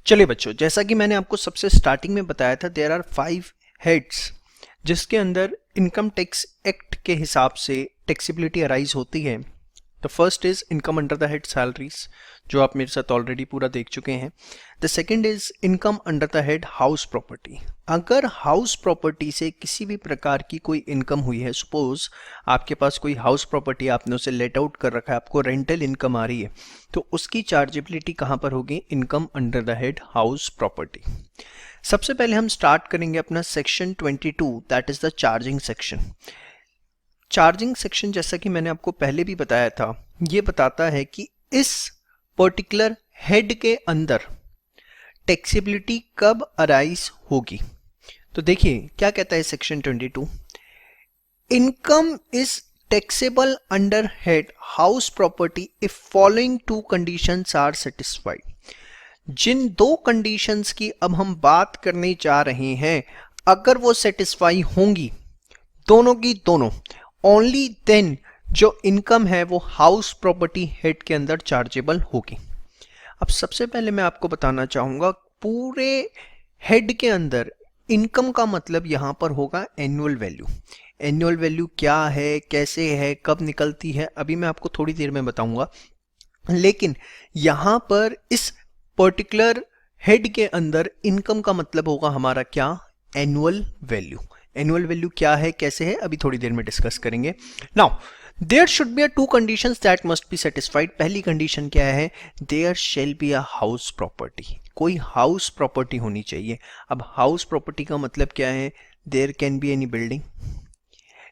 चलिए बच्चों, जैसा कि मैंने आपको सबसे स्टार्टिंग में बताया था, देयर आर 5 हेड्स जिसके अंदर इनकम टैक्स एक्ट के हिसाब से टैक्सेबिलिटी अराइज होती है। The first is income under the head salaries, जो आप मेरे साथ ऑलरेडी पूरा देख चुके हैं। The second is income under the head house property. अगर हाउस प्रॉपर्टी से किसी भी प्रकार की कोई इनकम हुई है, सपोज आपके पास कोई हाउस प्रॉपर्टी आपने उसे लेट आउट कर रखा है, आपको रेंटल इनकम आ रही है, तो उसकी चार्जेबिलिटी कहाँ पर होगी? Income under the head house property. सबसे पहले हम स्टार्ट करेंगे अपना section 22, that is the charging section. Charging section, जैसा कि मैंने आपको पहले भी बताया था, ये बताता है कि इस पर्टिकुलर हेड के अंदर टैक्सेबिलिटी कब अराइज होगी। तो देखिए क्या कहता है section 22, income is taxable under head house property if following two conditions are satisfied. जिन दो कंडीशंस की अब हम बात करने जा रहे हैं, अगर वो सेटिस्फाई होंगी, दोनों की दोनों, ओनली देन जो इनकम है वो हाउस प्रॉपर्टी हेड के अंदर चार्जेबल होगी। अब सबसे पहले मैं आपको बताना चाहूंगा, पूरे हेड के अंदर इनकम का मतलब यहां पर होगा एनुअल वैल्यू। एनुअल वैल्यू क्या है, कैसे है, कब निकलती है, अभी मैं आपको थोड़ी देर में बताऊंगा। लेकिन यहां पर इस पर्टिकुलर हेड के अंदर इनकम का मतलब होगा हमारा क्या? Annual value. एनुअल वैल्यू क्या है, कैसे है, अभी थोड़ी देर में डिस्कस करेंगे। Now there should be a two conditions that must be satisfied. पहली कंडीशन क्या है? There shall be a house property. कोई हाउस प्रॉपर्टी होनी चाहिए। अब हाउस प्रॉपर्टी का मतलब क्या है? There can be any building,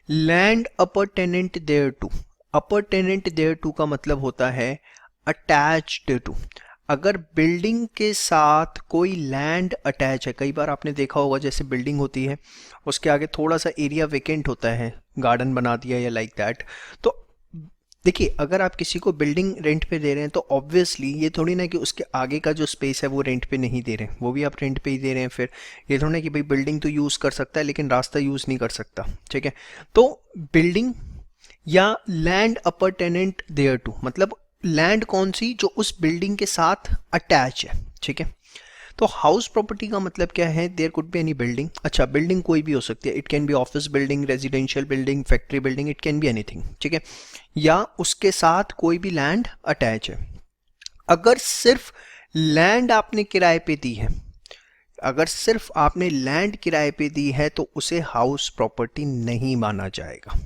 land appurtenant thereto. Appurtenant thereto का मतलब होता है अटैच्ड टू। अगर बिल्डिंग के साथ कोई लैंड अटैच है, कई बार आपने देखा होगा जैसे बिल्डिंग होती है उसके आगे थोड़ा सा एरिया वेकेंट होता है, गार्डन बना दिया या लाइक दैट। तो देखिए, अगर आप किसी को बिल्डिंग रेंट पे दे रहे हैं तो ऑब्वियसली ये थोड़ी ना कि उसके आगे का जो स्पेस है वो रेंट पे नहीं दे रहे हैं, वो भी आप रेंट पे ही दे रहे हैं। फिर ये थोड़ा ना कि भाई बिल्डिंग तो यूज़ कर सकता है लेकिन रास्ता यूज़ नहीं कर सकता, ठीक है। तो बिल्डिंग या land appurtenant thereto, मतलब लैंड कौन सी? जो उस बिल्डिंग के साथ अटैच है, ठीक है। तो हाउस प्रॉपर्टी का मतलब क्या है? There could be any building. अच्छा, बिल्डिंग कोई भी हो सकती है, it can be office building, residential building, factory building, it can be anything, ठीक है। या उसके साथ कोई भी लैंड अटैच है। अगर सिर्फ लैंड आपने किराए पे दी है, अगर सिर्फ आपने लैंड किराए पे दी है तो उसे हाउस प्रॉपर्टी नहीं माना जाएगा।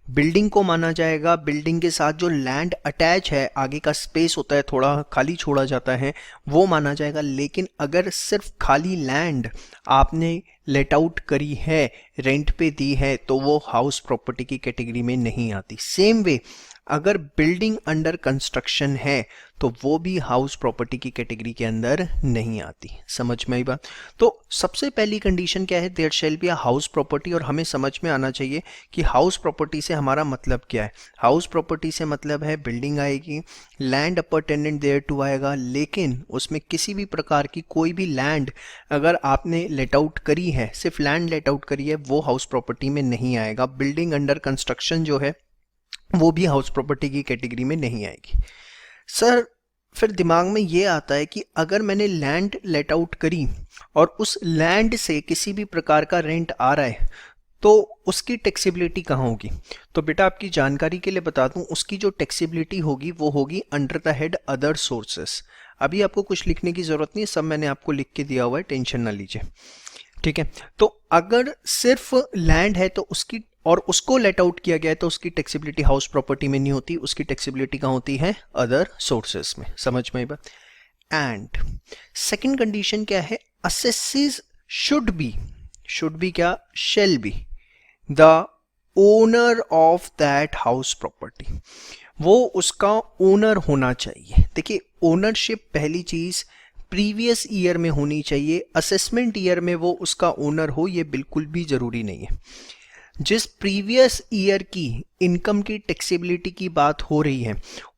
बिल्डिंग को माना जाएगा। बिल्डिंग के साथ जो लैंड अटैच है, आगे का स्पेस होता है, थोड़ा खाली छोड़ा जाता है, वो माना जाएगा। लेकिन अगर सिर्फ खाली लैंड आपने लेट आउट करी है, रेंट पे दी है, तो वो हाउस प्रॉपर्टी की कैटेगरी में नहीं आती। सेम वे अगर बिल्डिंग अंडर कंस्ट्रक्शन है तो वो भी हाउस प्रॉपर्टी की कैटेगरी के अंदर नहीं आती। समझ में आई बात? तो सबसे पहली कंडीशन क्या है? There shall be a house property. और हमें समझ में आना चाहिए कि हाउस प्रॉपर्टी से हमारा मतलब क्या है। हाउस प्रॉपर्टी से मतलब है बिल्डिंग आएगी, land appurtenant thereto आएगा, लेकिन उसमें किसी भी प्रकार की कोई भी लैंड अगर आपने लेट आउट करी है, सिर्फ लैंड लेट आउट करी है, वो हाउस प्रॉपर्टी में नहीं आएगा। बिल्डिंग अंडर कंस्ट्रक्शन जो है वो भी हाउस प्रॉपर्टी की कैटेगरी में नहीं आएगी। सर फिर दिमाग में ये आता है कि अगर मैंने लैंड लेट आउट करी और उस लैंड से किसी भी प्रकार का रेंट आ रहा है तो उसकी टैक्सेबिलिटी कहाँ होगी? तो बेटा आपकी जानकारी के लिए बता दूं, उसकी जो टैक्सेबिलिटी होगी वो होगी under the head other sources. अभी आपको कुछ लिखने की जरूरत नहीं है, सब मैंने आपको लिख के दिया हुआ है, टेंशन ना लीजिए, ठीक है। तो अगर सिर्फ लैंड है तो उसकी, और उसको लेट आउट किया गया है, तो उसकी टैक्सेबिलिटी हाउस प्रॉपर्टी में नहीं होती, उसकी टैक्सेबिलिटी कहाँ होती है? अदर सोर्सेस में। समझ में आई बात? एंड सेकंड कंडीशन क्या है? असेसीज शुड बी क्या? Shall be the owner of that house property. वो उसका ओनर होना चाहिए। देखिए, ओनरशिप पहली चीज प्रीवियस ईयर में होनी चाहिए। असेसमेंट ईयर में वो उसका ओनर हो ये बिल्कुल भी जरूरी नहीं है। जिस प्रीवियस ईयर की इनकम की टैक्सेबिलिटी की बात हो रही है,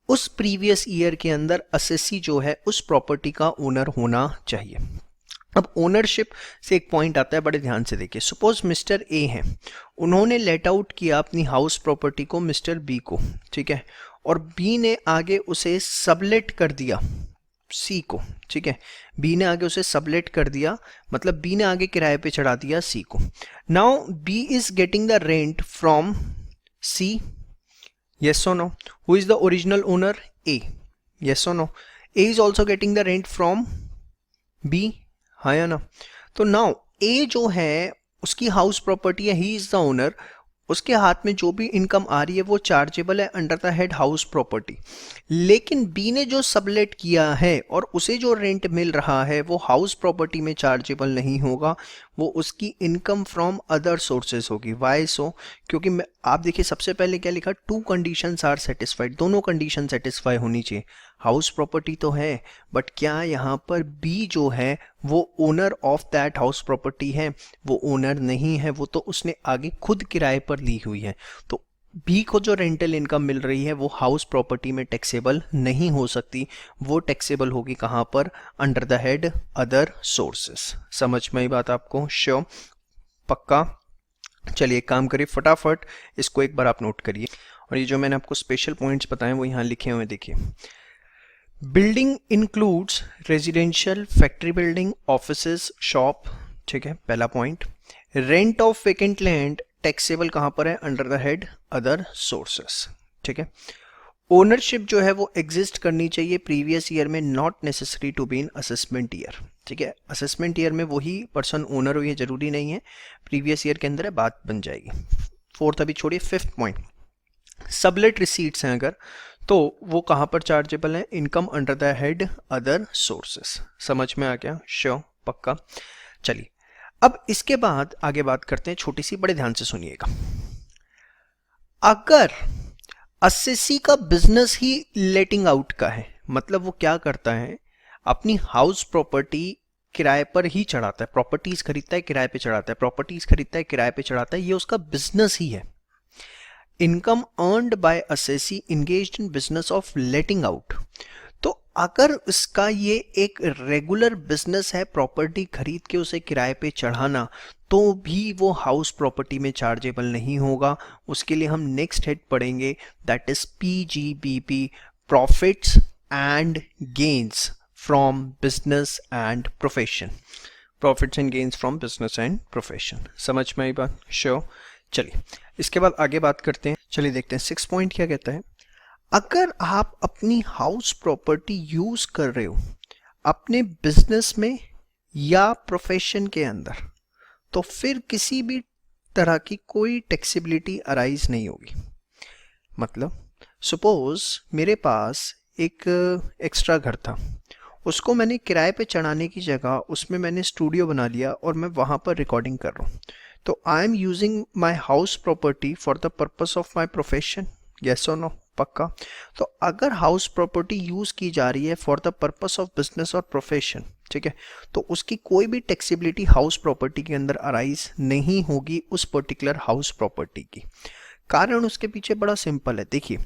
उस प्रीवियस ईयर के अंदर असेसी जो है उस प्रॉपर्टी का ओनर होना चाहिए। अब ओनरशिप से एक पॉइंट आता है, बड़े ध्यान से देखिए। सपोज मिस्टर ए हैं, उन्होंने लेट आउट किया अपनी हाउस प्रॉपर्टी को मिस्टर बी को, ठीक है, और बी ने आगे उसे सबलेट कर दिया सी को, ठीक है। बी ने आगे उसे सबलेट कर दिया, मतलब बी ने आगे किराए पे चढ़ा दिया सी को। Now B is getting the rent from C, yes or no? Who is the original owner? A, yes or no? A is also getting the rent from B, हाँ या ना? तो नाउ A जो है उसकी house property है, he is the owner, उसके हाथ में जो भी इनकम आ रही है वो चार्जेबल है under the head house property. लेकिन बी ने जो सबलेट किया है और उसे जो रेंट मिल रहा है वो हाउस प्रॉपर्टी में चार्जेबल नहीं होगा, वो उसकी इनकम फ्रॉम अदर सोर्सेज होगी। वाई सो? क्योंकि आप देखिए सबसे पहले क्या लिखा, टू कंडीशंस आर सेटिस्फाइड, दोनों कंडीशन सेटिस्फाई होनी चाहिए। हाउस प्रॉपर्टी तो है, बट क्या यहाँ पर बी जो है वो owner of that house property है? वो ओनर नहीं है, वो तो उसने आगे खुद किराए पर ली हुई है। तो बी को जो रेंटल इनकम मिल रही है वो हाउस प्रॉपर्टी में टैक्सेबल नहीं हो सकती, वो टैक्सेबल होगी कहाँ पर? Under the head other sources. समझ में आई बात आपको? श्योर, पक्का? चलिए एक काम करिए, फटाफट इसको एक बार आप नोट करिए, और ये जो मैंने आपको स्पेशल पॉइंट्स बताए वो यहाँ लिखे हुए देखिए। Building includes residential, factory building, offices, shop, ठीक है, पहला point. Rent of vacant land taxable कहां पर है? Under the head other sources, ठीक है। ओनरशिप जो है वो एग्जिस्ट करनी चाहिए प्रीवियस ईयर में, not necessary to be in assessment year, ठीक है। असेसमेंट ईयर में वही पर्सन ओनर हो, ये जरूरी नहीं है, प्रीवियस ईयर के अंदर है, बात बन जाएगी। फोर्थ अभी छोड़िए, फिफ्थ पॉइंट, सबलेट रिसीट्स हैं अगर, तो वो कहां पर चार्जेबल है? Income under the head other sources. समझ में आ गया? श्योर, पक्का? चलिए अब इसके बाद आगे बात करते हैं, छोटी सी, बड़े ध्यान से सुनिएगा। अगर असेसी का बिजनेस ही लेटिंग आउट का है, मतलब वो क्या करता है, अपनी हाउस प्रॉपर्टी किराए पर ही चढ़ाता है, प्रॉपर्टीज खरीदता है किराए पे चढ़ाता है, प्रॉपर्टीज खरीदता है किराए पे चढ़ाता है, ये उसका बिजनेस ही है। Income earned bye assessee engaged in business of letting out. तो अगर इसका ये एक रेगुलर बिजनेस है, प्रॉपर्टी खरीद के उसे किराए पे चढ़ाना, तो भी वो हाउस प्रॉपर्टी में चार्जेबल नहीं होगा। उसके लिए हम नेक्स्ट हेड पढ़ेंगे, that is PGBP, profits and gains from business and profession. Profits and gains from business and profession. समझ में आई बात? श्योर। चलिए इसके बाद आगे बात करते हैं। चलिए देखते हैं 6 पॉइंट क्या कहता है। अगर आप अपनी हाउस प्रॉपर्टी यूज कर रहे हो अपने बिजनेस में या प्रोफेशन के अंदर, तो फिर किसी भी तरह की कोई टैक्सेबिलिटी अराइज नहीं होगी। मतलब सपोज मेरे पास एक एक्स्ट्रा घर था, उसको मैंने किराए पे चढ़ाने की जगह उसमें मैंने स्टूडियो बना लिया और मैं वहाँ पर रिकॉर्डिंग कर रहा हूँ, तो I am using my house property for the purpose of my profession, yes और नो? पक्का? तो अगर हाउस प्रॉपर्टी यूज की जा रही है for the purpose of business और प्रोफेशन, ठीक है, तो उसकी कोई भी टैक्सेबिलिटी हाउस प्रॉपर्टी के अंदर अराइज नहीं होगी उस पर्टिकुलर हाउस प्रॉपर्टी की। कारण उसके पीछे बड़ा सिंपल है। देखिए,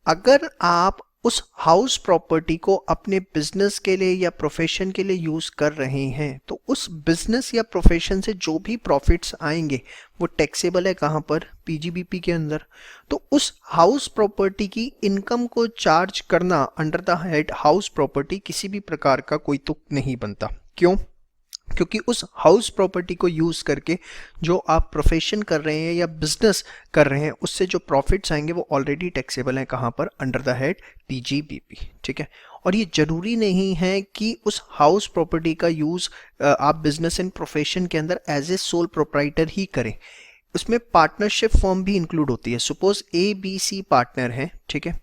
अगर आप उस हाउस प्रॉपर्टी को अपने बिजनेस के लिए या प्रोफेशन के लिए यूज कर रहे हैं, तो उस बिजनेस या प्रोफेशन से जो भी प्रॉफिट्स आएंगे वो टैक्सेबल है कहां पर? PGBP के अंदर। तो उस हाउस प्रॉपर्टी की इनकम को चार्ज करना under the head house property किसी भी प्रकार का कोई तुक नहीं बनता। क्यों? क्योंकि उस हाउस प्रॉपर्टी को यूज करके जो आप प्रोफेशन कर रहे हैं या बिजनेस कर रहे हैं, उससे जो प्रॉफिट्स आएंगे वो ऑलरेडी टैक्सेबल हैं कहां पर? अंडर द हेड PGBP, ठीक है। और ये जरूरी नहीं है कि उस हाउस प्रॉपर्टी का यूज आप बिजनेस एंड प्रोफेशन के अंदर एज ए सोल प्रोप्राइटर ही करें, उसमें पार्टनरशिप फॉर्म भी इंक्लूड होती है। सपोज ABC पार्टनर है, ठीक है,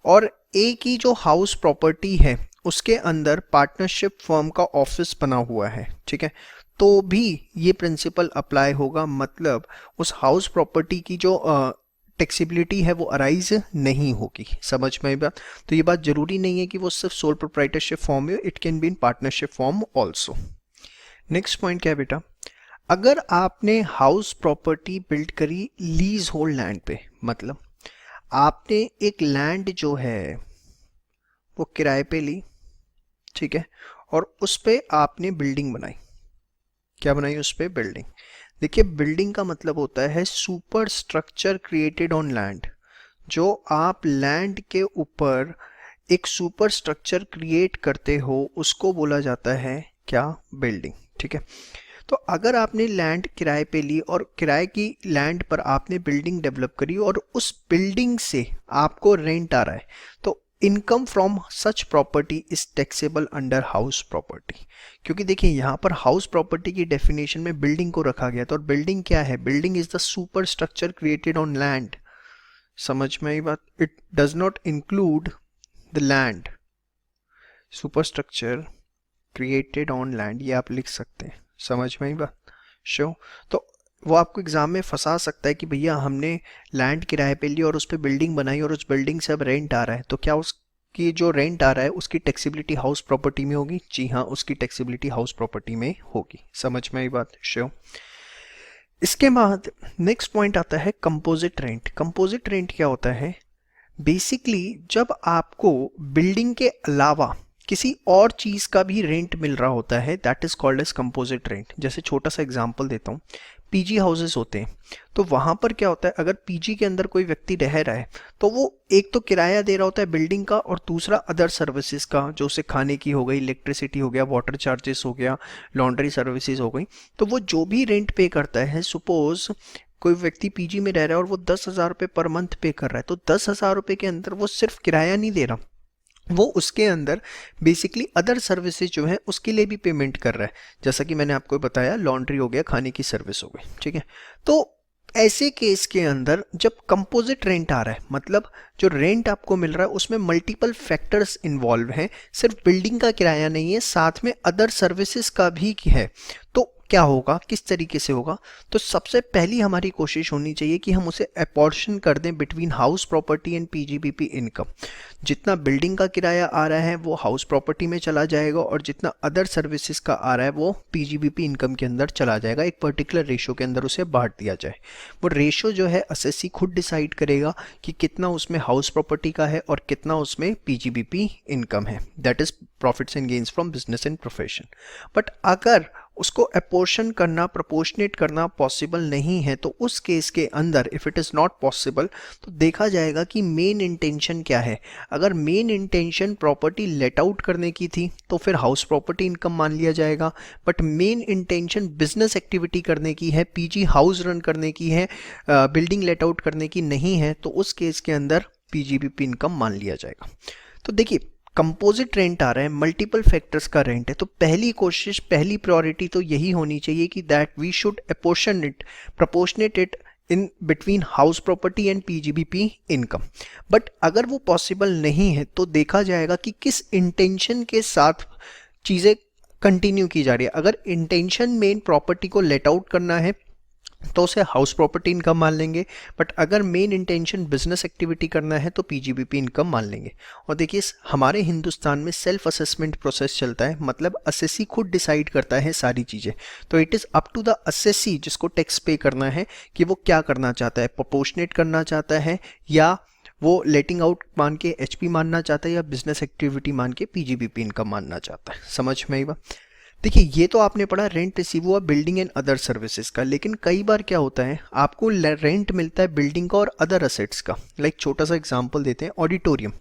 और A की जो हाउस प्रॉपर्टी है उसके अंदर पार्टनरशिप फर्म का ऑफिस बना हुआ है, ठीक है, तो भी ये प्रिंसिपल अप्लाई होगा। मतलब उस हाउस प्रॉपर्टी की जो टैक्सेबिलिटी है वो अराइज नहीं होगी। समझ में आई बात? तो ये बात जरूरी नहीं है कि वो सिर्फ सोल प्रोप्राइटरशिप फॉर्म है, it can be in partnership form also. Next point क्या है बेटा? अगर आपने हाउस प्रॉपर्टी बिल्ड करी लीज होल्ड लैंड पे, मतलब आपने एक लैंड जो है वो किराए पे ली, ठीक है, और उस पे आपने बिल्डिंग बनाई। क्या बनाई उस पे? बिल्डिंग। देखिए, बिल्डिंग का मतलब होता है super structure created on land, जो आप लैंड के ऊपर एक सुपर स्ट्रक्चर क्रिएट करते हो उसको बोला जाता है क्या? बिल्डिंग। ठीक है, तो अगर आपने लैंड किराए पे ली और किराए की लैंड पर आपने बिल्डिंग डेवलप करी और उस बिल्डिंग से आपको रेंट आ रहा है, तो income from such property is taxable under house property. क्योंकि देखिए यहाँ पर हाउस प्रॉपर्टी की डेफिनेशन में बिल्डिंग को रखा गया था, और बिल्डिंग क्या है? Building is the super structure created on land. समझ में आई बात? It does not include the land. Super structure created on land, ये आप लिख सकते हैं। समझ में आई बात? श्योर। तो वो आपको एग्जाम में फंसा सकता है कि भैया हमने लैंड किराए पे ली और उस पर बिल्डिंग बनाई और उस बिल्डिंग से अब रेंट आ रहा है, तो क्या उसकी जो रेंट आ रहा है उसकी टैक्सेबिलिटी हाउस प्रॉपर्टी में होगी? जी हाँ, उसकी टैक्सेबिलिटी हाउस प्रॉपर्टी में होगी। समझ में आई बात? श्योर। इसके बाद नेक्स्ट पॉइंट आता है कंपोजिट रेंट। कंपोजिट रेंट क्या होता है? बेसिकली जब आपको बिल्डिंग के अलावा किसी और चीज का भी रेंट मिल रहा होता है, that is called as composite rent. जैसे छोटा सा एग्जांपल देता हूँ, पीजी हाउसेस होते हैं, तो वहां पर क्या होता है, अगर पीजी के अंदर कोई व्यक्ति रह रहा है तो वो एक तो किराया दे रहा होता है बिल्डिंग का, और दूसरा अदर सर्विसेज का, जो उसे खाने की हो गई, इलेक्ट्रिसिटी हो गया, वाटर चार्जेस हो गया, लॉन्ड्री सर्विसेज हो गई। तो वो जो भी रेंट पे करता है, सपोज कोई व्यक्ति पीजी में रह रहा है और वो 10,000 रुपये पर मंथ पे कर रहा है, तो 10,000 रुपये के अंदर वो सिर्फ किराया नहीं दे रहा, वो उसके अंदर बेसिकली अदर सर्विसेज जो है उसके लिए भी पेमेंट कर रहा है। जैसा कि मैंने आपको बताया, लॉन्ड्री हो गया, खाने की सर्विस हो गई। ठीक है, तो ऐसे केस के अंदर जब कंपोजिट रेंट आ रहा है, मतलब जो रेंट आपको मिल रहा है उसमें मल्टीपल फैक्टर्स इन्वॉल्व हैं, सिर्फ बिल्डिंग का किराया नहीं है, साथ में अदर सर्विसेज का भी है। तो क्या होगा, किस तरीके से होगा? तो सबसे पहली हमारी कोशिश होनी चाहिए कि हम उसे अपॉर्शन कर दें between house property and PGBP income. जितना बिल्डिंग का किराया आ रहा है वो हाउस प्रॉपर्टी में चला जाएगा, और जितना अदर सर्विसेज का आ रहा है वो पीजीबीपी इनकम के अंदर चला जाएगा। एक पर्टिकुलर रेशो के अंदर उसे बांट दिया जाए। वो रेशो जो है असेसी खुद डिसाइड करेगा कि कितना उसमें हाउस प्रॉपर्टी का है और कितना उसमें पीजीबीपी इनकम है, that is profits and gains from business and profession. But अगर उसको अपोर्शन करना, प्रोपोर्शनेट करना पॉसिबल नहीं है, तो उस केस के अंदर if it is not possible, तो देखा जाएगा कि मेन इंटेंशन क्या है। अगर main intention property let out करने की थी तो फिर हाउस प्रॉपर्टी इनकम मान लिया जाएगा, but main intention business activity करने की है, पीजी हाउस रन करने की है, बिल्डिंग लेट आउट करने की नहीं है, तो उस केस के अंदर पीजीबीपी इनकम मान लिया जाएगा। तो देखिए, कंपोजिट रेंट आ रहा है, मल्टीपल फैक्टर्स का रेंट है, तो पहली कोशिश, पहली प्रायोरिटी तो यही होनी चाहिए कि that we should apportion it, proportionate it in between house property and PGBP income. But अगर वो पॉसिबल नहीं है तो देखा जाएगा कि किस इंटेंशन के साथ चीज़ें कंटिन्यू की जा रही है। अगर इंटेंशन मेन प्रॉपर्टी को लेट आउट करना है तो उसे हाउस प्रॉपर्टी इनकम मान लेंगे, बट अगर मेन इंटेंशन बिजनेस एक्टिविटी करना है तो पीजीबीपी इनकम मान लेंगे। और देखिए, हमारे हिंदुस्तान में सेल्फ असेसमेंट प्रोसेस चलता है, मतलब असेसी खुद डिसाइड करता है सारी चीज़ें। तो it is up to the assessee जिसको टैक्स पे करना है कि वो क्या करना चाहता है, प्रोपोर्शनेट करना चाहता है, या वो लेटिंग आउट मान के एचपी मानना चाहता है, या बिजनेस एक्टिविटी मान के पीजीबीपी इनकम मानना चाहता है। समझ में आई बात? देखिए, ये तो आपने पढ़ा रेंट रिसीव हुआ बिल्डिंग एंड अदर सर्विसेज का, लेकिन कई बार क्या होता है, आपको रेंट मिलता है बिल्डिंग का और अदर असेट्स का। लाइक छोटा सा एग्जांपल देते हैं, ऑडिटोरियम।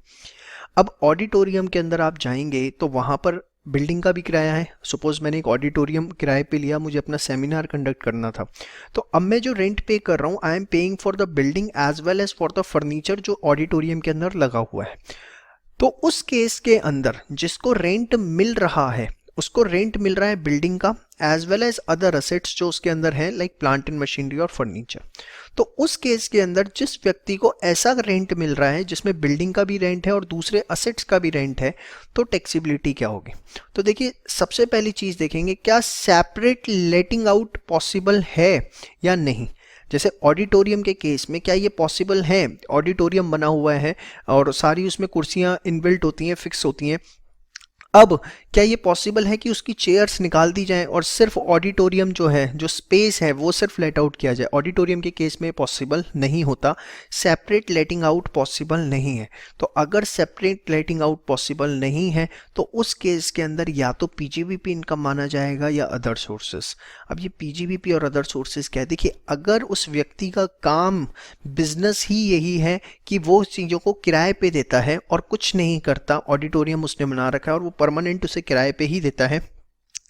अब ऑडिटोरियम के अंदर आप जाएंगे तो वहाँ पर बिल्डिंग का भी किराया है। सपोज मैंने एक ऑडिटोरियम किराए पे लिया, मुझे अपना सेमिनार कंडक्ट करना था, तो अब मैं जो रेंट पे कर रहा हूँ, I am paying for the building as well as for the furniture जो ऑडिटोरियम के अंदर लगा हुआ है। तो उस केस के अंदर जिसको रेंट मिल रहा है उसको रेंट मिल रहा है बिल्डिंग का as well as other assets जो उसके अंदर है, लाइक प्लांट एंड मशीनरी और फर्नीचर। तो उस केस के अंदर जिस व्यक्ति को ऐसा रेंट मिल रहा है जिसमें बिल्डिंग का भी रेंट है और दूसरे असेट्स का भी रेंट है, तो टैक्सेबिलिटी क्या होगी? तो देखिए, सबसे पहली चीज देखेंगे, क्या सेपरेट लेटिंग आउट पॉसिबल है या नहीं। जैसे ऑडिटोरियम के केस में क्या ये पॉसिबल है? ऑडिटोरियम बना हुआ है और सारी उसमें कुर्सियां इनबिल्ट होती हैं, फिक्स होती हैं, अब क्या ये पॉसिबल है कि उसकी चेयर्स निकाल दी जाएं और सिर्फ ऑडिटोरियम जो है, जो स्पेस है, वो सिर्फ लेट आउट किया जाए? ऑडिटोरियम के केस में पॉसिबल नहीं होता, सेपरेट लेटिंग आउट पॉसिबल नहीं है। तो अगर सेपरेट लेटिंग आउट पॉसिबल नहीं है तो उस केस के अंदर या तो पीजीवीपी इनकम माना जाएगा या अदर सोर्सेस। अब ये पीजीवीपी और अदर सोर्सेस क्या है? देखिए, अगर उस व्यक्ति का काम, बिजनेस ही यही है कि वो चीज़ों को किराए पे देता है और कुछ नहीं करता, ऑडिटोरियम उसने बना रखा है और वो परमानेंट उसे किराए पे ही देता है,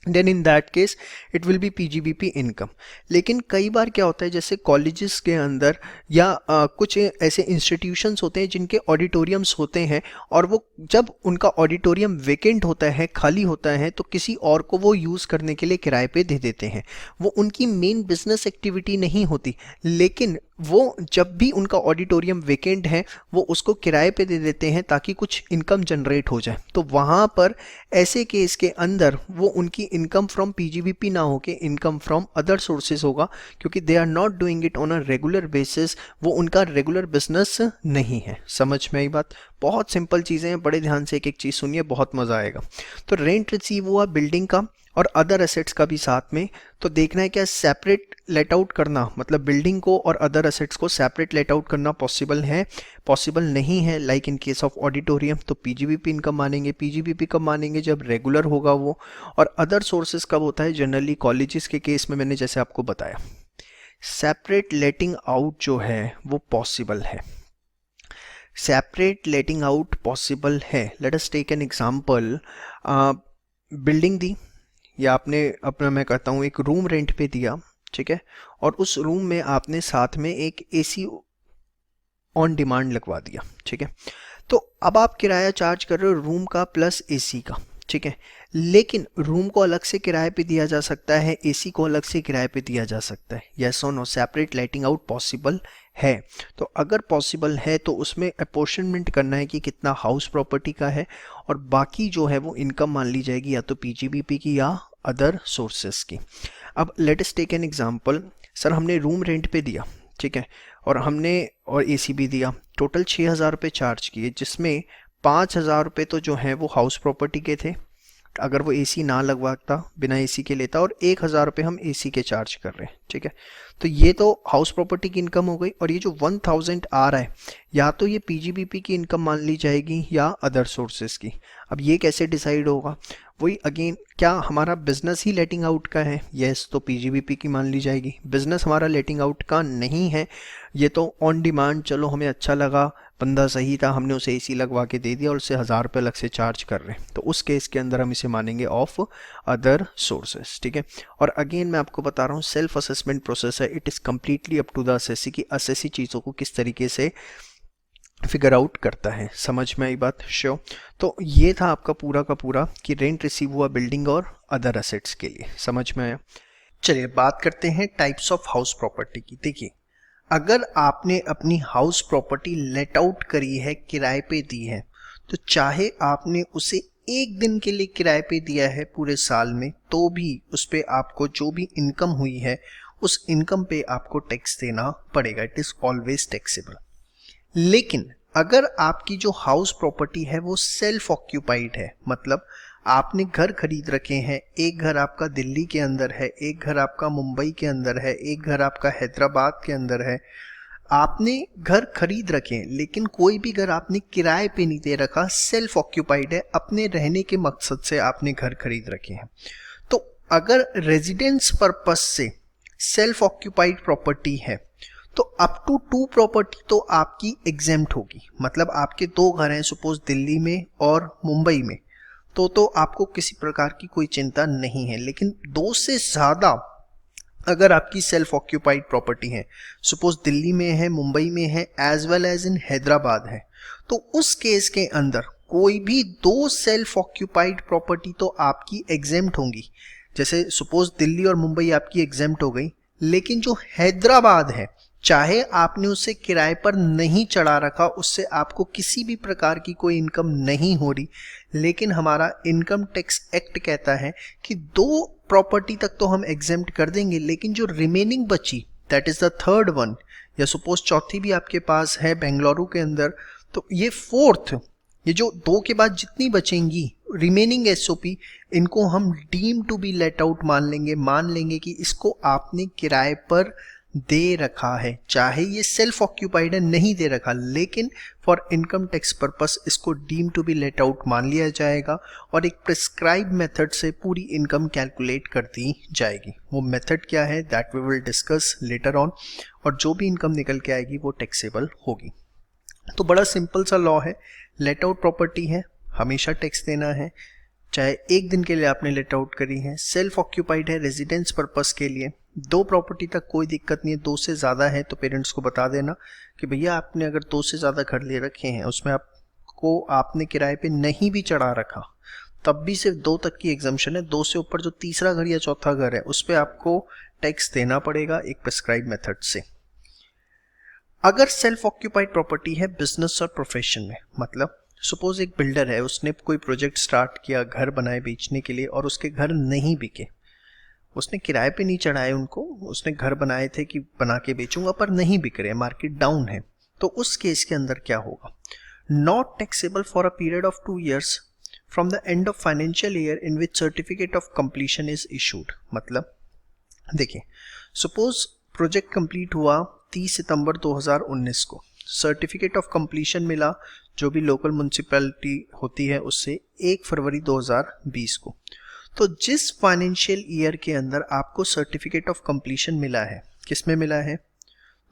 then in that case it will be PGBP income. लेकिन कई बार क्या होता है, जैसे कॉलेजेस के अंदर या कुछ ऐसे इंस्टीट्यूशंस होते हैं जिनके ऑडिटोरियम्स होते हैं और वो जब उनका ऑडिटोरियम वेकेंट होता है, खाली होता है, तो किसी और को वो यूज़ करने के लिए किराए पे दे देते हैं। वो उनकी मेन बिजनेस एक्टिविटी नहीं होती, लेकिन वो जब भी उनका ऑडिटोरियम वेकेंट है वो उसको किराए पे दे देते हैं ताकि कुछ इनकम जनरेट हो जाए। तो वहाँ पर ऐसे केस के अंदर वो उनकी इनकम फ्रॉम पीजीबीपी ना होके इनकम फ्रॉम अदर सोर्सेज होगा, क्योंकि they are not doing it on a regular basis, वो उनका रेगुलर बिजनेस नहीं है। समझ में आई बात? बहुत सिंपल चीज़ें हैं, बड़े ध्यान से एक एक चीज़ सुनिए, बहुत मज़ा आएगा। तो रेंट रिसीव हुआ बिल्डिंग का और अदर एसेट्स का भी साथ में, तो देखना है क्या सेपरेट लेट आउट करना, मतलब बिल्डिंग को और अदर एसेट्स को सेपरेट लेट आउट करना पॉसिबल है? पॉसिबल नहीं है। Like in case of auditorium तो पीजीबीपी इनकम मानेंगे। पीजीबीपी कब मानेंगे? जब रेगुलर होगा वो। और अदर सोर्सेज कब होता है? जनरली कॉलेजेस के केस में मैंने जैसे आपको बताया। सेपरेट लेटिंग आउट जो है वो पॉसिबल है, सेपरेट लेटिंग आउट पॉसिबल है। Let us take an example. Building दी या आपने अपना, मैं कहता हूँ, एक रूम रेंट पे दिया, ठीक है, और उस रूम में आपने साथ में एक एसी ऑन डिमांड लगवा दिया, ठीक है। तो अब आप किराया चार्ज कर रहे हो रूम का प्लस एसी का, ठीक है, लेकिन रूम को अलग से किराए पे दिया जा सकता है, एसी को अलग से किराए पे दिया जा सकता है। यस और no? Separate letting out possible है। तो अगर पॉसिबल है तो उसमें अपॉर्शनमेंट करना है कि कितना हाउस प्रॉपर्टी का है, और बाकी जो है वो इनकम मान ली जाएगी या तो पीजीबीपी की या अदर सोर्सेस की। अब let us take an example. Sir, हमने रूम रेंट पे दिया, ठीक है, और एसी भी दिया, टोटल 6,000 रुपये चार्ज किए, जिसमें 5,000 रुपये तो जो है वो हाउस प्रॉपर्टी के थे, अगर वो एसी ना लगवाता, बिना एसी के लेता, और 1,000 रुपये हम एसी के चार्ज कर रहे हैं, ठीक है। तो ये तो हाउस प्रॉपर्टी की इनकम हो गई, और ये जो 1,000 आ रहा है या तो ये पीजीबीपी की इनकम मान ली जाएगी या अदर सोर्सेज की। अब ये कैसे डिसाइड होगा? वही अगेन, क्या हमारा बिजनेस ही लेटिंग आउट का है? यस, तो पीजीबीपी की मान ली जाएगी। बिजनेस हमारा लेटिंग आउट का नहीं है, ये तो ऑन डिमांड, चलो हमें अच्छा लगा, बंदा सही था, हमने उसे एसी लगवा के दे दिया और उससे 1,000 रुपये अलग से चार्ज कर रहे हैं, तो उस केस के अंदर हम इसे मानेंगे ऑफ अदर सोर्सेस, ठीक है। और अगेन मैं आपको बता रहा हूँ, सेल्फ असेसमेंट प्रोसेस है, it is completely up to the assessee की असेसी चीज़ों को किस तरीके से फिगर आउट करता है। समझ में आई बात? श्योर। तो ये था आपका पूरा का पूरा कि रेंट रिसीव हुआ बिल्डिंग और अदर असेट्स के लिए। समझ में आया? चलिए बात करते हैं टाइप्स ऑफ हाउस प्रॉपर्टी की। देखिए, अगर आपने अपनी हाउस प्रॉपर्टी लेट आउट करी है, किराए पे दी है, तो चाहे आपने उसे एक दिन के लिए किराए पे दिया है पूरे साल में, तो भी उस पे आपको जो भी इनकम हुई है उस इनकम पे आपको टैक्स देना पड़ेगा। It is always taxable. लेकिन अगर आपकी जो हाउस प्रॉपर्टी है वो सेल्फ ऑक्यूपाइड है, मतलब आपने घर खरीद रखे हैं, एक घर आपका दिल्ली के अंदर है, एक घर आपका मुंबई के अंदर है, एक घर आपका हैदराबाद के अंदर है, आपने घर खरीद रखे हैं, लेकिन कोई भी घर आपने किराए पे नहीं दे रखा, सेल्फ ऑक्यूपाइड है, अपने रहने के मकसद से आपने घर खरीद रखे हैं। तो अगर रेजिडेंस पर्पस से सेल्फ ऑक्यूपाइड प्रॉपर्टी है तो अप टू 2 प्रॉपर्टी तो आपकी एग्जेम्प्ट होगी। मतलब आपके 2 घर हैं सपोज दिल्ली में और मुंबई में, तो आपको किसी प्रकार की कोई चिंता नहीं है। लेकिन 2 से ज़्यादा अगर आपकी सेल्फ ऑक्यूपाइड प्रॉपर्टी है, सपोज दिल्ली में है, मुंबई में है, as well as in Hyderabad है, तो उस केस के अंदर कोई भी 2 सेल्फ ऑक्यूपाइड प्रॉपर्टी तो आपकी एग्जेम्प्ट होंगी। जैसे सपोज दिल्ली और मुंबई आपकी एग्जेम्प्ट हो गई, लेकिन जो हैदराबाद है, चाहे आपने उसे किराए पर नहीं चढ़ा रखा, उससे आपको किसी भी प्रकार की कोई इनकम नहीं हो रही, लेकिन हमारा इनकम टैक्स एक्ट कहता है कि 2 प्रॉपर्टी तक तो हम एग्जेम्प्ट कर देंगे, लेकिन जो रिमेनिंग बची, that is the third one, या सपोज चौथी भी आपके पास है बेंगलुरु के अंदर, तो ये फोर्थ ये जो 2 के बाद जितनी बचेंगी रिमेनिंग एसओपी, इनको हम deem to be let out मान लेंगे कि इसको आपने किराए पर दे रखा है, चाहे ये सेल्फ ऑक्यूपाइड है, नहीं दे रखा, लेकिन फॉर इनकम टैक्स पर्पस इसको deem to be let out मान लिया जाएगा और एक प्रिस्क्राइब मेथड से पूरी इनकम कैलकुलेट कर दी जाएगी। वो मेथड क्या है that we will discuss later on, और जो भी इनकम निकल के आएगी वो टैक्सेबल होगी। तो बड़ा सिंपल सा लॉ है, लेट आउट प्रॉपर्टी है, हमेशा टैक्स देना है, चाहे एक दिन के लिए आपने लेट आउट करी है, सेल्फ ऑक्यूपाइड है, रेजिडेंस पर्पस के लिए, 2 प्रॉपर्टी तक कोई दिक्कत नहीं है, 2 से ज़्यादा है तो पेरेंट्स को बता देना कि भैया आपने अगर 2 से ज़्यादा घर ले रखे हैं, उसमें आपने किराए पे नहीं भी चढ़ा रखा, तब भी सिर्फ 2 तक की एग्जम्पशन है। 2 से ऊपर जो तीसरा घर या चौथा घर है उस पर आपको टैक्स देना पड़ेगा एक प्रिस्क्राइब मेथड से। अगर सेल्फ ऑक्यूपाइड प्रॉपर्टी है बिजनेस और प्रोफेशन में, मतलब सपोज एक बिल्डर है, उसने कोई प्रोजेक्ट स्टार्ट किया घर बनाए बेचने के लिए और उसके घर नहीं बिके, उसने किराए पे नहीं चढ़ाए उनको, उसने घर बनाए थे कि बना के बेचूंगा पर नहीं बिक रहे, मार्केट डाउन है, तो उस केस के अंदर क्या होगा, not taxable for a period of 2 years from the end of financial year in which certificate of completion is issued. मतलब देखिए, सपोज प्रोजेक्ट कंप्लीट हुआ 30 सितंबर 2019 को, सर्टिफिकेट ऑफ कंप्लीशन मिला जो भी लोकल म्युनिसिपैलिटी होती है उससे 1 फरवरी 2020 को। तो जिस फाइनेंशियल ईयर के अंदर आपको सर्टिफिकेट ऑफ कंप्लीशन मिला है, किस में मिला है,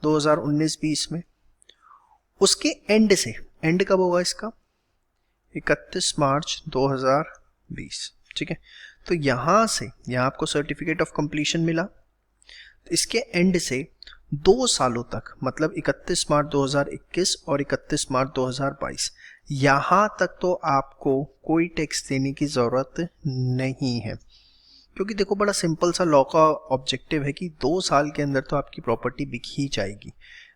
2019-20 में, उसके एंड से, एंड कब होगा इसका, 31 मार्च 2020, ठीक है। तो यहाँ से, यहाँ आपको सर्टिफिकेट ऑफ कंप्लीशन मिला, तो इसके एंड से 2 सालों तक, मतलब 31 मार्च 2021 और 31 मार्च 2022, यहाँ तक तो आपको कोई टैक्स देने की ज़रूरत नहीं है, क्योंकि देखो बड़ा सिंपल सा लॉ का ऑब्जेक्टिव है कि 2 साल के अंदर तो आपकी प्रॉपर्टी बिक ही जाएगी।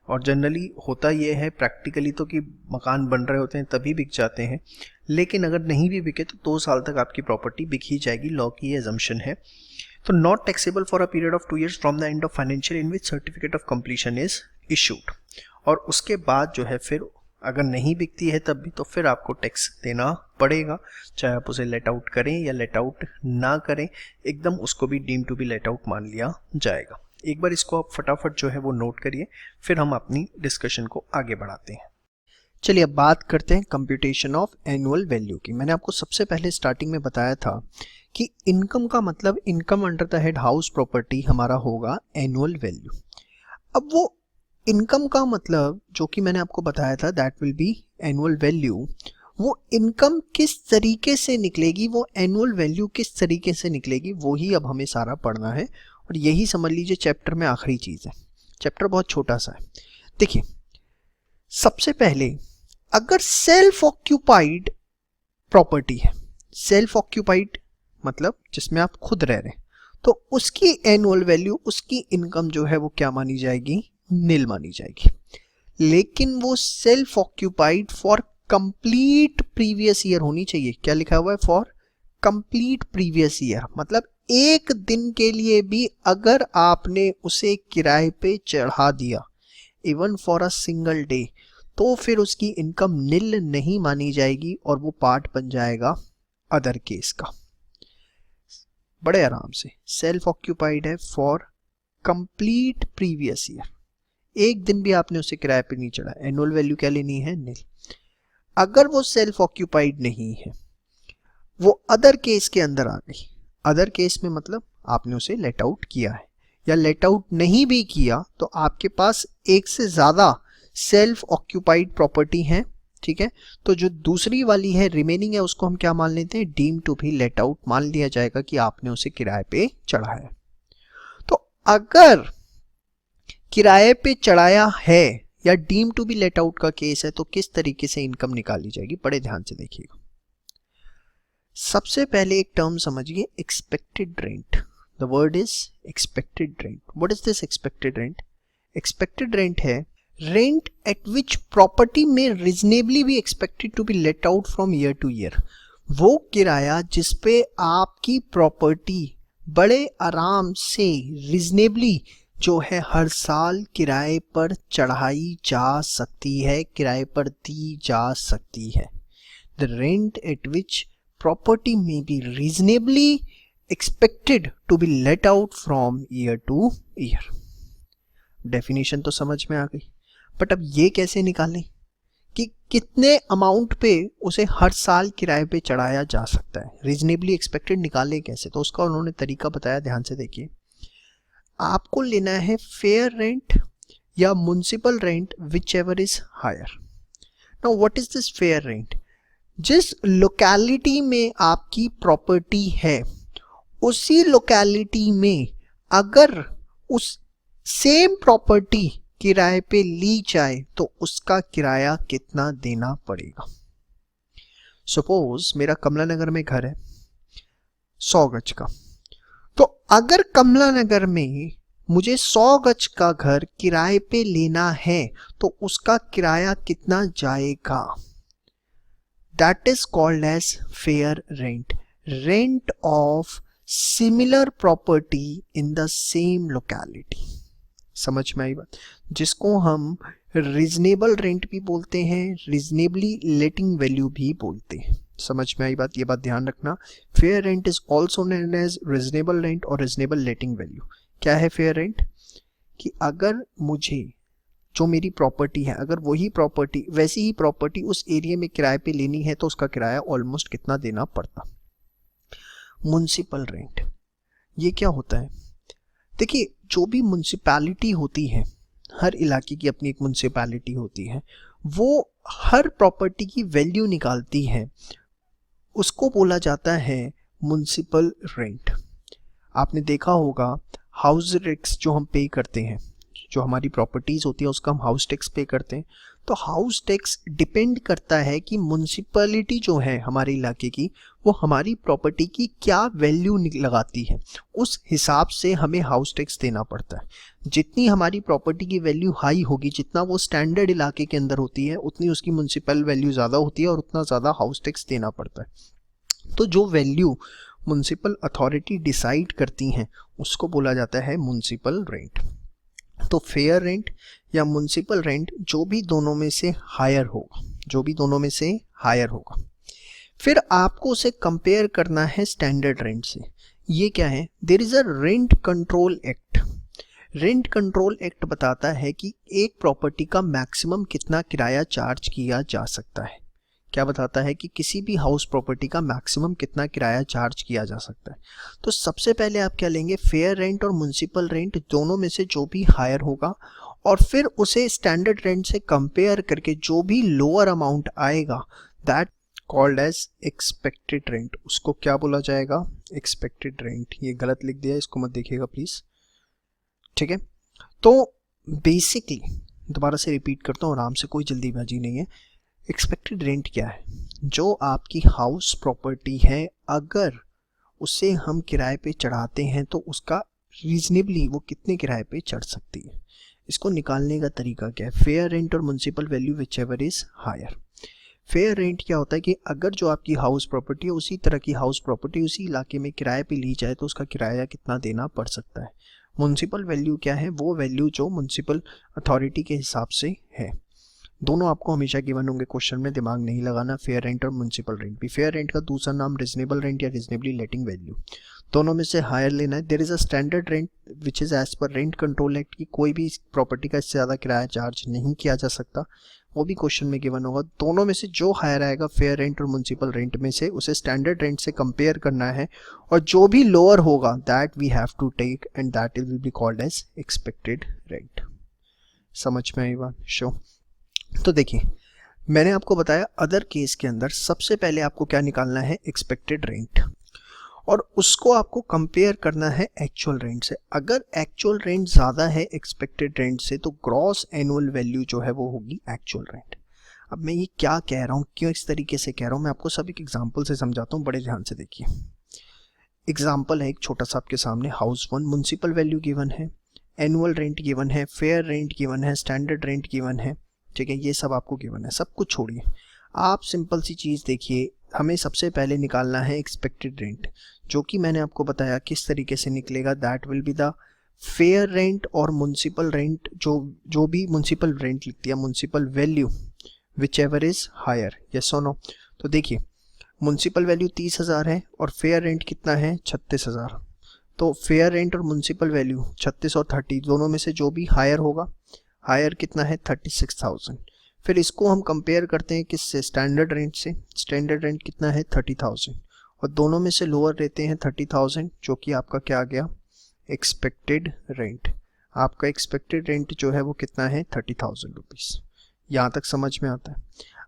और जनरली होता ये है प्रैक्टिकली तो कि मकान बन रहे होते हैं तभी बिक जाते हैं, लेकिन अगर नहीं भी बिके तो 2 साल तक आपकी प्रॉपर्टी बिक ही जाएगी, लॉ की ये अजम्पशन है। तो not taxable for a period of 2 years from the end of financial in which certificate of completion is issued. और उसके बाद जो है फिर अगर नहीं बिकती है तब भी तो फिर आपको टैक्स देना पड़ेगा, चाहे आप उसे लेट आउट करें या लेट आउट ना करें, एकदम उसको भी deem to be let out मान लिया जाएगा। एक बार इसको आप फटाफट जो है वो नोट करिए, फिर हम अपनी डिस्कशन को आगे बढ़ाते हैं। चलिए अब बात करते हैं कंप्यूटेशन ऑफ एनुअल वैल्यू की। मैंने आपको सबसे पहले स्टार्टिंग में बताया था कि इनकम का मतलब income under the head house property हमारा होगा एनुअल वैल्यू। अब वो इनकम का मतलब जो कि मैंने आपको बताया था that will B annual value, वो इनकम किस तरीके से निकलेगी, वो एनुअल वैल्यू किस तरीके से निकलेगी, वो ही अब हमें सारा पढ़ना है। और यही समझ लीजिए चैप्टर में आखिरी चीज़ है। चैप्टर बहुत छोटा सा है। देखिए, सबसे पहले अगर सेल्फ ऑक्यूपाइड प्रॉपर्टी है, सेल्फ ऑक्यूपाइड मतलब जिसमें आप खुद रह रहे हैं, तो उसकी एनुअल वैल्यू, उसकी इनकम जो है वो क्या मानी जाएगी, नील मानी जाएगी। लेकिन वो self occupied for complete previous year होनी चाहिए। क्या लिखा हुआ है, फॉर कंप्लीट प्रीवियस ईयर, मतलब एक दिन के लिए भी अगर आपने उसे किराए पे चढ़ा दिया, even for a single day, तो फिर उसकी इनकम नील नहीं मानी जाएगी और वो पार्ट बन जाएगा अदर केस का। बड़े आराम से, सेल्फ ऑक्यूपाइड है फॉर कंप्लीट प्रीवियस ईयर, एक दिन भी आपने उसे किराए पे नहीं चढ़ा, एनुअल वैल्यू क्या लेनी है, नील। अगर वो सेल्फ ऑक्यूपाइड नहीं है, वो अदर केस के अंदर आ गई, अदर केस में मतलब आपने उसे लेट आउट किया है, या लेट आउट नहीं भी किया तो आपके पास एक से ज़्यादा सेल्फ ऑक्यूपाइड प्रॉपर्टी है, ठीक है। तो जो दूसरी वाली है रिमेनिंग है, उसको हम क्या मान लेते हैं, डीम टू भी लेट आउट मान लिया जाएगा कि आपने उसे किराए पे चढ़ाया। तो अगर किराए पे चढ़ाया है या deem to be let out का केस है, तो किस तरीके से इनकम निकाली जाएगी, बड़े ध्यान से देखिएगा। सबसे पहले एक टर्म समझिए, expected rent. The word is expected rent. What is this expected rent? Expected rent है रेंट एट विच प्रॉपर्टी में reasonably be expected to be let out from year to year. वो किराया जिसपे आपकी प्रॉपर्टी बड़े आराम से रीजनेबली जो है हर साल किराए पर चढ़ाई जा सकती है, किराए पर दी जा सकती है। The rent at which property may be reasonably expected to be let out from year to year. Definition तो समझ में आ गई, बट अब ये कैसे निकालें कि कितने अमाउंट पे उसे हर साल किराए पे चढ़ाया जा सकता है। रीजनेबली एक्सपेक्टेड निकाले कैसे, तो उसका उन्होंने तरीका बताया, ध्यान से देखिए। आपको लेना है फेयर रेंट या municipal rent, whichever is higher. Now what is this fair rent? जिस लोकेलिटी में आपकी प्रॉपर्टी है उसी लोकेलिटी में अगर उस सेम प्रॉपर्टी किराए पे ली जाए तो उसका किराया कितना देना पड़ेगा। सपोज मेरा कमला नगर में घर है 100 गज का, तो अगर कमला नगर में मुझे 100 गज का घर किराए पे लेना है तो उसका किराया कितना जाएगा? That is called as fair rent, rent of similar property in the same locality. समझ में आई बात? जिसको हम रीजनेबल रेंट भी बोलते हैं, रीजनेबली लेटिंग वैल्यू भी बोलते हैं। समझ में आई बात? ये बात ध्यान रखना। Fair rent is also known as reasonable rent और रीजनेबल लेटिंग वैल्यू। क्या है फेयर रेंट? कि अगर मुझे जो मेरी प्रॉपर्टी है, अगर वही प्रॉपर्टी, वैसी ही प्रॉपर्टी उस एरिया में किराए पे लेनी है तो उसका किराया ऑलमोस्ट कितना देना पड़ता। म्युनिसिपल रेंट, ये क्या होता है? देखिए, जो भी म्युनिसिपैलिटी होती है, हर इलाके की अपनी एक म्युनिसिपैलिटी होती है, वो हर प्रॉपर्टी की वैल्यू निकालती है, उसको बोला जाता है म्युनिसिपल रेंट। आपने देखा होगा हाउस टैक्स जो हम पे करते हैं, जो हमारी प्रॉपर्टीज होती है उसका हम हाउस टैक्स पे करते हैं, तो हाउस टैक्स डिपेंड करता है कि म्युनिसिपैलिटी जो है हमारे इलाके की, वो हमारी प्रॉपर्टी की क्या वैल्यू लगाती है, उस हिसाब से हमें हाउस टैक्स देना पड़ता है। जितनी हमारी प्रॉपर्टी की वैल्यू हाई होगी, जितना वो स्टैंडर्ड इलाके के अंदर होती है, उतनी उसकी म्युनिसिपल वैल्यू ज़्यादा होती है और उतना ज़्यादा हाउस टैक्स देना पड़ता है। तो जो वैल्यू म्युनिसिपल अथॉरिटी डिसाइड करती हैं उसको बोला जाता है म्युनिसिपल रेंट। तो फेयर रेंट या म्युनिसिपल रेंट जो भी दोनों में से हायर होगा, जो भी दोनों में से हायर होगा, फिर आपको उसे कंपेयर करना है स्टैंडर्ड रेंट से। ये क्या है? There is a rent control act. Rent control act बताता है कि एक प्रॉपर्टी का मैक्सिमम कितना किराया चार्ज किया जा सकता है। क्या बताता है? कि किसी भी हाउस प्रॉपर्टी का मैक्सिमम कितना किराया चार्ज किया जा सकता है। तो सबसे पहले आप क्या लेंगे? फेयर रेंट और म्युनिसिपल रेंट दोनों में से जो भी हायर होगा, और फिर उसे स्टैंडर्ड रेंट से कंपेयर करके जो भी लोअर अमाउंट आएगा, that called as expected rent. उसको क्या बोला जाएगा? Expected rent. ये गलत लिख दिया, इसको मत देखिएगा प्लीज, ठीक है? तो बेसिकली दोबारा से रिपीट करता हूँ, आराम से, कोई जल्दीबाजी नहीं है। एक्सपेक्टेड रेंट क्या है? जो आपकी हाउस प्रॉपर्टी है, अगर उसे हम किराए पे चढ़ाते हैं तो उसका रीजनेबली वो कितने किराए पे चढ़ सकती है। इसको निकालने का तरीका क्या है? फेयर रेंट और municipal value whichever is higher. Fair rent क्या होता है? कि अगर जो आपकी हाउस प्रॉपर्टी है उसी तरह की हाउस प्रॉपर्टी उसी इलाके में किराए पे ली जाए तो उसका किराया कितना देना पड़ सकता है। म्युनिसिपल वैल्यू क्या है? वो वैल्यू जो म्युनिसिपल अथॉरिटी के हिसाब से है। दोनों आपको हमेशा गिवन होंगे क्वेश्चन में, दिमाग नहीं लगाना। फेयर रेंट और म्युनिसिपल रेंट भी। फेयर रेंट का दूसरा नाम रीजनेबल रेंट या रीजनेबली लेटिंग वैल्यू। दोनों में से हायर लेना है। There is a standard rent which is as per rent control act की कोई भी प्रॉपर्टी का इससे ज़्यादा किराया चार्ज नहीं किया जा सकता, वो भी क्वेश्चन में गिवन होगा। दोनों में से जो हायर आएगा फेयर रेंट और म्युनिसिपल रेंट में से, उसे स्टैंडर्ड रेंट से कंपेयर करना है, और जो भी लोअर होगा that we have to take and that will be called as expected rent. समझ में आई बात? शो। तो देखिए, मैंने आपको बताया अदर केस के अंदर सबसे पहले आपको क्या निकालना है? एक्सपेक्टेड रेंट, और उसको आपको कंपेयर करना है एक्चुअल रेंट से। अगर एक्चुअल रेंट ज़्यादा है एक्सपेक्टेड रेंट से तो ग्रॉस एनुअल वैल्यू जो है वो होगी एक्चुअल रेंट। अब मैं ये क्या कह रहा हूँ, क्यों इस तरीके से कह रहा हूँ, मैं आपको सब एक एग्जाम्पल से समझाता हूँ, बड़े ध्यान से देखिए। एग्जाम्पल है एक छोटा सा आपके सामने। हाउस 1 म्युनिसिपल वैल्यू गिवन है, एनुअल रेंट गिवन है, फेयर रेंट गिवन है, स्टैंडर्ड रेंट गिवन है, ठीक है? ये सब आपको गिवन है। सब कुछ छोड़िए, आप सिंपल सी चीज़ देखिए। हमें सबसे पहले निकालना है एक्सपेक्टेड रेंट, जो कि मैंने आपको बताया किस तरीके से निकलेगा। That will be the fair rent और म्युनिसिपल रेंट, जो भी म्युनिसिपल रेंट लिखती है, municipal value whichever is higher. Yes और नो? तो देखिए म्युनिसिपल वैल्यू 30,000 है और फेयर रेंट कितना है 36,000। तो फेयर रेंट और म्युनिसिपल वैल्यू 36 और 30 दोनों में से जो भी हायर होगा, हायर कितना है 36,000। फिर इसको हम कंपेयर करते हैं किससे, स्टैंडर्ड रेंट से। स्टैंडर्ड रेंट कितना है 30,000 और दोनों में से लोअर रहते हैं 30,000 जो कि आपका क्या आ गया एक्सपेक्टेड रेंट। आपका एक्सपेक्टेड रेंट जो है वो कितना है 30,000 रुपीज़। यहाँ तक समझ में आता है।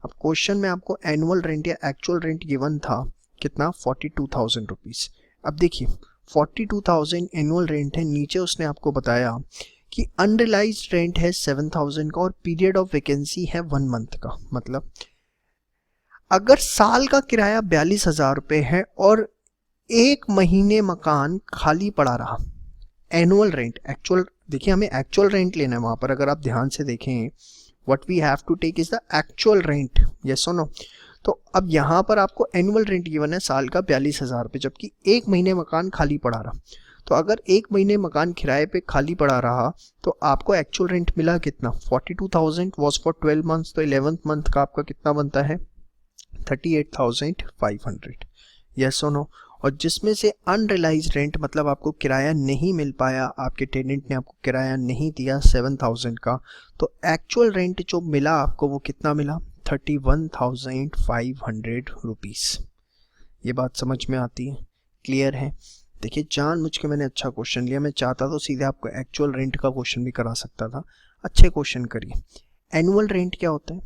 अब क्वेश्चन में आपको एनुअल रेंट या एक्चुअल रेंट गिवन था कितना 42,000 रुपीज़। अब देखिए 42,000 एनुअल रेंट है, नीचे उसने आपको बताया कि अनरियलाइज्ड रेंट है 7,000 का और पीरियड ऑफ वैकेंसी है 1 मंथ का। मतलब अगर साल का किराया 42,000 रुपये है और 1 महीने मकान खाली पड़ा रहा, एनुअल रेंट एक्चुअल, देखिए हमें एक्चुअल रेंट लेना है वहाँ पर। अगर आप ध्यान से देखें what we have to take is the actual rent, yes or no। तो अब यहाँ पर आपको एनुअल रेंट गिवन है साल का 42,000 रुपये, जबकि 1 महीने मकान खाली पड़ा रहा। तो अगर 1 महीने मकान किराए पे खाली पड़ा रहा तो आपको एक्चुअल रेंट मिला कितना 42,000 वॉज फॉर 12 मंथ्स। तो 11th मंथ का आपका कितना बनता है 38,500, yes or no। और जिसमें से अनरियलाइज रेंट मतलब आपको किराया नहीं मिल पाया, आपके टेनेंट ने आपको किराया नहीं दिया 7,000 का, तो एक्चुअल रेंट जो मिला आपको वो कितना मिला 31,500 रुपीज़। ये बात समझ में आती है, क्लियर है। देखिए जानबूझ के मैंने अच्छा क्वेश्चन लिया, मैं चाहता तो सीधे आपको एक्चुअल रेंट का क्वेश्चन भी करा सकता था। अच्छे क्वेश्चन करिए। एनुअल रेंट क्या होता है,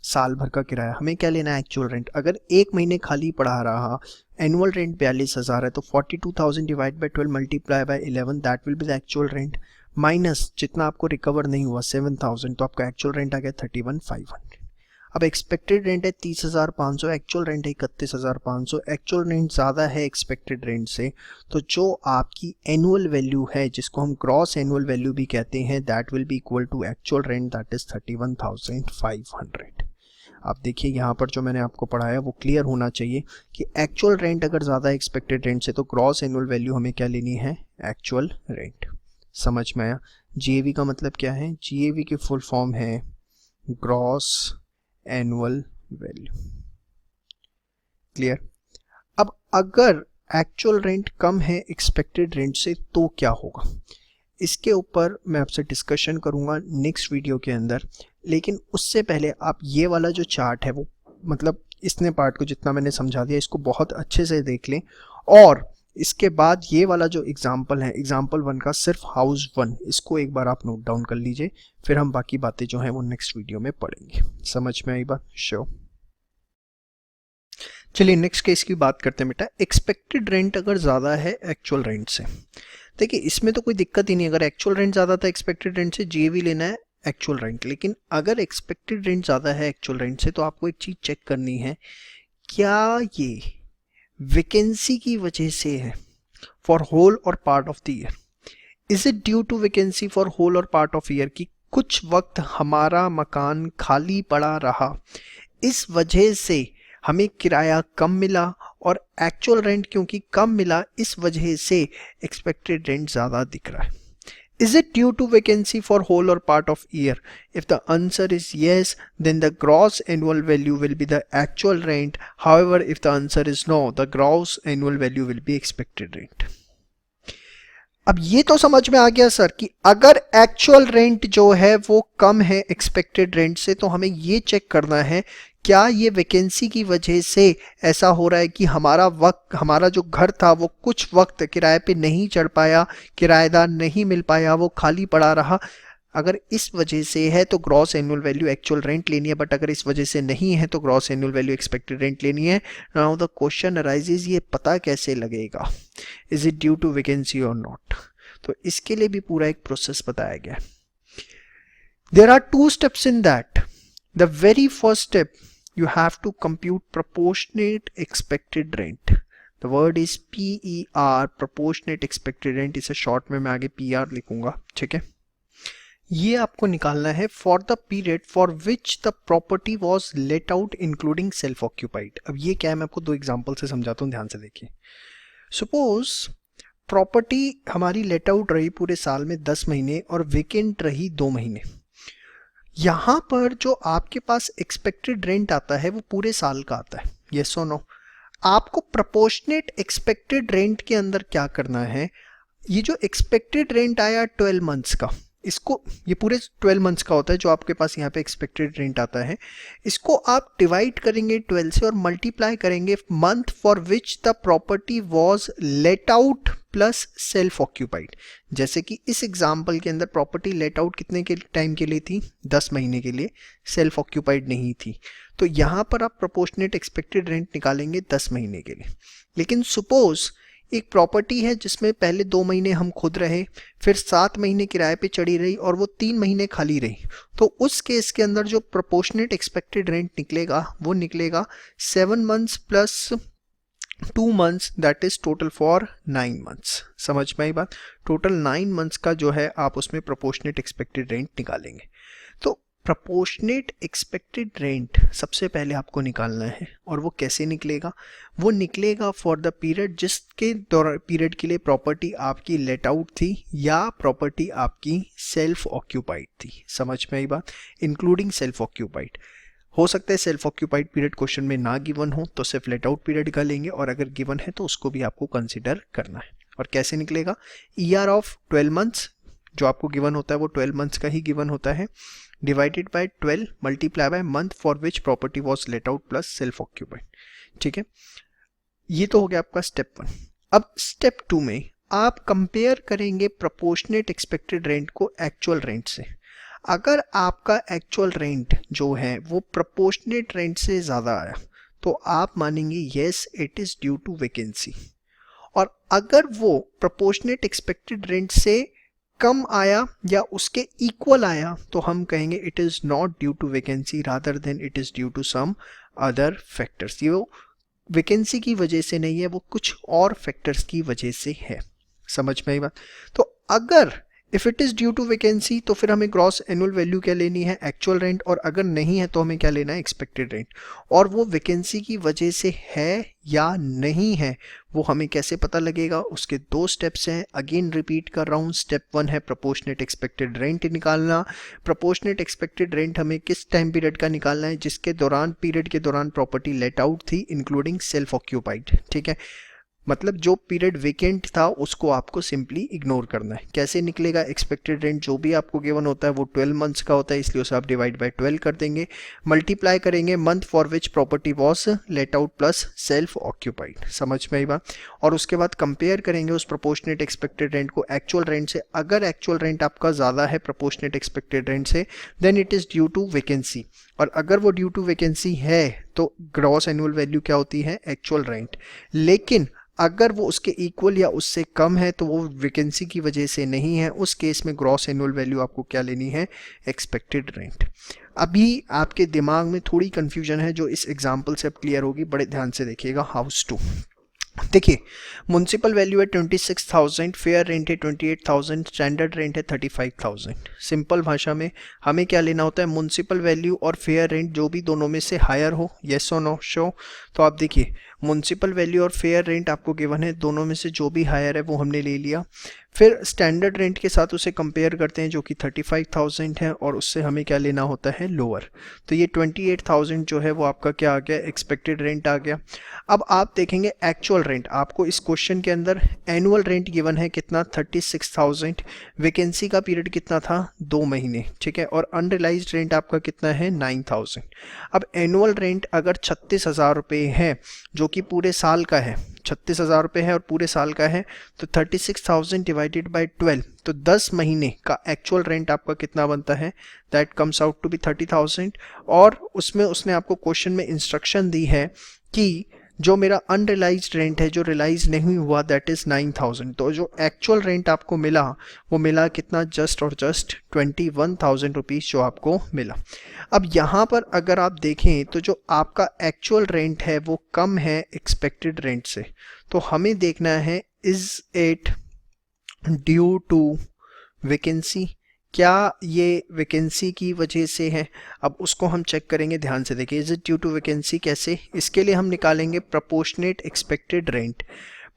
साल भर का किराया। हमें क्या लेना है एक्चुअल रेंट। अगर 1 महीने खाली पड़ा रहा, एनुअल रेंट 42,000 है, तो 42,000 divide by 12 multiply by 11 that will be the actual rent, minus जितना आपको रिकवर नहीं हुआ 7,000, तो आपका एक्चुअल रेंट आ गया 31,500। अब एक्सपेक्टेड रेंट है 30,500, एक्चुअल रेंट है 31,500। एक्चुअल रेंट ज़्यादा है एक्सपेक्टेड रेंट से, तो जो आपकी एनुअल वैल्यू है जिसको हम ग्रॉस एनुअल वैल्यू भी कहते हैं that will be equal to actual rent that is 31,500। आप देखिए यहाँ पर जो मैंने आपको पढ़ाया वो क्लियर होना चाहिए कि एक्चुअल रेंट अगर ज़्यादा एक्सपेक्टेड रेंट से तो ग्रॉस एनुअल वैल्यू हमें क्या लेनी है एक्चुअल रेंट। समझ में आया। जीएवी का मतलब क्या है, जीएवी की फुल फॉर्म है ग्रॉस एनुअल वैल्यू। क्लियर। अब अगर एक्चुअल रेंट कम है एक्सपेक्टेड रेंट से तो क्या होगा, इसके ऊपर मैं आपसे डिस्कशन करूंगा नेक्स्ट वीडियो के अंदर। लेकिन उससे पहले आप ये वाला जो चार्ट है वो मतलब इसने पार्ट को जितना मैंने समझा दिया इसको बहुत अच्छे से देख लें, और इसके बाद ये वाला जो एग्जाम्पल है एग्जाम्पल 1 का सिर्फ हाउस 1 इसको एक बार आप नोट डाउन कर लीजिए, फिर हम बाकी बातें जो हैं वो नेक्स्ट वीडियो में पढ़ेंगे। समझ में आई बात? श्योर। चलिए नेक्स्ट केस की बात करते हैं बेटा। एक्सपेक्टेड रेंट अगर ज़्यादा है एक्चुअल रेंट से, देखिए इसमें तो कोई दिक्कत ही नहीं। अगर एक्चुअल रेंट ज़्यादा था एक्सपेक्टेड रेंट से, जीएवी लेना है एक्चुअल रेंट। लेकिन अगर एक्सपेक्टेड रेंट ज़्यादा है एक्चुअल रेंट से तो आपको एक चीज़ चेक करनी है, क्या ये वैकेंसी की वजह से है for whole or part of the year. Is it due to vacancy for whole or part of year की कुछ वक्त हमारा मकान खाली पड़ा रहा, इस वजह से हमें किराया कम मिला, और एक्चुअल रेंट क्योंकि कम मिला इस वजह से एक्सपेक्टेड रेंट ज़्यादा दिख रहा है। Is it due to vacancy for whole or part of year? If the answer is yes, then the gross annual value will be the actual rent. However, if the answer is no, the gross annual value will be expected rent. अब ये तो समझ में आ गया sir कि अगर actual rent जो है वो कम है एक्सपेक्टेड रेंट से, तो हमें ये चेक करना है क्या ये वैकेंसी की वजह से ऐसा हो रहा है कि हमारा जो घर था वो कुछ वक्त किराए पे नहीं चढ़ पाया, किराएदार नहीं मिल पाया, वो खाली पड़ा रहा। अगर इस वजह से है तो gross annual value actual rent लेनी है, बट अगर इस वजह से नहीं है तो gross annual value expected rent लेनी है। नाउ द क्वेश्चन अराइजेज, ये पता कैसे लगेगा is it due to vacancy or not. तो इसके लिए भी पूरा एक प्रोसेस बताया गया। There are 2 steps in that. The very first step, you have to compute proportionate expected rent. The word is PER, proportionate expected rent। इसे short में मैं आगे PR लिखूंगा, ठीक है। ये आपको निकालना है for the period for which the property was late out including self occupied. अब ये क्या है, मैं आपको 2 एग्जाम्पल से समझाता हूँ, ध्यान से देखिए। सपोज प्रॉपर्टी हमारी लेट आउट रही पूरे साल में 10 महीने और वेकेंट रही 2 महीने। यहाँ पर जो आपके पास एक्सपेक्टेड रेंट आता है वो पूरे साल का आता है, यस और नो? आपको प्रोपोर्शनेट एक्सपेक्टेड रेंट के अंदर क्या करना है, ये जो एक्सपेक्टेड रेंट आया 12 मंथ्स का, इसको, ये पूरे 12 मंथ्स का होता है जो आपके पास यहाँ पे एक्सपेक्टेड रेंट आता है, इसको आप डिवाइड करेंगे 12 से और मल्टीप्लाई करेंगे month for which the property was let out plus self occupied. जैसे कि इस एग्जांपल के अंदर प्रॉपर्टी लेट आउट कितने के टाइम के लिए थी, 10 महीने के लिए, सेल्फ ऑक्यूपाइड नहीं थी, तो यहाँ पर आप प्रोपोर्शनेट एक्सपेक्टेड रेंट निकालेंगे 10 महीने के लिए। लेकिन सपोज एक प्रॉपर्टी है जिसमें पहले 2 महीने हम खुद रहे, फिर 7 महीने किराए पे चढ़ी रही और वो 3 महीने खाली रही, तो उस केस के अंदर जो प्रोपोर्शनेट एक्सपेक्टेड रेंट निकलेगा वो निकलेगा 7 months plus 2 months, that is total for 9 months. समझ में आई बात? टोटल 9 मंथ्स का जो है आप उसमें प्रोपोर्शनेट एक्सपेक्टेड रेंट निकालेंगे। तो प्रोपोर्शनेट एक्सपेक्टेड रेंट सबसे पहले आपको निकालना है, और वो कैसे निकलेगा, वो निकलेगा फॉर द पीरियड जिसके दौरान पीरियड के लिए प्रॉपर्टी आपकी लेट आउट थी या प्रॉपर्टी आपकी सेल्फ ऑक्यूपाइड थी। समझ में आई बात? Including self occupied. हो सकता है सेल्फ ऑक्यूपाइड पीरियड क्वेश्चन में ना गिवन हो तो सिर्फ लेट आउट पीरियड का लेंगे, और अगर गिवन है तो उसको भी आपको कंसिडर करना है। और कैसे निकलेगा, ईआर ऑफ 12 मंथ्स जो आपको गिवन होता है वो 12 मंथ्स का ही गिवन होता है, divided by 12 multiply by month for which property was let out plus self occupied. ठीक है, ये तो हो गया आपका स्टेप 1। अब स्टेप 2 में आप कंपेयर करेंगे प्रोपोर्शनेट एक्सपेक्टेड रेंट को एक्चुअल रेंट से। अगर आपका एक्चुअल रेंट जो है वो प्रोपोर्शनेट रेंट से ज़्यादा आया तो आप मानेंगे yes it is due to vacancy, और अगर वो प्रोपोर्शनेट एक्सपेक्टेड रेंट से कम आया या उसके इक्वल आया तो हम कहेंगे it is not due to vacancy rather than it is due to some other factors. ये वो वैकेंसी की वजह से नहीं है, वो कुछ और फैक्टर्स की वजह से है। समझ में आई बात? तो अगर if it is due to vacancy तो फिर हमें ग्रॉस एनुअल वैल्यू क्या लेनी है, एक्चुअल रेंट, और अगर नहीं है तो हमें क्या लेना है, एक्सपेक्टेड रेंट। और वो वैकेंसी की वजह से है या नहीं है वो हमें कैसे पता लगेगा, उसके 2 स्टेप्स हैं। अगेन रिपीट कर रहा हूँ, स्टेप 1 है प्रोपोर्शनेट एक्सपेक्टेड रेंट निकालना। प्रोपोर्शनेट एक्सपेक्टेड रेंट हमें किस टाइम पीरियड का निकालना है, जिसके दौरान पीरियड के दौरान प्रॉपर्टी लेट आउट थी इंक्लूडिंग सेल्फ ऑक्यूपाइड। ठीक है, मतलब जो पीरियड वेकेंट था उसको आपको सिंपली इग्नोर करना है। कैसे निकलेगा, एक्सपेक्टेड रेंट जो भी आपको गिवन होता है वो 12 मंथ्स का होता है, इसलिए उसे आप डिवाइड बाय 12 कर देंगे, मल्टीप्लाई करेंगे month for which property was let out plus self occupied. समझ में आई बात? और उसके बाद कंपेयर करेंगे उस प्रोपोर्शनेट एक्सपेक्टेड रेंट को एक्चुअल रेंट से। अगर एक्चुअल रेंट आपका ज़्यादा है प्रोपोर्शनेट एक्सपेक्टेड रेंट से then it is due to vacancy, और अगर वो ड्यू टू वैकेंसी है तो ग्रॉस एनुअल वैल्यू क्या होती है, एक्चुअल रेंट। लेकिन अगर वो उसके इक्वल या उससे कम है तो वो वैकेंसी की वजह से नहीं है, उस केस में ग्रॉस एनुअल वैल्यू आपको क्या लेनी है, एक्सपेक्टेड रेंट। अभी आपके दिमाग में थोड़ी कंफ्यूजन है जो इस एग्जांपल से अब क्लियर होगी, बड़े ध्यान से देखिएगा। हाउस 2 देखिए, म्युनिसिपल वैल्यू है 26,000, फेयर रेंट है 28,000, स्टैंडर्ड रेंट है 35,000। सिंपल भाषा में हमें क्या लेना होता है, म्युनिसिपल वैल्यू और फेयर रेंट जो भी दोनों में से हायर हो, येस और नो शो। तो आप देखिए म्युनिसिपल वैल्यू और फेयर रेंट आपको गिवन है, दोनों में से जो भी हायर है वो हमने ले लिया। फिर स्टैंडर्ड रेंट के साथ उसे कंपेयर करते हैं जो कि 35,000 है, और उससे हमें क्या लेना होता है, लोअर। तो ये 28,000 जो है वो आपका क्या आ गया, एक्सपेक्टेड रेंट आ गया। अब आप देखेंगे एक्चुअल रेंट, आपको इस क्वेश्चन के अंदर एनुअल रेंट गिवन है कितना, 36,000। वैकेंसी का पीरियड कितना था, 2 महीने। ठीक है, और अनरियलाइज्ड रेंट आपका कितना है, 9,000। अब एनुअल रेंट अगर 36,000 रुपये है जो कि पूरे साल का है, 36,000 रुपये है और पूरे साल का है, तो 36,000 डिवाइडेड बाय 12, तो 10 महीने का एक्चुअल रेंट आपका कितना बनता है, that comes out to be 30,000। और उसमें उसने आपको क्वेश्चन में इंस्ट्रक्शन दी है कि जो मेरा अनरियलाइज्ड रेंट है, जो रियलाइज नहीं हुआ, दैट इज़ 9,000। तो जो एक्चुअल रेंट आपको मिला वो मिला कितना, जस्ट और जस्ट 21,000 रुपीज़ जो आपको मिला। अब यहाँ पर अगर आप देखें तो जो आपका एक्चुअल रेंट है वो कम है एक्सपेक्टेड रेंट से, तो हमें देखना है is it due to vacancy, क्या ये वैकेंसी की वजह से है। अब उसको हम चेक करेंगे, ध्यान से देखिए, is it due to vacancy कैसे, इसके लिए हम निकालेंगे proportionate expected rent.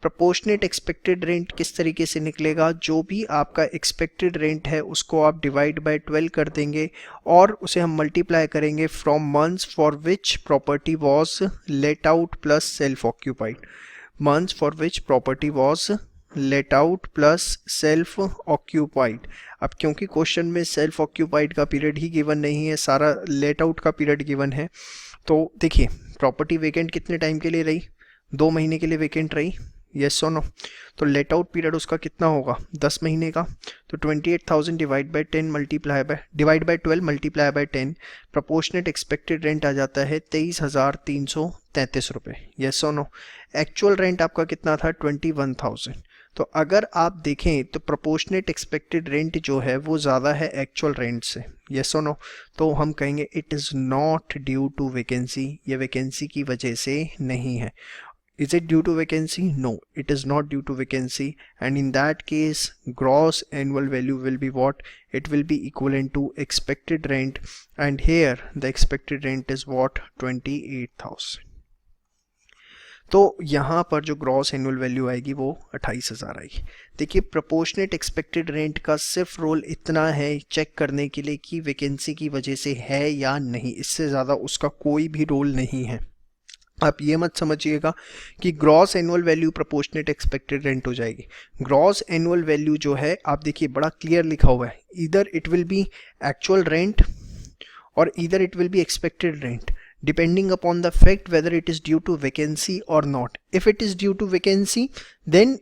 Proportionate expected rent किस तरीके से निकलेगा, जो भी आपका एक्सपेक्टेड रेंट है उसको आप डिवाइड बाय 12 कर देंगे और उसे हम मल्टीप्लाई करेंगे from months for which property was let out plus self occupied, months for which property was let out plus self occupied. अब क्योंकि क्वेश्चन में सेल्फ ऑक्यूपाइड का पीरियड ही गिवन नहीं है, सारा लेट आउट का पीरियड गिवन है, तो देखिए प्रॉपर्टी वेकेंट कितने टाइम के लिए रही, 2 महीने के लिए वेकेंट रही, यस और नो। तो लेट आउट पीरियड उसका कितना होगा, 10 महीने का। तो 28,000 divide by 12 multiply by 10, proportionate expected rent आ जाता है 23,333 रुपये, यस और नो। एक्चुअल रेंट आपका कितना था, 21,000। तो अगर आप देखें तो प्रोपोर्शनेट एक्सपेक्टेड रेंट जो है वो ज़्यादा है एक्चुअल रेंट से, यस और नो। तो हम कहेंगे it is not due to vacancy, ये वैकेंसी की वजह से नहीं है। Is it due to vacancy? No, it is not due to vacancy, and in that case gross annual value will be what? It will be equivalent to expected rent, and here the expected rent is what? 28,000। तो यहाँ पर जो gross annual value आएगी वो 28,000 आएगी। देखिए proportionate expected rent का सिर्फ रोल इतना है चेक करने के लिए कि वैकेंसी की वजह से है या नहीं, इससे ज़्यादा उसका कोई भी रोल नहीं है। आप ये मत समझिएगा कि gross annual value proportionate expected rent हो जाएगी। ग्रॉस एनुअल वैल्यू जो है आप देखिए बड़ा क्लियर लिखा हुआ है, either it will be actual rent और either it will be expected rent depending upon the fact whether it is due to vacancy or not. If it is due to vacancy, then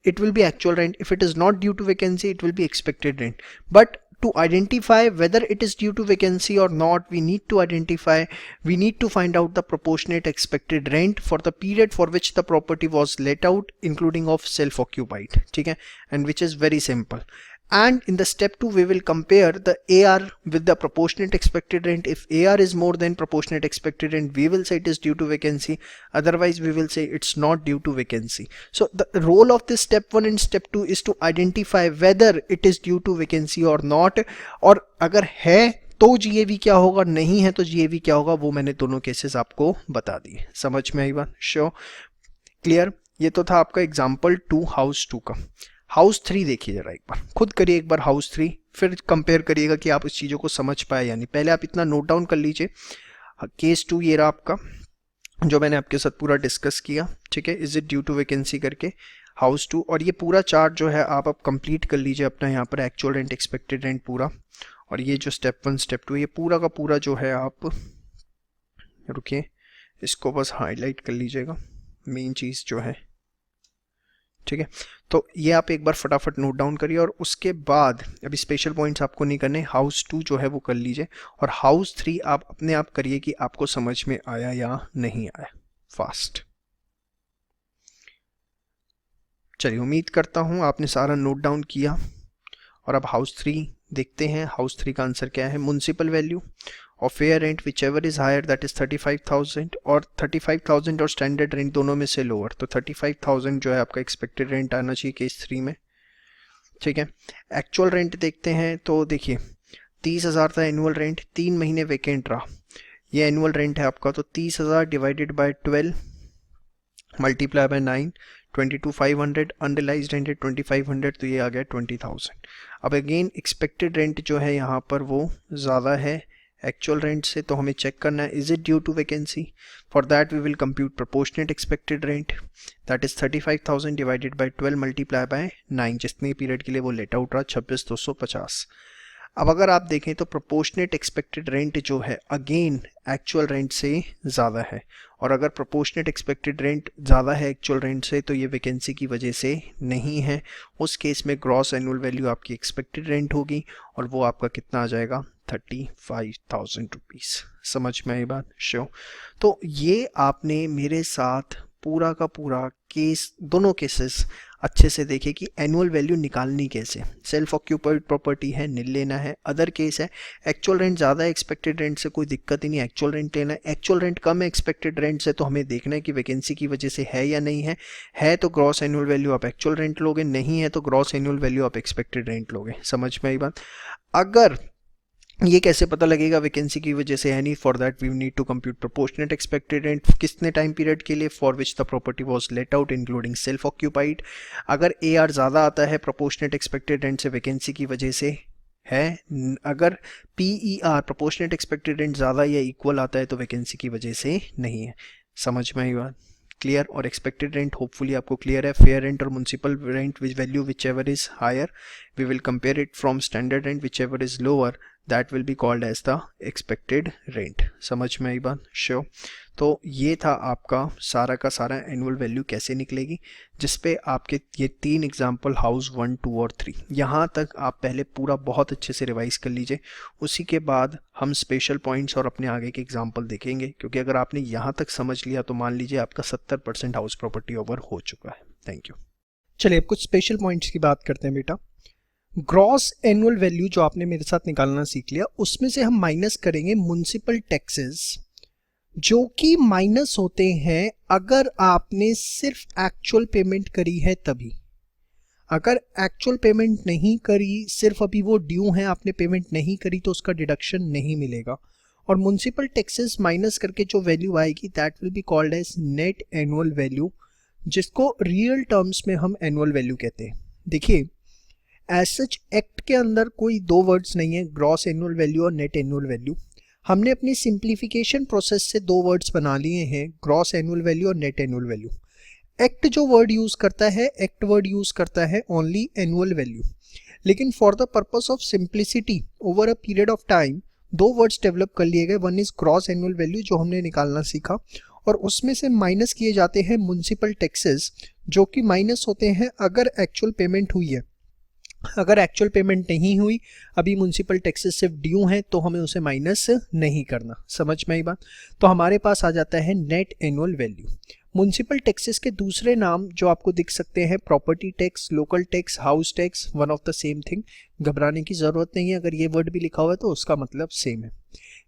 it will be actual rent. If it is not due to vacancy, it will be expected rent. But to identify whether it is due to vacancy or not, we need to find out the proportionate expected rent for the period for which the property was let out, including of self occupied, ठीक है, and which is very simple. And in the step 2 we will compare the AR with the proportionate expected rent. If AR is more than proportionate expected rent, we will say it is due to vacancy, otherwise we will say it's not due to vacancy. So the role of this step 1 and step 2 is to identify whether it is due to vacancy or not, और अगर है तो GAV क्या होगा, नहीं है तो GAV क्या होगा, वो मैंने दोनों केसेस आपको बता दिए। समझ में आई बात? Sure, clear. ये तो था आपका एग्जाम्पल 2 हाउस 2 का। हाउस 3 देखिए जरा एक बार, खुद करिए एक बार हाउस 3, फिर कंपेयर करिएगा कि आप इस चीज़ों को समझ पाए या नहीं। पहले आप इतना नोट डाउन कर लीजिए, केस 2 ये रहा आपका जो मैंने आपके साथ पूरा डिस्कस किया, ठीक है, is it due to vacancy करके हाउस 2, और ये पूरा चार्ट जो है आप अब कंप्लीट कर लीजिए अपना यहाँ पर एक्चुअल रेंट एक्सपेक्टेड रेंट पूरा, और ये जो स्टेप 1 स्टेप 2 ये पूरा का पूरा जो है आप रुकिए इसको बस हाईलाइट कर लीजिएगा, मेन चीज़ जो है, ठीक है। तो ये आप एक बार फटाफट नोट डाउन करिए, और उसके बाद अभी स्पेशल पॉइंट्स आपको नहीं करने, हाउस 2 जो है वो कर लीजिए, और हाउस 3 आप अपने आप करिए कि आपको समझ में आया या नहीं आया, फास्ट। चलिए उम्मीद करता हूँ आपने सारा नोट डाउन किया, और अब हाउस 3 देखते हैं। हाउस 3 का आंसर क्या है, म्युनिसिपल वैल्यू और fair rent whichever is higher that is 35,000, और 35,000 और स्टैंडर्ड रेंट दोनों में से लोअर, तो 35,000 जो है आपका एक्सपेक्टेड रेंट आना चाहिए केस 3 में, ठीक है। एक्चुअल रेंट देखते हैं, तो देखिए 30,000 था एनुअल रेंट, 3 महीने वेकेंट रहा, ये एनुअल रेंट है आपका, तो 30,000 divided by 12 multiply by 9, 22,500, unrealised rent है 2,500, तो ये आ गया 20,000। अब अगेन एक्सपेक्टेड रेंट जो है यहाँ पर वो ज़्यादा है एक्चुअल रेंट से, तो हमें चेक करना है is it due to vacancy. For that we will compute proportionate expected rent, that is 35,000 divided by 12 multiply by 9, जितने पीरियड के लिए वो लेट आउट रहा 26,250। अब अगर आप देखें तो प्रोपोर्शनेट एक्सपेक्टेड रेंट जो है अगेन एक्चुअल रेंट से ज़्यादा है, और अगर प्रोपोर्शनेट एक्सपेक्टेड रेंट ज़्यादा है एक्चुअल रेंट से तो ये वैकेंसी की वजह से नहीं है। उस केस में ग्रॉस एनुअल वैल्यू आपकी एक्सपेक्टेड रेंट होगी, और वो आपका कितना आ जाएगा, 35,000 रुपीज़। समझ में आई बात? श्योर। तो ये आपने मेरे साथ पूरा का पूरा केस, दोनों केसेस अच्छे से देखे कि एनुअल वैल्यू निकालनी कैसे। सेल्फ ऑक्यूपाइड प्रॉपर्टी है, नील लेना है, अदर केस है एक्चुअल रेंट ज़्यादा है एक्सपेक्टेड रेंट से, कोई दिक्कत ही नहीं, एक्चुअल रेंट लेना है। एक्चुअल रेंट कम है एक्सपेक्टेड रेंट से, तो हमें देखना है कि वैकेंसी की वजह से है या नहीं है तो ग्रॉस एनुअल वैल्यू आप एक्चुअल रेंट लोगे, नहीं है तो ग्रॉस एनुअल वैल्यू आप एक्सपेक्टेड रेंट लोगे। समझ में आई बात? अगर ये कैसे पता लगेगा वैकेंसी की वजह से है नहीं? For that we need to compute proportionate expected rent कितने टाइम पीरियड के लिए, for which the property was let out including self occupied. अगर AR ज़्यादा आता है प्रोपोर्शनेट एक्सपेक्टेड रेंट से वैकेंसी की वजह से है, अगर PER प्रोपोर्शनेट एक्सपेक्टेड रेंट ज़्यादा या इक्वल आता है तो वैकेंसी की वजह से नहीं है। समझ में आई बात? क्लियर। और एक्सपेक्टेड रेंट होपफुली आपको क्लियर है। फेयर रेंट और municipal rent which value whichever is higher we will compare it from standard rent whichever is lower that will be called as the expected rent. समझ में आई बात? Sure. तो ये था आपका सारा का सारा एनुअल वैल्यू कैसे निकलेगी, जिसपे आपके ये 3 एग्जाम्पल हाउस 1, 2 और 3 यहाँ तक आप पहले पूरा बहुत अच्छे से रिवाइज कर लीजिए। उसी के बाद हम स्पेशल पॉइंट्स और अपने आगे के एग्जाम्पल देखेंगे, क्योंकि अगर आपने यहाँ तक समझ लिया तो मान लीजिए आपका 70% हाउस प्रॉपर्टी ओवर हो चुका है। Thank you. चलिए अब कुछ स्पेशल पॉइंट्स की बात करते हैं बेटा। ग्रॉस एनुअल वैल्यू जो आपने मेरे साथ निकालना सीख लिया, उसमें से हम माइनस करेंगे म्युनिसिपल टैक्सेस, जो कि माइनस होते हैं अगर आपने सिर्फ एक्चुअल पेमेंट करी है तभी। अगर एक्चुअल पेमेंट नहीं करी, सिर्फ अभी वो ड्यू है, आपने पेमेंट नहीं करी, तो उसका डिडक्शन नहीं मिलेगा। और म्युनिसिपल टैक्सेस माइनस करके जो वैल्यू आएगी that will be called as net annual value, जिसको रियल टर्म्स में हम एनुअल वैल्यू कहते हैं। देखिए एज सच एक्ट के अंदर कोई 2 वर्ड्स नहीं है, ग्रॉस एनुअल वैल्यू और नेट एनुअल वैल्यू। हमने अपनी सिंप्लीफिकेशन प्रोसेस से 2 वर्ड्स बना लिए हैं, ग्रॉस एनुअल वैल्यू और नेट एनुअल वैल्यू। एक्ट जो वर्ड यूज करता है, एक्ट वर्ड यूज करता है ओनली एनुअल वैल्यू, लेकिन for the purpose of simplicity over a period of time 2 words develop कर लिए गए। One is gross annual value जो हमने निकालना सीखा, और उसमें से माइनस किए जाते हैं म्युनिसिपल टैक्सेस, जो कि माइनस होते हैं अगर एक्चुअल पेमेंट हुई है। अगर एक्चुअल पेमेंट नहीं हुई, अभी म्युनिसिपल टैक्सेस सिर्फ ड्यू हैं, तो हमें उसे माइनस नहीं करना। समझ में आई बात? तो हमारे पास आ जाता है net annual value. Municipal taxes के दूसरे नाम जो आपको दिख सकते हैं, property tax, local tax, house tax, one of the same thing. घबराने की जरूरत नहीं है, अगर ये वर्ड भी लिखा हुआ है तो उसका मतलब सेम है।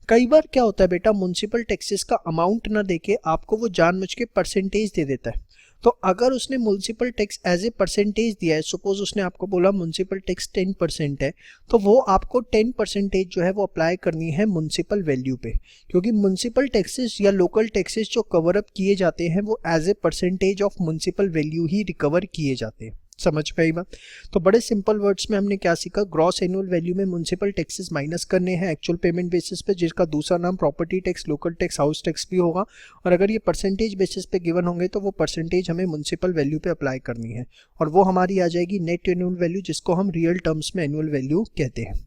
कई बार क्या होता है बेटा, म्युनिसिपल टैक्सेस का अमाउंट ना देके आपको वो जानबूझ के परसेंटेज दे देता है। तो अगर उसने municipal tax as a percentage दिया है, सपोज उसने आपको बोला म्युनिसिपल टैक्स 10% है, तो वो आपको 10% जो है वो अप्लाई करनी है म्युनिसिपल वैल्यू पे, क्योंकि म्युनिसिपल टैक्सेस या लोकल टैक्सेस जो कवर अप किए जाते हैं वो as a percentage of municipal value ही रिकवर किए जाते हैं। समझ पाई बात? तो बड़े सिंपल वर्ड्स में हमने क्या सीखा, ग्रॉस एनुअल वैल्यू में म्युनिसिपल टैक्सेस माइनस करने हैं एक्चुअल पेमेंट बेसिस पे, जिसका दूसरा नाम property tax, local tax, house tax भी होगा। और अगर ये परसेंटेज बेसिस पे गिवन होंगे तो वो परसेंटेज हमें म्युनिसिपल वैल्यू पे अप्लाई करनी है, और वो हमारी आ जाएगी नेट एनुअल वैल्यू, जिसको हम रियल टर्म्स में एनुअल वैल्यू कहते हैं।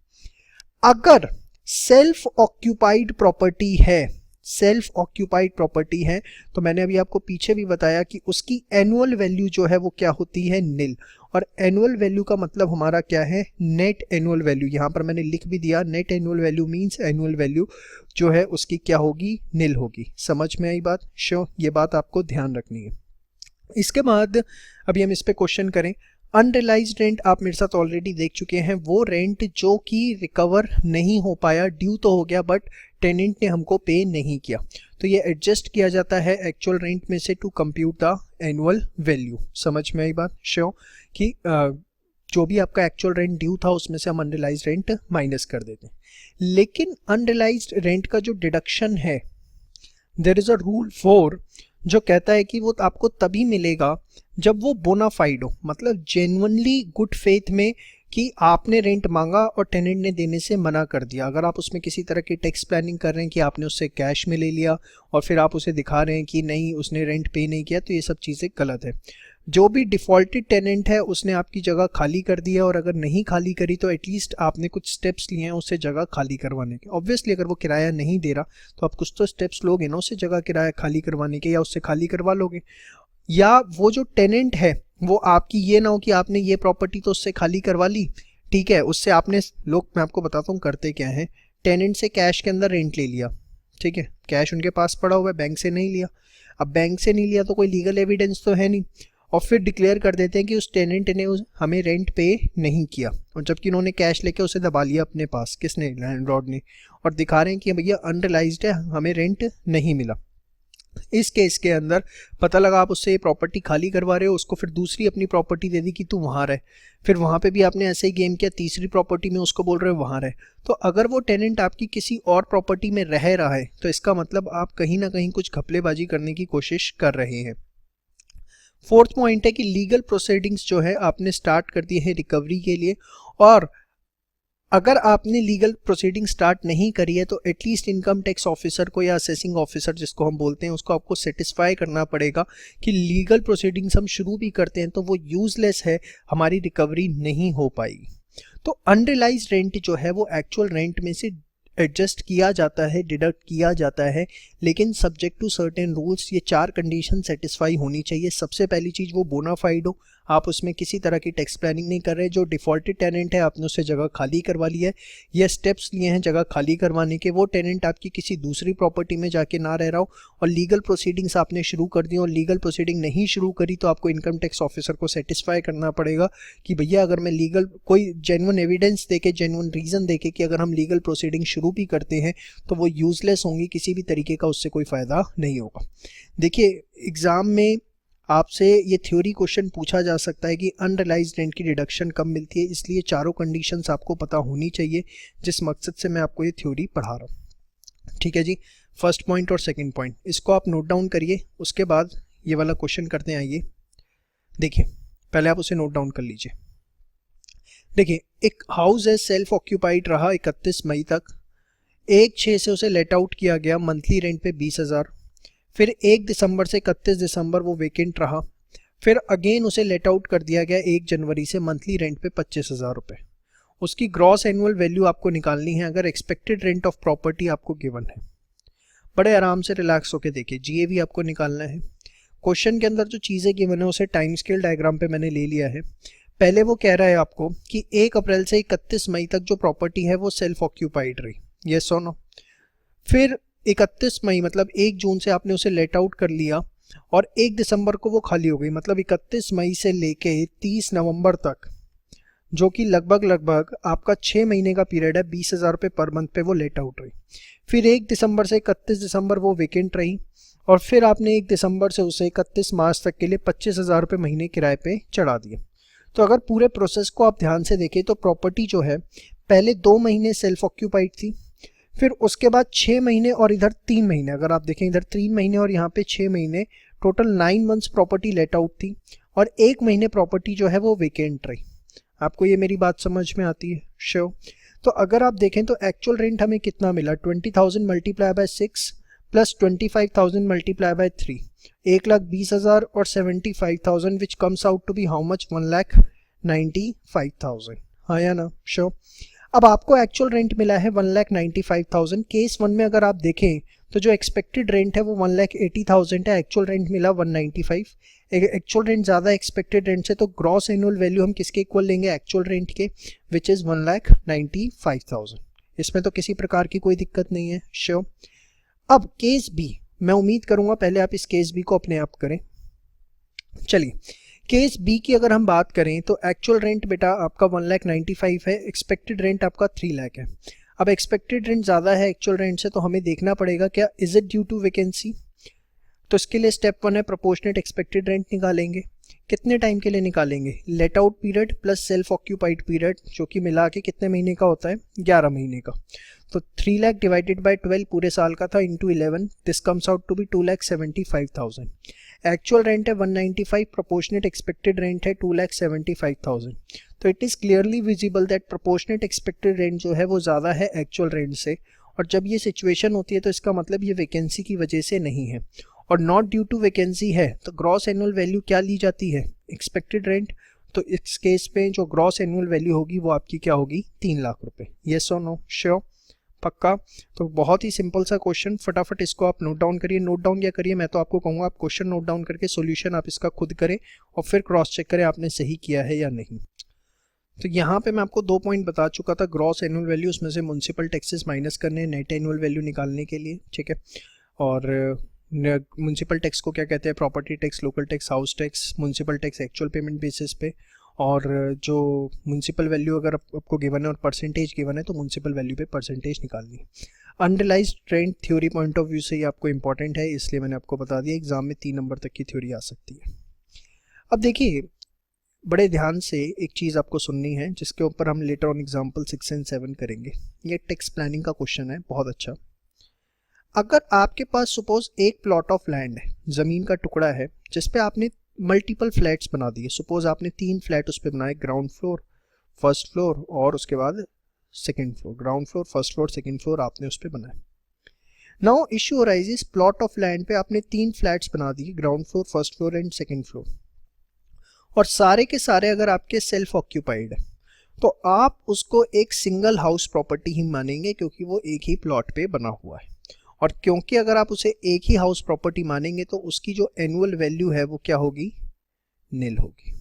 अगर सेल्फ ऑक्यूपाइड प्रॉपर्टी है, सेल्फ ऑक्यूपाइड प्रॉपर्टी है, तो मैंने अभी आपको पीछे भी बताया कि उसकी एनुअल वैल्यू जो है वो क्या होती है, निल। और एनुअल वैल्यू का मतलब हमारा क्या है, नेट एनुअल वैल्यू। यहाँ पर मैंने लिख भी दिया, net annual value means annual value जो है उसकी क्या होगी, निल होगी। समझ में आई बात? श्योर, ये बात आपको ध्यान रखनी है। इसके बाद अभी हम इस पे क्वेश्चन करें। अनरियलाइज्ड रेंट आप मेरे साथ ऑलरेडी देख चुके हैं, वो रेंट जो कि रिकवर नहीं हो पाया, ड्यू तो हो गया बट टेनेंट ने हमको पे नहीं किया, तो ये एडजस्ट किया जाता है एक्चुअल रेंट में से to compute the annual value. समझ में आई बात? श्योर कि जो भी आपका एक्चुअल रेंट ड्यू था उसमें से हम अनरियलाइज्ड रेंट माइनस कर देते हैं। लेकिन अनरियलाइज्ड रेंट का जो डिडक्शन है, देयर इज अ रूल 4 जो कहता है कि वो आपको तभी मिलेगा जब वो बोनाफाइड हो, मतलब जेन्युइनली गुड फेथ में कि आपने रेंट मांगा और टेनेंट ने देने से मना कर दिया। अगर आप उसमें किसी तरह की टैक्स प्लानिंग कर रहे हैं कि आपने उससे कैश में ले लिया और फिर आप उसे दिखा रहे हैं कि नहीं उसने रेंट पे नहीं किया, तो ये सब चीज़ें गलत है। जो भी डिफॉल्टेड टेनेंट है उसने आपकी जगह खाली कर दी है, और अगर नहीं खाली करी तो एटलीस्ट आपने कुछ स्टेप्स लिए हैं उससे जगह खाली करवाने के। ऑब्वियसली अगर वो किराया नहीं दे रहा तो आप कुछ तो स्टेप्स लोगे ना उससे जगह किराया खाली करवाने के, या उससे खाली करवा लोगे। या वो जो टेनेंट है वो आपकी ये ना हो कि आपने ये प्रॉपर्टी तो उससे खाली करवा ली, ठीक है, उससे आपने, लोग मैं आपको बताता हूँ करते क्या है, टेनेंट से कैश के अंदर रेंट ले लिया, ठीक है, कैश उनके पास पड़ा हुआ है, बैंक से नहीं लिया। अब बैंक से नहीं लिया तो कोई लीगल एविडेंस तो है नहीं, और फिर डिक्लेयर कर देते हैं कि उस टेनेंट ने हमें रेंट पे नहीं किया, और जबकि उन्होंने कैश लेके उसे दबा लिया अपने पास, किसने, लैंडलॉर्ड ने, और दिखा रहे हैं कि भैया अनरियलाइज्ड है, हमें रेंट नहीं मिला। इस केस के अंदर पता लगा आप उससे ये प्रॉपर्टी खाली करवा रहे हो, उसको फिर दूसरी अपनी प्रॉपर्टी दे दी कि तू वहाँ रहे, फिर वहाँ पे भी आपने ऐसे ही गेम किया, तीसरी प्रॉपर्टी में उसको बोल रहे हो वहाँ रहे। तो अगर वो टेनेंट आपकी किसी और प्रॉपर्टी में रह रहा है तो इसका मतलब आप कहीं ना कहीं कुछ घपलेबाजी करने की कोशिश कर रहे हैं। फोर्थ पॉइंट है कि लीगल प्रोसीडिंग्स जो है आपने स्टार्ट कर दिए हैं रिकवरी के लिए, और अगर आपने लीगल प्रोसीडिंग स्टार्ट नहीं करी है तो एटलीस्ट इनकम टैक्स ऑफिसर को या असेसिंग ऑफिसर जिसको हम बोलते हैं उसको आपको सेटिस्फाई करना पड़ेगा कि लीगल प्रोसीडिंग्स हम शुरू भी करते हैं तो वो यूजलेस है, हमारी रिकवरी नहीं हो पाएगी। तो अनरियलाइज्ड रेंट जो है वो एक्चुअल रेंट में से एडजस्ट किया जाता है, डिडक्ट किया जाता है, लेकिन सब्जेक्ट टू सर्टेन रूल्स। ये 4 कंडीशन सेटिस्फाई होनी चाहिए। सबसे पहली चीज़ वो बोनाफाइड हो, आप उसमें किसी तरह की टैक्स प्लानिंग नहीं कर रहे, जो डिफॉल्टेड टेनेंट है आपने उससे जगह खाली करवा ली है या स्टेप्स लिए हैं जगह खाली करवाने के, वो टेनेंट आपकी किसी दूसरी प्रॉपर्टी में जाके ना रह रहा हो, और लीगल प्रोसीडिंग्स आपने शुरू कर दी और लीगल प्रोसीडिंग नहीं शुरू करी तो आपको इनकम टैक्स ऑफिसर को सेटिस्फाई करना पड़ेगा कि भैया अगर मैं लीगल कोई जेन्युइन एविडेंस देके, जेन्युइन रीज़न देके कि अगर हम लीगल प्रोसीडिंग शुरू भी करते हैं तो वो यूजलेस होंगी, किसी भी तरीके का उससे कोई फ़ायदा नहीं होगा। देखिए एग्ज़ाम में आपसे ये थ्योरी क्वेश्चन पूछा जा सकता है कि अनरियलाइज्ड रेंट की डिडक्शन कब मिलती है, इसलिए चारों कंडीशंस आपको पता होनी चाहिए जिस मकसद से मैं आपको ये थ्योरी पढ़ा रहा हूँ। ठीक है जी, फर्स्ट पॉइंट और सेकंड पॉइंट इसको आप नोट डाउन करिए, उसके बाद ये वाला क्वेश्चन करते हैं। आइए देखिए, पहले आप उसे नोट डाउन कर लीजिए। देखिए, एक हाउस है सेल्फ ऑक्यूपाइड रहा 31 मई तक, 1/6 से उसे लेट आउट किया गया मंथली रेंट पे 20,000, फिर 1 दिसंबर से 31 दिसंबर वो वेकेंट रहा, फिर अगेन उसे लेट आउट कर दिया गया 1 जनवरी से मंथली रेंट पे 25,000 रुपये। उसकी ग्रॉस एनुअल वैल्यू आपको निकालनी है अगर एक्सपेक्टेड रेंट ऑफ प्रॉपर्टी आपको गिवन है। बड़े आराम से रिलैक्स होकर देखिए, जीएवी आपको निकालना है। क्वेश्चन के अंदर जो चीज़ें गिवन है उसे टाइम स्केल डायग्राम पे मैंने ले लिया है। पहले वो कह रहा है आपको कि 1 अप्रैल से 31 मई तक जो प्रॉपर्टी है वो सेल्फ ऑक्यूपाइड रही, यस और नो। फिर 31 मई मतलब 1 जून से आपने उसे लेट आउट कर लिया और 1 दिसंबर को वो खाली हो गई, मतलब 31 मई से लेके 30 नवंबर तक, जो कि लगभग आपका 6 महीने का पीरियड है, 20,000 रुपये पर मंथ पे वो लेट आउट रही। फिर 1 दिसंबर से 31 दिसंबर वो वेकेंट रही, और फिर आपने 1 दिसंबर से उसे 31 मार्च तक के लिए 25,000 रुपये महीने किराए पे चढ़ा दिए। तो अगर पूरे प्रोसेस को आप ध्यान से देखें तो प्रॉपर्टी जो है पहले 2 महीने सेल्फ ऑक्यूपाइड थी, फिर उसके बाद 6 महीने और इधर 3 महीने, अगर आप देखें इधर 3 महीने और यहाँ पे 6 महीने, total 9 months property let out थी, और 1 महीने प्रॉपर्टी जो है वो वेकेंट रही। आपको ये मेरी बात समझ में आती है? श्योर। तो अगर आप देखें तो एक्चुअल रेंट हमें कितना मिला, 20,000 multiply by 6 plus 25,000 multiply by 3, 1,20,000 और 75,000 which comes out to be how much, 1,95,000। हाँ या ना? श्योर। अब आपको एक्चुअल रेंट मिला है 1,95,000। केस 1 में अगर आप देखें तो जो एक्सपेक्टेड रेंट है वो 1,80,000 है, एक्चुअल रेंट मिला 195। एक्चुअल रेंट ज़्यादा एक्सपेक्टेड रेंट से, तो ग्रॉस एनुअल वैल्यू हम किसके इक्वल लेंगे, एक्चुअल रेंट के, विच इज़ 1,95,000। इसमें तो किसी प्रकार की कोई दिक्कत नहीं है। श्योर। अब केस बी, मैं उम्मीद करूँगा पहले आप इस केस बी को अपने आप करें। चलिए, केस बी की अगर हम बात करें तो एक्चुअल रेंट बेटा आपका 1,95,000 है, एक्सपेक्टेड रेंट आपका 3 लाख है। अब एक्सपेक्टेड रेंट ज़्यादा है एक्चुअल रेंट से, तो हमें देखना पड़ेगा क्या is it due to vacancy. तो इसके लिए स्टेप 1 है प्रोपोर्शनेट एक्सपेक्टेड रेंट निकालेंगे। कितने टाइम के लिए निकालेंगे, let out period plus self occupied period, जो कि मिला के कितने महीने का होता है, 11 महीने का। तो 3 लाख डिवाइडेड बाय 12 पूरे साल का था, into 11, this comes out to be 2,75,000। Actual rent है 195, प्रोपोर्शनेट एक्सपेक्टेड रेंट है 2,75,000। तो it is clearly visible that proportionate expected rent जो है वो ज़्यादा है एक्चुअल रेंट से, और जब ये सिचुएशन होती है तो इसका मतलब ये वैकेंसी की वजह से नहीं है, और नॉट ड्यू टू वैकेंसी है तो ग्रॉस एनुअल वैल्यू क्या ली जाती है, एक्सपेक्टेड रेंट। तो इस केस पे जो ग्रॉस एनुअल वैल्यू होगी वो आपकी क्या होगी, 3 लाख रुपए। येस और नो? श्योर, पक्का। तो बहुत ही सिंपल सा क्वेश्चन, फटाफट इसको आप नोट डाउन करिए। नोट डाउन क्या करिए, मैं तो आपको कहूँगा आप क्वेश्चन नोट डाउन करके सॉल्यूशन आप इसका खुद करें और फिर क्रॉस चेक करें आपने सही किया है या नहीं। तो यहाँ पे मैं आपको 2 पॉइंट बता चुका था, ग्रॉस एनुअल वैल्यू, उसमें से म्युनिसिपल टैक्सेस माइनस करने नेट एनुअल वैल्यू निकालने के लिए, ठीक है। और म्युनिसिपल टैक्स को क्या कहते हैं, property tax, local tax, house tax, municipal tax actual payment basis पे, और जो म्यूनसिपल वैल्यू अगर आपको गिवन है और परसेंटेज गिवन है तो म्यूनसिपल वैल्यू पे परसेंटेज निकालनी है। अंडरलाइज्ड trend theory point of view से ये आपको इंपॉर्टेंट है, इसलिए मैंने आपको बता दिया एग्जाम में 3 नंबर तक की थ्योरी आ सकती है। अब देखिए बड़े ध्यान से एक चीज़ आपको सुननी है जिसके ऊपर हम लेटर ऑन एग्जाम्पल 6 एंड 7 करेंगे। ये टेक्स्ट प्लानिंग का क्वेश्चन है, बहुत अच्छा। अगर आपके पास सपोज एक प्लॉट ऑफ लैंड है, ज़मीन का टुकड़ा है जिसपे आपने मल्टीपल फ्लैट्स बना दिए। सपोज आपने 3 फ्लैट उस पर बनाए, ग्राउंड फ्लोर, फर्स्ट फ्लोर और उसके बाद second floor. Ground floor, first floor, second floor आपने उस पर बनाए। Now issue arises, plot of land पे आपने 3 फ्लैट्स बना दिए, ground floor, first floor and second floor, और सारे के सारे अगर आपके सेल्फ ऑक्यूपाइड है तो आप उसको एक सिंगल हाउस प्रॉपर्टी ही मानेंगे क्योंकि वो एक ही प्लॉट पे बना हुआ है। और क्योंकि अगर आप उसे एक ही हाउस प्रॉपर्टी मानेंगे तो उसकी जो एनुअल वैल्यू है वो क्या होगी, नील होगी।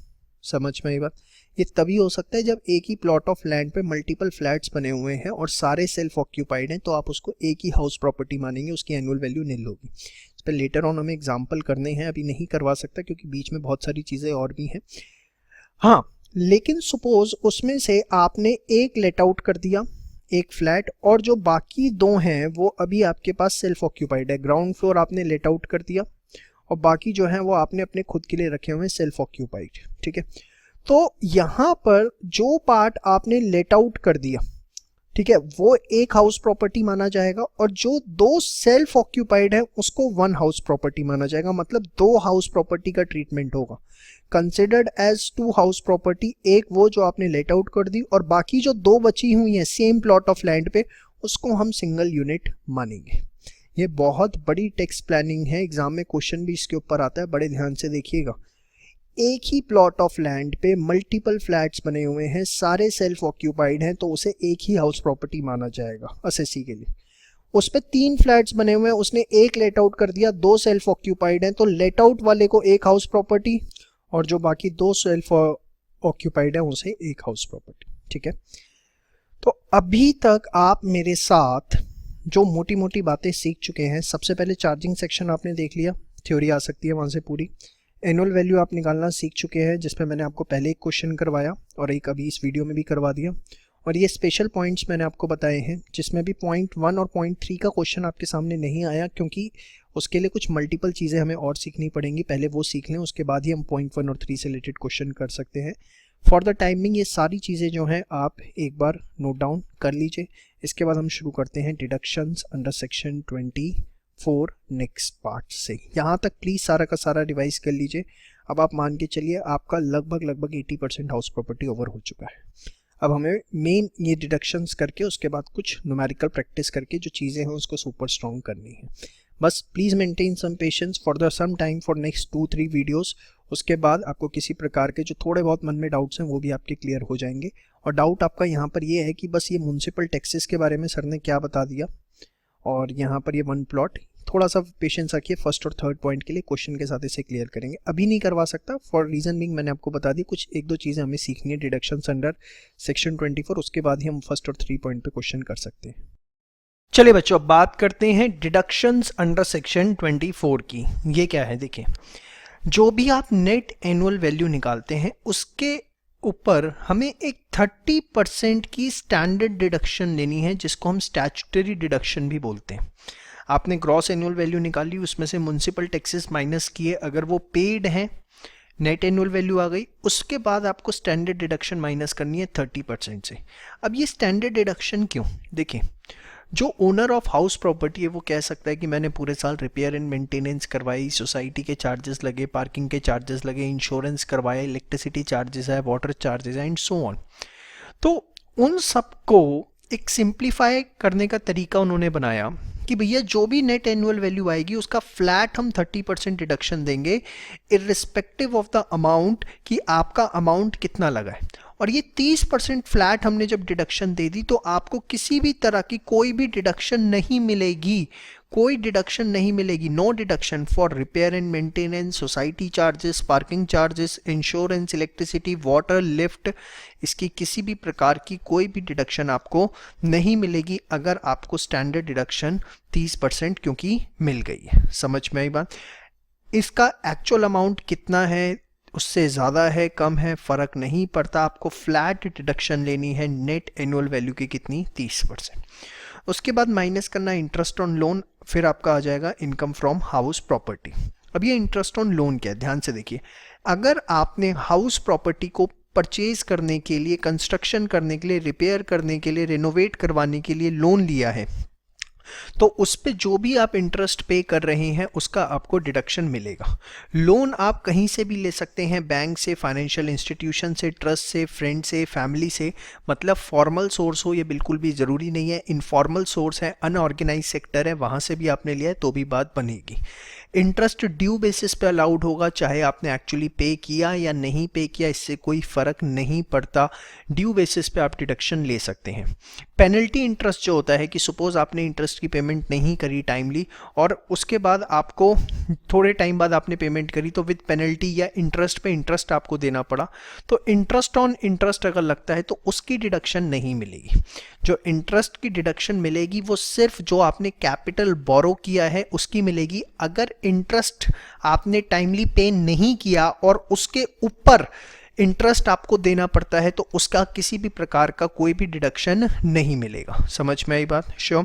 समझ में आई बात? ये तभी हो सकता है जब एक ही प्लॉट ऑफ लैंड पे मल्टीपल फ्लैट्स बने हुए हैं और सारे सेल्फ ऑक्यूपाइड हैं, तो आप उसको एक ही हाउस प्रॉपर्टी मानेंगे, उसकी एनुअल वैल्यू नील होगी। इस पर लेटर ऑन हमें एग्जाम्पल करने हैं, अभी नहीं करवा सकता क्योंकि बीच में बहुत सारी चीज़ें और भी हैं। हाँ, लेकिन सपोज उसमें से आपने एक लेट आउट कर दिया, एक फ्लैट, और जो बाकी 2 हैं वो अभी आपके पास सेल्फ ऑक्यूपाइड है। ग्राउंड फ्लोर आपने लेट आउट कर दिया और बाकी जो है वो आपने अपने खुद के लिए रखे हुए हैं सेल्फ ऑक्यूपाइड। ठीक है, तो यहाँ पर जो पार्ट आपने लेट आउट कर दिया, ठीक है, वो एक हाउस प्रॉपर्टी माना जाएगा, और जो 2 सेल्फ ऑक्यूपाइड है उसको 1 हाउस प्रॉपर्टी माना जाएगा। मतलब 2 हाउस प्रॉपर्टी का ट्रीटमेंट होगा, कंसिडर्ड एज 2 हाउस प्रॉपर्टी। एक वो जो आपने लेट आउट कर दी और बाकी जो 2 बची हुई हैं सेम प्लॉट ऑफ लैंड पे, उसको हम सिंगल यूनिट मानेंगे। ये बहुत बड़ी टेक्स्ट प्लानिंग है, एग्जाम में क्वेश्चन भी इसके ऊपर आता है, बड़े ध्यान से देखिएगा। एक ही प्लॉट ऑफ लैंड पे मल्टीपल फ्लैट्स बने हुए हैं, सारे सेल्फ ऑक्यूपाइड हैं, तो उसे एक ही हाउस प्रॉपर्टी माना जाएगा असेसी के लिए। उस पे 3 फ्लैट्स बने हुए हैं, उसने एक लेट आउट कर दिया, 2 सेल्फ ऑक्यूपाइड हैं, तो लेट आउट वाले को एक हाउस प्रॉपर्टी और जो बाकी 2 सेल्फ ऑक्यूपाइड है उसे एक हाउस प्रॉपर्टी। ठीक है, तो अभी तक आप मेरे साथ जो मोटी मोटी बातें सीख चुके हैं। सबसे पहले चार्जिंग सेक्शन आपने देख लिया, थ्योरी आ सकती है वहाँ से पूरी। एनुअल वैल्यू आप निकालना सीख चुके हैं, जिसमें मैंने आपको पहले एक क्वेश्चन करवाया और एक अभी इस वीडियो में भी करवा दिया। और ये स्पेशल पॉइंट्स मैंने आपको बताए हैं, जिसमें भी पॉइंट 1 और पॉइंट 3 का क्वेश्चन आपके सामने नहीं आया, क्योंकि उसके लिए कुछ मल्टीपल चीज़ें हमें और सीखनी पड़ेंगी। पहले वो सीख लें, उसके बाद ही हम पॉइंट 1 और 3 से रिलेटेड क्वेश्चन कर सकते हैं। फॉर द टाइमिंग ये सारी चीज़ें जो हैं आप एक बार नोट डाउन कर लीजिए। इसके बाद हम शुरू करते हैं deductions under section 24 next part से। यहाँ तक प्लीज़ सारा का सारा रिवाइज कर लीजिए। अब आप मान के चलिए आपका लगभग 80% हाउस प्रॉपर्टी ओवर हो चुका है। अब हमें मेन ये डिडक्शंस करके उसके बाद कुछ न्यूमेरिकल प्रैक्टिस करके जो चीज़ें हैं उसको सुपर स्ट्रॉन्ग करनी है। बस please maintain some patience for the some time for next 2-3 videos. उसके बाद आपको किसी प्रकार के जो थोड़े बहुत मन में डाउट्स हैं वो भी आपके क्लियर हो जाएंगे। और डाउट आपका यहाँ पर ये है कि बस ये म्युनिसिपल टैक्सेस के बारे में सर ने क्या बता दिया, और यहाँ पर ये 1 प्लॉट, थोड़ा सा पेशेंस रखिए, फर्स्ट और थर्ड पॉइंट के लिए क्वेश्चन के साथ इसे क्लियर करेंगे। अभी नहीं करवा सकता फॉर रीजन बिंग मैंने आपको बता दी, कुछ 1-2 चीज़ें हमें सीखनी है डिडक्शंस अंडर सेक्शन 24, उसके बाद ही हम फर्स्ट और 3 पॉइंट पे क्वेश्चन कर सकते हैं। चलिए बच्चों, अब बात करते हैं डिडक्शंस अंडर सेक्शन 24 की। ये क्या है, देखिए, जो भी आप नेट एनुअल वैल्यू निकालते हैं उसके ऊपर हमें एक 30% की स्टैंडर्ड डिडक्शन लेनी है, जिसको हम स्टैट्यूटरी डिडक्शन भी बोलते हैं। आपने ग्रॉस एनुअल वैल्यू निकाली, उसमें से म्युनिसिपल टैक्सेस माइनस किए, अगर वो पेड हैं, नेट एनुअल वैल्यू आ गई, उसके बाद आपको स्टैंडर्ड डिडक्शन माइनस करनी है 30% से। अब ये स्टैंडर्ड डिडक्शन क्यों, देखिए, जो ओनर ऑफ हाउस प्रॉपर्टी है वो कह सकता है कि मैंने पूरे साल रिपेयर एंड मेंटेनेंस करवाई, सोसाइटी के चार्जेस लगे, पार्किंग के चार्जेस लगे, इंश्योरेंस करवाया, इलेक्ट्रिसिटी चार्जेस है, वाटर चार्जेस है एंड सो ऑन। तो उन सबको एक सिंप्लीफाई करने का तरीका उन्होंने बनाया कि भैया जो भी नेट एनुअल वैल्यू आएगी उसका फ्लैट हम 30% डिडक्शन देंगे, इर्रिस्पेक्टिव ऑफ द अमाउंट कि आपका अमाउंट कितना लगा है। और ये 30% फ्लैट हमने जब डिडक्शन दे दी तो आपको किसी भी तरह की कोई भी डिडक्शन नहीं मिलेगी, कोई डिडक्शन नहीं मिलेगी। No deduction for repair and maintenance, society charges, parking charges, insurance, electricity, water, lift, इसकी किसी भी प्रकार की कोई भी डिडक्शन आपको नहीं मिलेगी अगर आपको स्टैंडर्ड डिडक्शन 30% क्योंकि मिल गई है। समझ में आई बात? इसका एक्चुअल अमाउंट कितना है उससे ज़्यादा है कम है फ़र्क नहीं पड़ता, आपको फ्लैट डिडक्शन लेनी है नेट एनुअल वैल्यू की कितनी 30%। उसके बाद माइनस करना इंटरेस्ट ऑन लोन, फिर आपका आ जाएगा इनकम फ्रॉम हाउस प्रॉपर्टी। अब ये इंटरेस्ट ऑन लोन क्या है, ध्यान से देखिए। अगर आपने हाउस प्रॉपर्टी को परचेज करने के लिए, कंस्ट्रक्शन करने के लिए, रिपेयर करने के लिए, रिनोवेट करवाने के लिए लोन लिया है, तो उस पे जो भी आप इंटरेस्ट पे कर रहे हैं उसका आपको डिडक्शन मिलेगा। लोन आप कहीं से भी ले सकते हैं, बैंक से, फाइनेंशियल इंस्टीट्यूशन से, ट्रस्ट से, फ्रेंड से, फैमिली से, मतलब फॉर्मल सोर्स हो ये बिल्कुल भी ज़रूरी नहीं है। इनफॉर्मल सोर्स है, अनऑर्गेनाइज सेक्टर है, वहाँ से भी आपने लिया है तो भी बात बनेगी। इंटरेस्ट ड्यू बेसिस पे अलाउड होगा, चाहे आपने एक्चुअली पे किया या नहीं पे किया, इससे कोई फ़र्क नहीं पड़ता, ड्यू बेसिस पे आप डिडक्शन ले सकते हैं। पेनल्टी इंटरेस्ट जो होता है कि सपोज़ आपने इंटरेस्ट की पेमेंट नहीं करी टाइमली और उसके बाद आपको थोड़े टाइम बाद आपने पेमेंट करी तो विद पेनल्टी या इंटरेस्ट पे इंटरेस्ट आपको देना पड़ा, तो इंटरेस्ट ऑन इंटरेस्ट अगर लगता है तो उसकी डिडक्शन नहीं मिलेगी। जो इंटरेस्ट की डिडक्शन मिलेगी वो सिर्फ जो आपने कैपिटल बोरो किया है उसकी मिलेगी। अगर इंटरेस्ट आपने टाइमली पे नहीं किया और उसके ऊपर इंटरेस्ट आपको देना पड़ता है तो उसका किसी भी प्रकार का कोई भी डिडक्शन नहीं मिलेगा। समझ में आई बात? श्योर।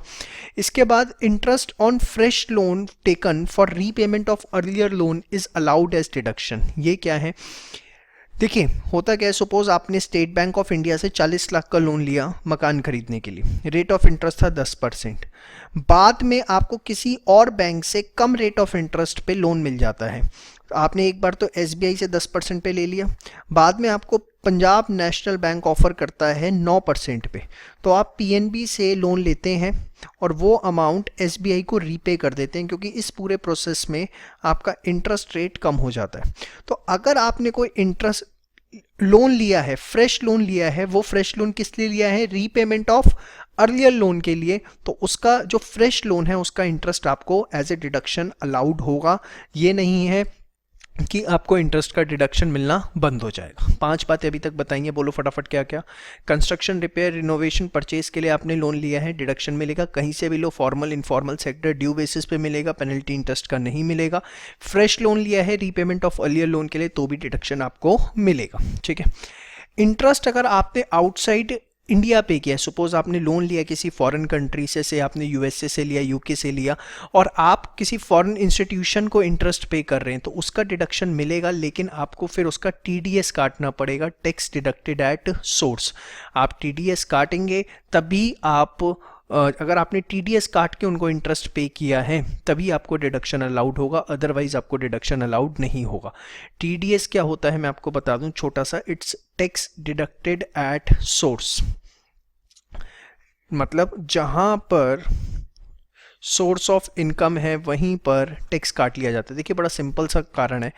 इसके बाद interest on fresh loan taken for repayment of earlier loan is allowed as deduction. ये क्या है, देखिए होता क्या है, सपोज आपने स्टेट बैंक ऑफ इंडिया से 40 लाख का लोन लिया मकान खरीदने के लिए, रेट ऑफ इंटरेस्ट था 10%। बाद में आपको किसी और बैंक से कम रेट ऑफ इंटरेस्ट पे लोन मिल जाता है। आपने एक बार तो एसबीआई से 10% पे ले लिया, बाद में आपको पंजाब नेशनल बैंक ऑफर करता है 9% पे, तो आप पीएनबी से लोन लेते हैं और वो अमाउंट एसबीआई को रीपे कर देते हैं, क्योंकि इस पूरे प्रोसेस में आपका इंटरेस्ट रेट कम हो जाता है। तो अगर आपने कोई इंटरेस्ट लोन लिया है, फ्रेश लोन लिया है, वो फ्रेश लोन किस लिए लिया है, रीपेमेंट ऑफ अर्लियर लोन के लिए, तो उसका जो फ्रेश लोन है उसका इंटरेस्ट आपको एज ए डिडक्शन अलाउड होगा। ये नहीं है कि आपको इंटरेस्ट का डिडक्शन मिलना बंद हो जाएगा। 5 बातें अभी तक बताइए, बोलो फटाफट क्या क्या। कंस्ट्रक्शन, रिपेयर, रिनोवेशन, परचेज के लिए आपने लोन लिया है, डिडक्शन मिलेगा। कहीं से भी लो, formal informal sector, due basis पे मिलेगा, पेनल्टी इंटरेस्ट का नहीं मिलेगा। फ्रेश लोन लिया है रीपेमेंट ऑफ अर्लियर लोन के लिए तो भी डिडक्शन आपको मिलेगा। ठीक है। इंटरेस्ट अगर आपने आउटसाइड इंडिया पे किया, सपोज आपने लोन लिया किसी फॉरेन कंट्री से आपने यूएसए से लिया, यूके से लिया, और आप किसी फॉरेन इंस्टीट्यूशन को इंटरेस्ट पे कर रहे हैं तो उसका डिडक्शन मिलेगा, लेकिन आपको फिर उसका टीडीएस काटना पड़ेगा, टैक्स डिडक्टेड एट सोर्स। आप टीडीएस काटेंगे तभी आप, अगर आपने टीडीएस काट के उनको इंटरेस्ट पे किया है तभी आपको डिडक्शन अलाउड होगा, अदरवाइज आपको डिडक्शन अलाउड नहीं होगा। टीडीएस क्या होता है मैं आपको बता दूं छोटा सा, it's tax deducted at source, मतलब जहां पर सोर्स ऑफ इनकम है वहीं पर टैक्स काट लिया जाता है। देखिए बड़ा सिंपल सा कारण है,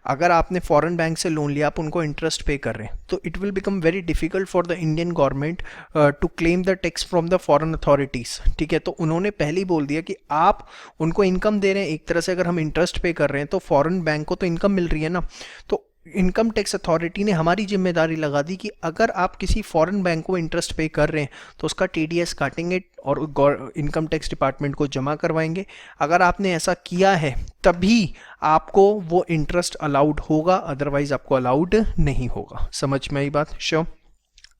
अगर आपने फॉरेन बैंक से लोन लिया, आप उनको इंटरेस्ट पे कर रहे हैं, तो it will become very difficult for the Indian government to claim the tax from the foreign authorities. ठीक है, तो उन्होंने पहले ही बोल दिया कि आप उनको इनकम दे रहे हैं, एक तरह से अगर हम इंटरेस्ट पे कर रहे हैं तो फॉरेन बैंक को तो इनकम मिल रही है ना। तो इनकम टैक्स अथॉरिटी ने हमारी जिम्मेदारी लगा दी कि अगर आप किसी फॉरेन बैंक को इंटरेस्ट पे कर रहे हैं तो उसका टीडीएस काटेंगे और इनकम टैक्स डिपार्टमेंट को जमा करवाएंगे। अगर आपने ऐसा किया है तभी आपको वो इंटरेस्ट अलाउड होगा, अदरवाइज आपको अलाउड नहीं होगा। समझ में आई बात? श्योर।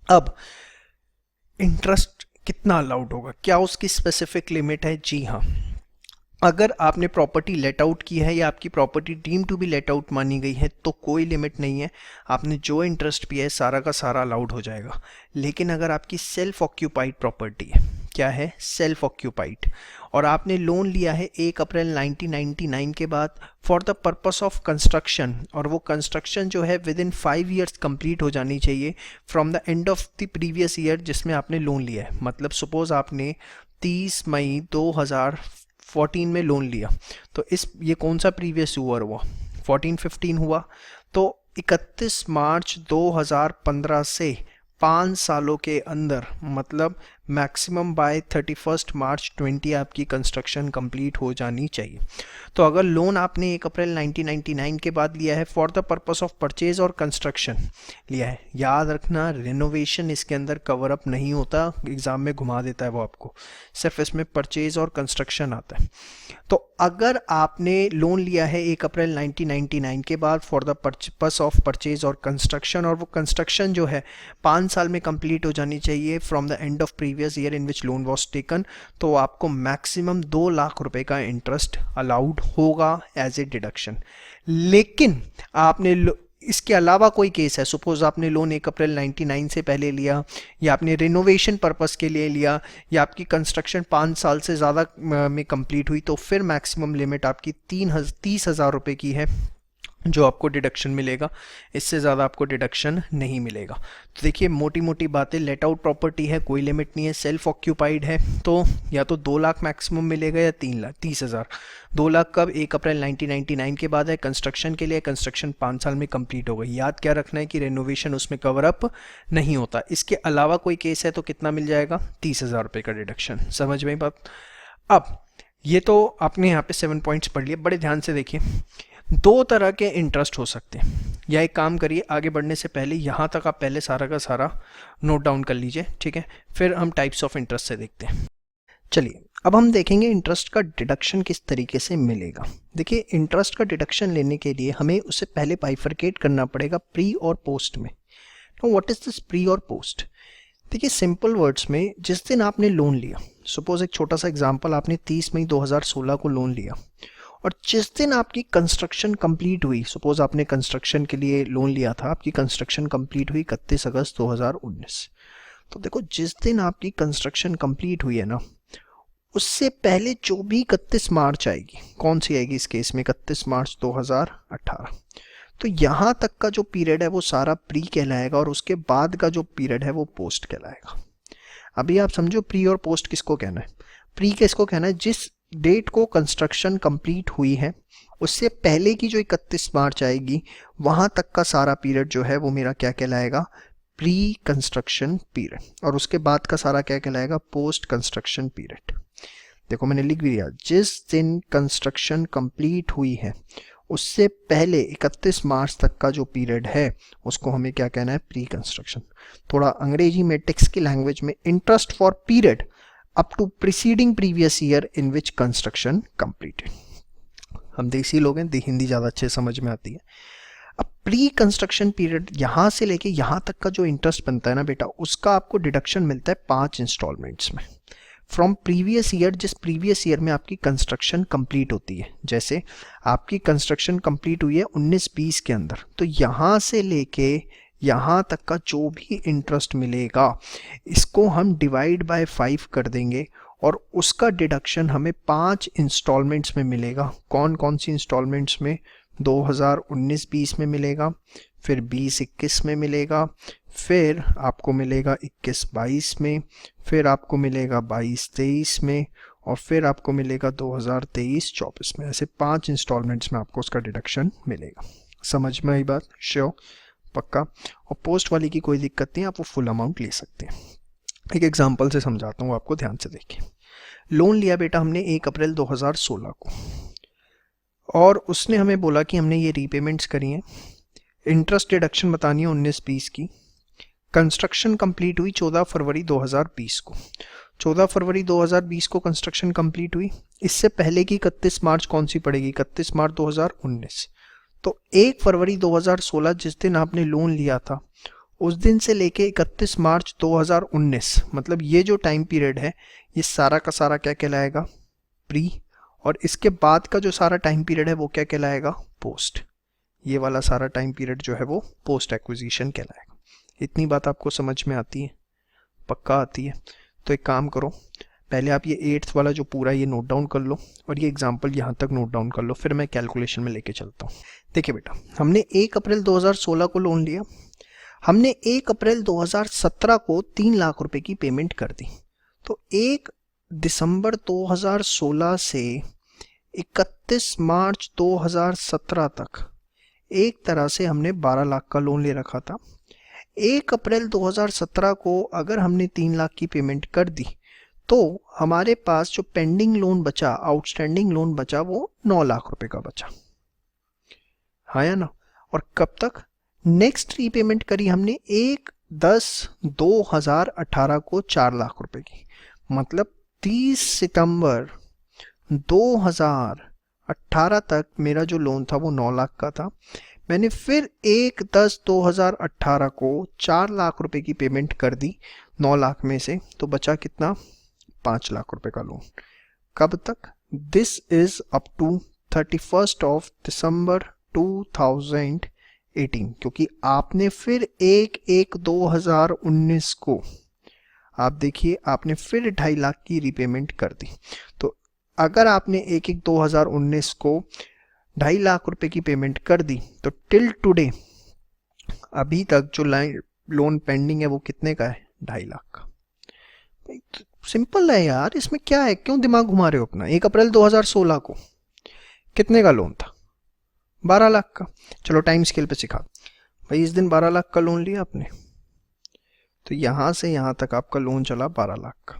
अब इंटरेस्ट कितना अलाउड होगा, क्या उसकी स्पेसिफिक लिमिट है? जी हाँ, अगर आपने प्रॉपर्टी लेट आउट की है या आपकी property deem to be let out मानी गई है तो कोई लिमिट नहीं है, आपने जो इंटरेस्ट पिया है सारा का सारा अलाउड हो जाएगा। लेकिन अगर आपकी सेल्फ ऑक्यूपाइड प्रॉपर्टी है, क्या है, सेल्फ ऑक्यूपाइड, और आपने लोन लिया है 1 अप्रैल 1999 के बाद for the purpose of construction, और वो कंस्ट्रक्शन जो है विद इन 5 ईयर्स कंप्लीट हो जानी चाहिए from the end of the previous year जिसमें आपने लोन लिया है। मतलब सपोज आपने 30 मई 2014 में लोन लिया, तो ये कौन सा प्रीवियस ईयर हुआ, 14-15 हुआ, तो 31 मार्च 2015 से 5 सालों के अंदर, मतलब मैक्सिमम बाय 31 मार्च 20 आपकी कंस्ट्रक्शन कंप्लीट हो जानी चाहिए। तो अगर लोन आपने 1 अप्रैल 1999 के बाद लिया है for the purpose of purchase और कंस्ट्रक्शन लिया है, याद रखना रिनोवेशन इसके अंदर कवर अप नहीं होता, एग्जाम में घुमा देता है वो आपको, सिर्फ इसमें परचेज और कंस्ट्रक्शन आता है। तो अगर आपने लोन लिया है 1 अप्रैल 1999 के बाद for the purpose of purchase और कंस्ट्रक्शन, और वो कंस्ट्रक्शन जो है 5 साल में कंप्लीट हो जानी चाहिए from the end of previous year in which loan was taken, तो आपको मैक्सिमम 2 लाख रुपए का इंटरेस्ट अलाउड होगा एज ए डिडक्शन। लेकिन आपने इसके अलावा कोई केस है, सपोज आपने लोन 1 अप्रैल 99 से पहले लिया, या आपने रिनोवेशन पर्पस के लिए लिया, या आपकी कंस्ट्रक्शन 5 साल से ज़्यादा में कंप्लीट हुई, तो फिर मैक्सिमम लिमिट आपकी 30,000 रुपये की है जो आपको डिडक्शन मिलेगा, इससे ज़्यादा आपको डिडक्शन नहीं मिलेगा। तो देखिए मोटी मोटी बातें, लेट आउट प्रॉपर्टी है, कोई लिमिट नहीं है, सेल्फ ऑक्यूपाइड है, तो या तो 2 लाख मैक्सिमम मिलेगा या 30,000। 2 लाख कब? 1 अप्रैल 1999 के बाद है, कंस्ट्रक्शन के लिए, कंस्ट्रक्शन 5 साल में कंप्लीट हो गई। याद क्या रखना है कि रेनोवेशन उसमें कवर अप नहीं होता। इसके अलावा कोई केस है तो कितना मिल जाएगा? 30,000 रुपये का डिडक्शन। समझ में बात? अब ये तो आपने यहाँ पे 7 पॉइंट्स पढ़ लिए, बड़े ध्यान से देखिए। 2 तरह के इंटरेस्ट हो सकते हैं, या एक काम करिए आगे बढ़ने से पहले यहाँ तक आप पहले सारा का सारा नोट डाउन कर लीजिए, ठीक है, फिर हम टाइप्स ऑफ इंटरेस्ट से देखते हैं। चलिए अब हम देखेंगे इंटरेस्ट का डिडक्शन किस तरीके से मिलेगा। देखिए इंटरेस्ट का डिडक्शन लेने के लिए हमें उससे पहले बाइफरकेट करना पड़ेगा प्री और पोस्ट में। तो व्हाट इज दिस प्री और पोस्ट? देखिए सिंपल वर्ड्स में, जिस दिन आपने लोन लिया, सपोज एक छोटा सा एग्जांपल, आपने 30 मई 2016 को लोन लिया, और जिस दिन आपकी कंस्ट्रक्शन कंप्लीट हुई, सपोज आपने कंस्ट्रक्शन के लिए लोन लिया था, आपकी कंस्ट्रक्शन कंप्लीट हुई 31 अगस्त 2019। तो देखो जिस दिन आपकी कंस्ट्रक्शन कंप्लीट हुई है ना, उससे पहले जो भी 31 मार्च आएगी, कौन सी आएगी इस केस में? 31 मार्च 2018। तो यहाँ तक का जो पीरियड है वो सारा प्री कहलाएगा, और उसके बाद का जो पीरियड है वो पोस्ट कहलाएगा। अभी आप समझो प्री और पोस्ट किसको कहना है। प्री किसको कहना है? जिस डेट को कंस्ट्रक्शन कंप्लीट हुई है उससे पहले की जो 31 मार्च आएगी वहां तक का सारा पीरियड जो है वो मेरा क्या कहलाएगा? Pre construction period. और उसके बाद का सारा क्या कहलाएगा? Post construction period. देखो मैंने लिख भी दिया, जिस दिन कंस्ट्रक्शन कंप्लीट हुई है उससे पहले 31 मार्च तक का जो पीरियड है उसको हमें क्या कहना है? Pre construction. थोड़ा अंग्रेजी में टेक्स्ट की लैंग्वेज में, interest for period up to preceding previous year in which construction completed। हम देसी लोग हैं, हिंदी ज़्यादा अच्छे समझ में आती है। अब प्री कंस्ट्रक्शन पीरियड यहाँ से लेके यहाँ तक का जो इंटरेस्ट बनता है ना बेटा, उसका आपको डिडक्शन मिलता है 5 इंस्टॉलमेंट्स में फ्रॉम प्रीवियस ईयर। जिस प्रीवियस ईयर में आपकी कंस्ट्रक्शन कंप्लीट होती है, जैसे आपकी कंस्ट्रक्शन कंप्लीट हुई है 19-20 के अंदर, तो यहाँ से लेके यहाँ तक का जो भी इंटरेस्ट मिलेगा इसको हम डिवाइड बाय 5 कर देंगे, और उसका डिडक्शन हमें 5 इंस्टॉलमेंट्स में मिलेगा। कौन कौन सी इंस्टॉलमेंट्स में? 2019-20 में मिलेगा, फिर 20-21 में मिलेगा, फिर आपको मिलेगा 21-22 में, फिर आपको मिलेगा 22-23 में, और फिर आपको मिलेगा 2023-24 में। ऐसे 5 इंस्टॉलमेंट्स में आपको उसका डिडक्शन मिलेगा। समझ में आई बात? श्योर? पक्का? और पोस्ट वाली की कोई दिक्कत नहीं, आप वो फुल अमाउंट ले सकते हैं। एक एग्जांपल से समझाता हूँ आपको, ध्यान से देखिए। लोन लिया बेटा हमने 1 अप्रैल 2016 को, और उसने हमें बोला कि हमने ये रीपेमेंट्स करी हैं, इंटरेस्ट डिडक्शन बतानी है 19-20 की। कंस्ट्रक्शन कंप्लीट हुई 14 फरवरी 2020 को। 14 फरवरी 2020 को कंस्ट्रक्शन कंप्लीट हुई, इससे पहले की 31 मार्च कौन सी पड़ेगी? 31 मार्च 2019। तो 1 फरवरी 2016 जिस दिन आपने लोन लिया था, उस दिन से लेके 31 मार्च 2019, मतलब ये जो टाइम पीरियड है ये सारा का सारा क्या कहलाएगा? प्री। और इसके बाद का जो सारा टाइम पीरियड है वो क्या कहलाएगा? पोस्ट। ये वाला सारा टाइम पीरियड जो है वो पोस्ट एक्विजिशन कहलाएगा। इतनी बात आपको समझ में आती है? पक्का आती है? तो एक काम करो, पहले आप ये 8th वाला जो पूरा ये नोट डाउन कर लो, और ये एग्जांपल यहाँ तक नोट डाउन कर लो, फिर मैं कैलकुलेशन में लेके चलता हूँ। देखिए बेटा, हमने 1 अप्रैल 2016 को लोन लिया, हमने 1 अप्रैल 2017 को 3 लाख रुपए की पेमेंट कर दी। तो 1 दिसंबर 2016 से 31 मार्च 2017 तक एक तरह से हमने 12 लाख का लोन ले रखा था। 1 अप्रैल 2017 को अगर हमने 3 लाख की पेमेंट कर दी तो हमारे पास जो पेंडिंग लोन बचा, आउटस्टैंडिंग लोन बचा, वो 9 लाख रुपए का बचा, हाँ या ना। और कब तक? नेक्स्ट रीपेमेंट करी हमने 1/10/2018 को 4 लाख रुपए की, मतलब 30 सितंबर 2018 तक मेरा जो लोन था वो 9 लाख का था। मैंने फिर 1/10/2018 को 4 लाख रुपए की पेमेंट कर दी 9 लाख में से, तो बचा कितना? 5 लाख रुपए का लोन। कब तक? दिस इज अप टू 31 दिसंबर 2018, क्योंकि आपने फिर 1/1/2019 को, आप देखिए, आपने फिर 2.5 लाख की रीपेमेंट कर दी। तो अगर आपने 1/1/2019 को 2.5 लाख रुपए की पेमेंट कर दी तो टिल टुडे अभी तक जो लोन पेंडिंग है वो कितने का है? 2.5 लाख का। सिंपल है यार, इसमें क्या है, क्यों दिमाग घुमा रहे हो अपना। 1 अप्रैल 2016 को कितने का लोन था? 12 लाख का। चलो टाइम स्केल पे सिखा भाई, इस दिन 12 लाख का लोन लिया आपने, तो यहां से यहां तक आपका लोन चला 12 लाख का।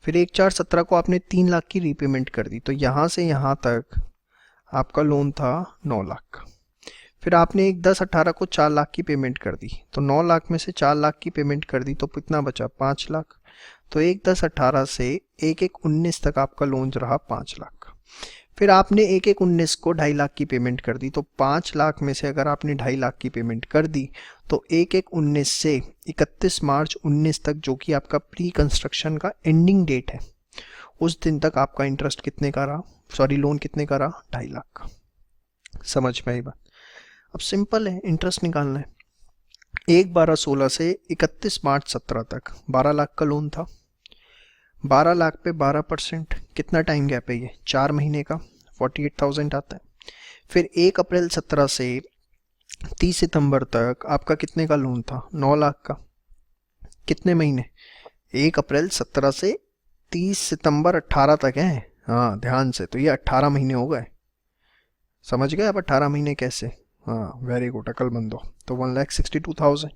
फिर 1/4/17 को आपने 3 लाख की रीपेमेंट कर दी, तो यहां से यहां तक आपका लोन था 9 लाख का। फिर आपने 1/10/18 को 4 लाख की पेमेंट कर दी, तो 9 लाख में से 4 लाख की पेमेंट कर दी, तो कितना बचा? 5 लाख। तो 1/10/18 से 1/1/19 तक आपका लोन रहा 5 लाख का। फिर आपने 1/1/19 को 2.5 लाख की पेमेंट कर दी, तो 5 लाख में से अगर आपने 2.5 लाख की पेमेंट कर दी तो 1/1/19 से 31 मार्च 19 तक, जो कि आपका प्री कंस्ट्रक्शन का एंडिंग डेट है, उस दिन तक आपका इंटरेस्ट कितने का रहा, सॉरी लोन कितने का रहा? 2.5 लाख का। समझ में आई बात? अब सिंपल है, इंटरेस्ट निकालना है। 1/12/16 से 31 मार्च 17 तक 12 लाख का लोन था। 12 लाख पे 12%, कितना टाइम गैप है ये? 4 महीने का, 48,000 आता है। फिर 1 अप्रैल 17 से 30 सितंबर तक आपका कितने का लोन था? 9 लाख का। कितने महीने? 1 अप्रैल 17 से 30 सितंबर 18 तक है, हाँ ध्यान से, तो ये 18 महीने हो गए। समझ गए अब 18 महीने कैसे? हाँ वेरी गुड, अकलमंदो। तो 1,62,000।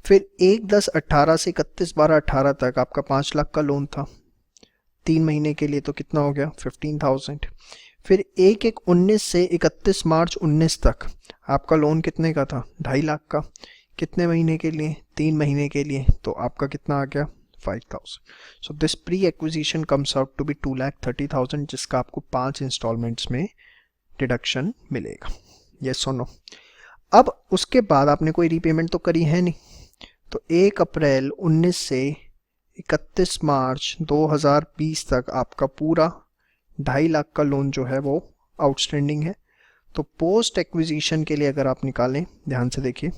फिर 1/10/18 से 31/12/18 तक आपका 5 लाख का लोन था 3 महीने के लिए, तो कितना हो गया? 15,000। फिर 1/1/19 से 31 मार्च 19 तक आपका लोन कितने का था? 2.5 लाख का। कितने महीने के लिए? 3 महीने के लिए, तो आपका कितना आ गया? 5,000। So this pre acquisition comes out to be 2,30,000, जिसका आपको 5 इंस्टॉलमेंट्स में डिडक्शन मिलेगा। यस और नो? अब उसके बाद आपने कोई रीपेमेंट तो करी है नहीं, तो 1 अप्रैल 19 से 31 मार्च 2020 तक आपका पूरा 2.5 लाख का लोन जो है वो आउटस्टैंडिंग है। तो पोस्ट एक्विजिशन के लिए अगर आप निकालें, ध्यान से देखिए,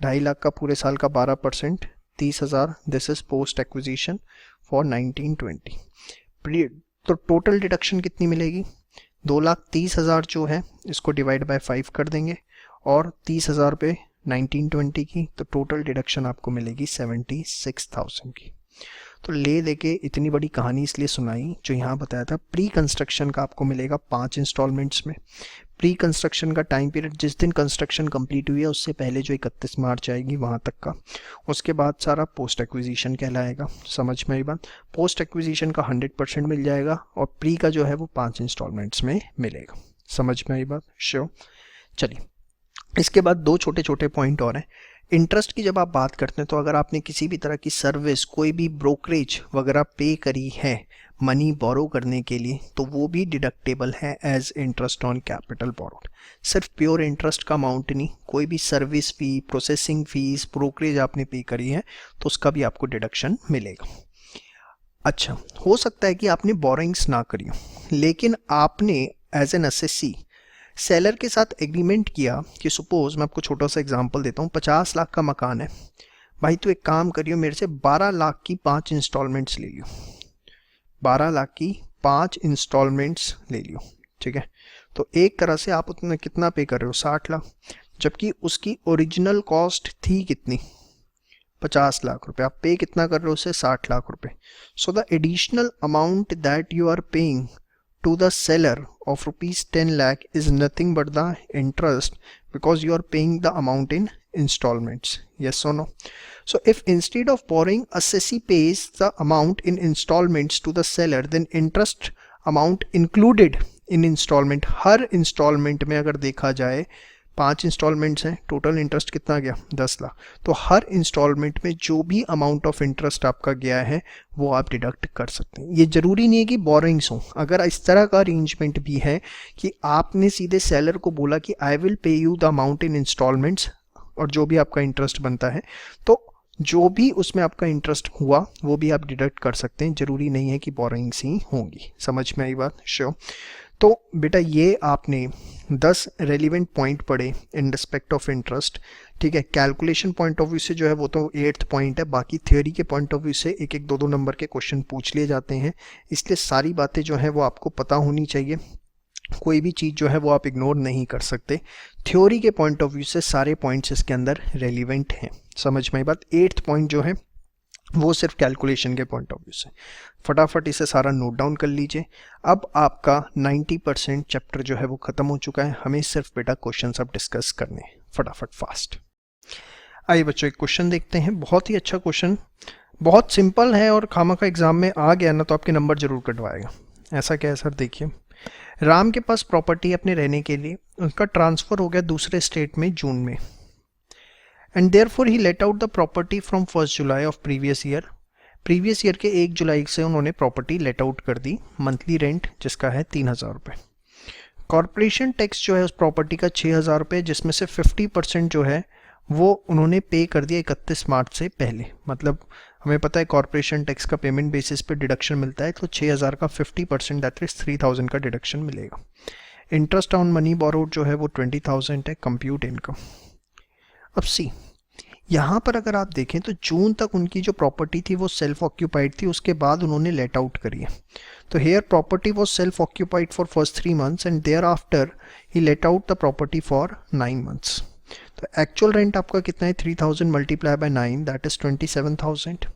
2.5 लाख का पूरे साल का 12%, 30,000, this is post acquisition for 1920। तो टोटल डिडक्शन कितनी मिलेगी? 2,30,000 जो है इसको डिवाइड बाय 5 कर देंगे और 30,000 पे 1920 की, तो टोटल डिडक्शन आपको मिलेगी 76,000 की। तो ले देके इतनी बड़ी कहानी इसलिए सुनाई, जो यहाँ बताया था प्री कंस्ट्रक्शन का आपको मिलेगा 5 इंस्टॉलमेंट्स में। प्री कंस्ट्रक्शन का टाइम पीरियड जिस दिन कंस्ट्रक्शन कंप्लीट हुई है उससे पहले जो 31 मार्च आएगी वहाँ तक का, उसके बाद सारा पोस्ट एक्विजिशन कहलाएगा। समझ में आई बात? पोस्ट एक्विजिशन का 100% मिल जाएगा और प्री का जो है वो 5 इंस्टॉलमेंट्स में मिलेगा। समझ में आई बात? श्योर। चलिए, इसके बाद 2 छोटे छोटे पॉइंट और हैं। इंटरेस्ट की जब आप बात करते हैं तो अगर आपने किसी भी तरह की सर्विस, कोई भी ब्रोकरेज वगैरह पे करी है मनी बोरो करने के लिए, तो वो भी डिडक्टेबल है as interest on capital borrowed. सिर्फ प्योर इंटरेस्ट का अमाउंट नहीं, कोई भी service fee, processing fees, brokerage आपने पे करी है तो उसका भी आपको डिडक्शन मिलेगा। अच्छा, हो सकता है कि आपने बोरोइंग्स ना करी हो, लेकिन आपने एज एन एसएससी सेलर के साथ एग्रीमेंट किया कि सपोज मैं आपको छोटा सा एग्जांपल देता हूँ, 50 लाख का मकान है भाई, तो एक काम करियो, मेरे से 12 लाख की 5 इंस्टॉलमेंट्स ले लियो, 12 लाख की 5 इंस्टॉलमेंट्स ले लियो, ठीक है। तो एक तरह से आप उतना कितना पे कर रहे हो? 60 लाख, जबकि उसकी ओरिजिनल कॉस्ट थी कितनी? 50 लाख रुपए। आप पे कितना कर रहे हो उसे? 60 लाख रुपए। So the additional amount that you are paying to the seller of rupees 10 lakh is nothing but the interest, because you are paying the amount in installments? Yes or no? So if instead of borrowing, assessee pays the amount in installments to the seller, then interest amount included in installment, her installment में अगर देखा जाए 5 installments हैं, total interest कितना गया 10 लाख, तो हर instalment में जो भी अमाउंट ऑफ इंटरेस्ट आपका गया है वो आप डिडक्ट कर सकते हैं। ये ज़रूरी नहीं है कि बोरिंग्स हो, अगर इस तरह का अरेंजमेंट भी है कि आपने सीधे सेलर को बोला कि I will pay you the amount in instalments और जो भी आपका इंटरेस्ट बनता है, तो जो भी उसमें आपका इंटरेस्ट हुआ वो भी आप डिडक्ट कर सकते हैं, ज़रूरी नहीं है कि बोरिंग्स ही होंगी। समझ में आई बात? श्योर। तो बेटा ये आपने 10 रेलिवेंट पॉइंट पढ़े इन रिस्पेक्ट ऑफ इंटरेस्ट, ठीक है। कैलकुलेशन पॉइंट ऑफ व्यू से जो है वो तो 8th पॉइंट है, बाकी थ्योरी के पॉइंट ऑफ व्यू से एक एक दो नंबर के क्वेश्चन पूछ लिए जाते हैं, इसलिए सारी बातें जो है वो आपको पता होनी चाहिए, कोई भी चीज़ जो है वो आप इग्नोर नहीं कर सकते। थ्योरी के पॉइंट ऑफ व्यू से सारे पॉइंट्स इसके अंदर रेलिवेंट हैं। समझ में आई बात? 8th पॉइंट जो है वो सिर्फ कैलकुलेशन के पॉइंट ऑफ व्यू से। फटाफट इसे सारा नोट डाउन कर लीजिए। अब आपका 90% चैप्टर जो है वो ख़त्म हो चुका है, हमें सिर्फ बेटा क्वेश्चन अब डिस्कस करने हैं फटाफट फास्ट। आइए बच्चों एक क्वेश्चन देखते हैं, बहुत ही अच्छा क्वेश्चन, बहुत सिंपल है और खामा का एग्जाम में आ गया ना तो आपके नंबर जरूर कटवाएगा। ऐसा क्या है सर? देखिए, राम के पास प्रॉपर्टी अपने रहने के लिए, उसका ट्रांसफ़र हो गया दूसरे स्टेट में जून में, and therefore he let out the property from 1 July of previous year. Previous year के 1 जुलाई से उन्होंने प्रॉपर्टी लेट आउट कर दी, मंथली रेंट जिसका है 3000 रुपये। कॉरपोरेशन टैक्स जो है उस प्रॉपर्टी का 6000 रुपये, जिसमें से 50% जो है वो उन्होंने पे कर दिया 31 मार्च से पहले। मतलब हमें पता है कॉरपोरेशन टैक्स का पेमेंट बेसिस पे डिडक्शन मिलता है, तो 6000 का 50% दैट इज 3000 का डिडक्शन मिलेगा। इंटरेस्ट ऑन मनी बोरोड जो है वो 20,000 है। Compute income. अब सी, यहाँ पर अगर आप देखें तो जून तक उनकी जो प्रॉपर्टी थी वो सेल्फ ऑक्यूपाइड थी, उसके बाद उन्होंने लेट आउट करी है। तो here property was self occupied for first 3 months and thereafter he let out the property for 9 months। तो एक्चुअल रेंट आपका कितना है? 3000 multiply by 9 that is 27,000।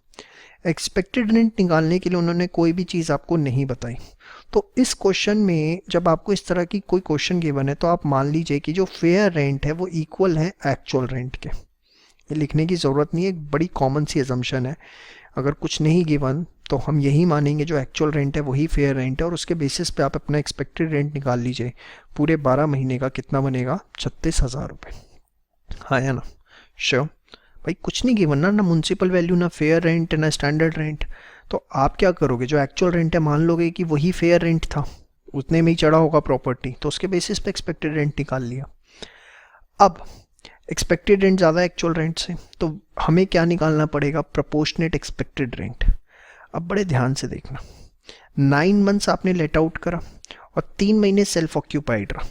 Expected rent निकालने के लिए उन्होंने कोई भी चीज़ आपको नहीं बताई। तो इस क्वेश्चन में जब आपको इस तरह की कोई क्वेश्चन गिवन है तो आप मान लीजिए कि जो फेयर रेंट है वो इक्वल है एक्चुअल रेंट के। ये लिखने की ज़रूरत नहीं है, एक बड़ी कॉमन सी अजम्पशन है। अगर कुछ नहीं गिवन तो हम यही मानेंगे जो एक्चुअल रेंट है वही फेयर रेंट है, और उसके बेसिस पे आप अपना एक्सपेक्टेड रेंट निकाल लीजिए। पूरे 12 महीने का कितना बनेगा? 36,000 रुपये। हाँ या ना? श्योर भाई, कुछ नहीं गिवन ना म्युनिसिपल वैल्यू, ना फेयर रेंट, ना स्टैंडर्ड रेंट। तो आप क्या करोगे? जो एक्चुअल रेंट है मान लोगे कि वही फेयर रेंट था, उतने में ही चढ़ा होगा प्रॉपर्टी, तो उसके बेसिस पे एक्सपेक्टेड रेंट निकाल लिया। अब एक्सपेक्टेड रेंट ज़्यादा एक्चुअल रेंट से, तो हमें क्या निकालना पड़ेगा? Proportionate expected rent. अब बड़े ध्यान से देखना, 9 months आपने लेट आउट करा और 3 महीने सेल्फ ऑक्यूपाइड रहा,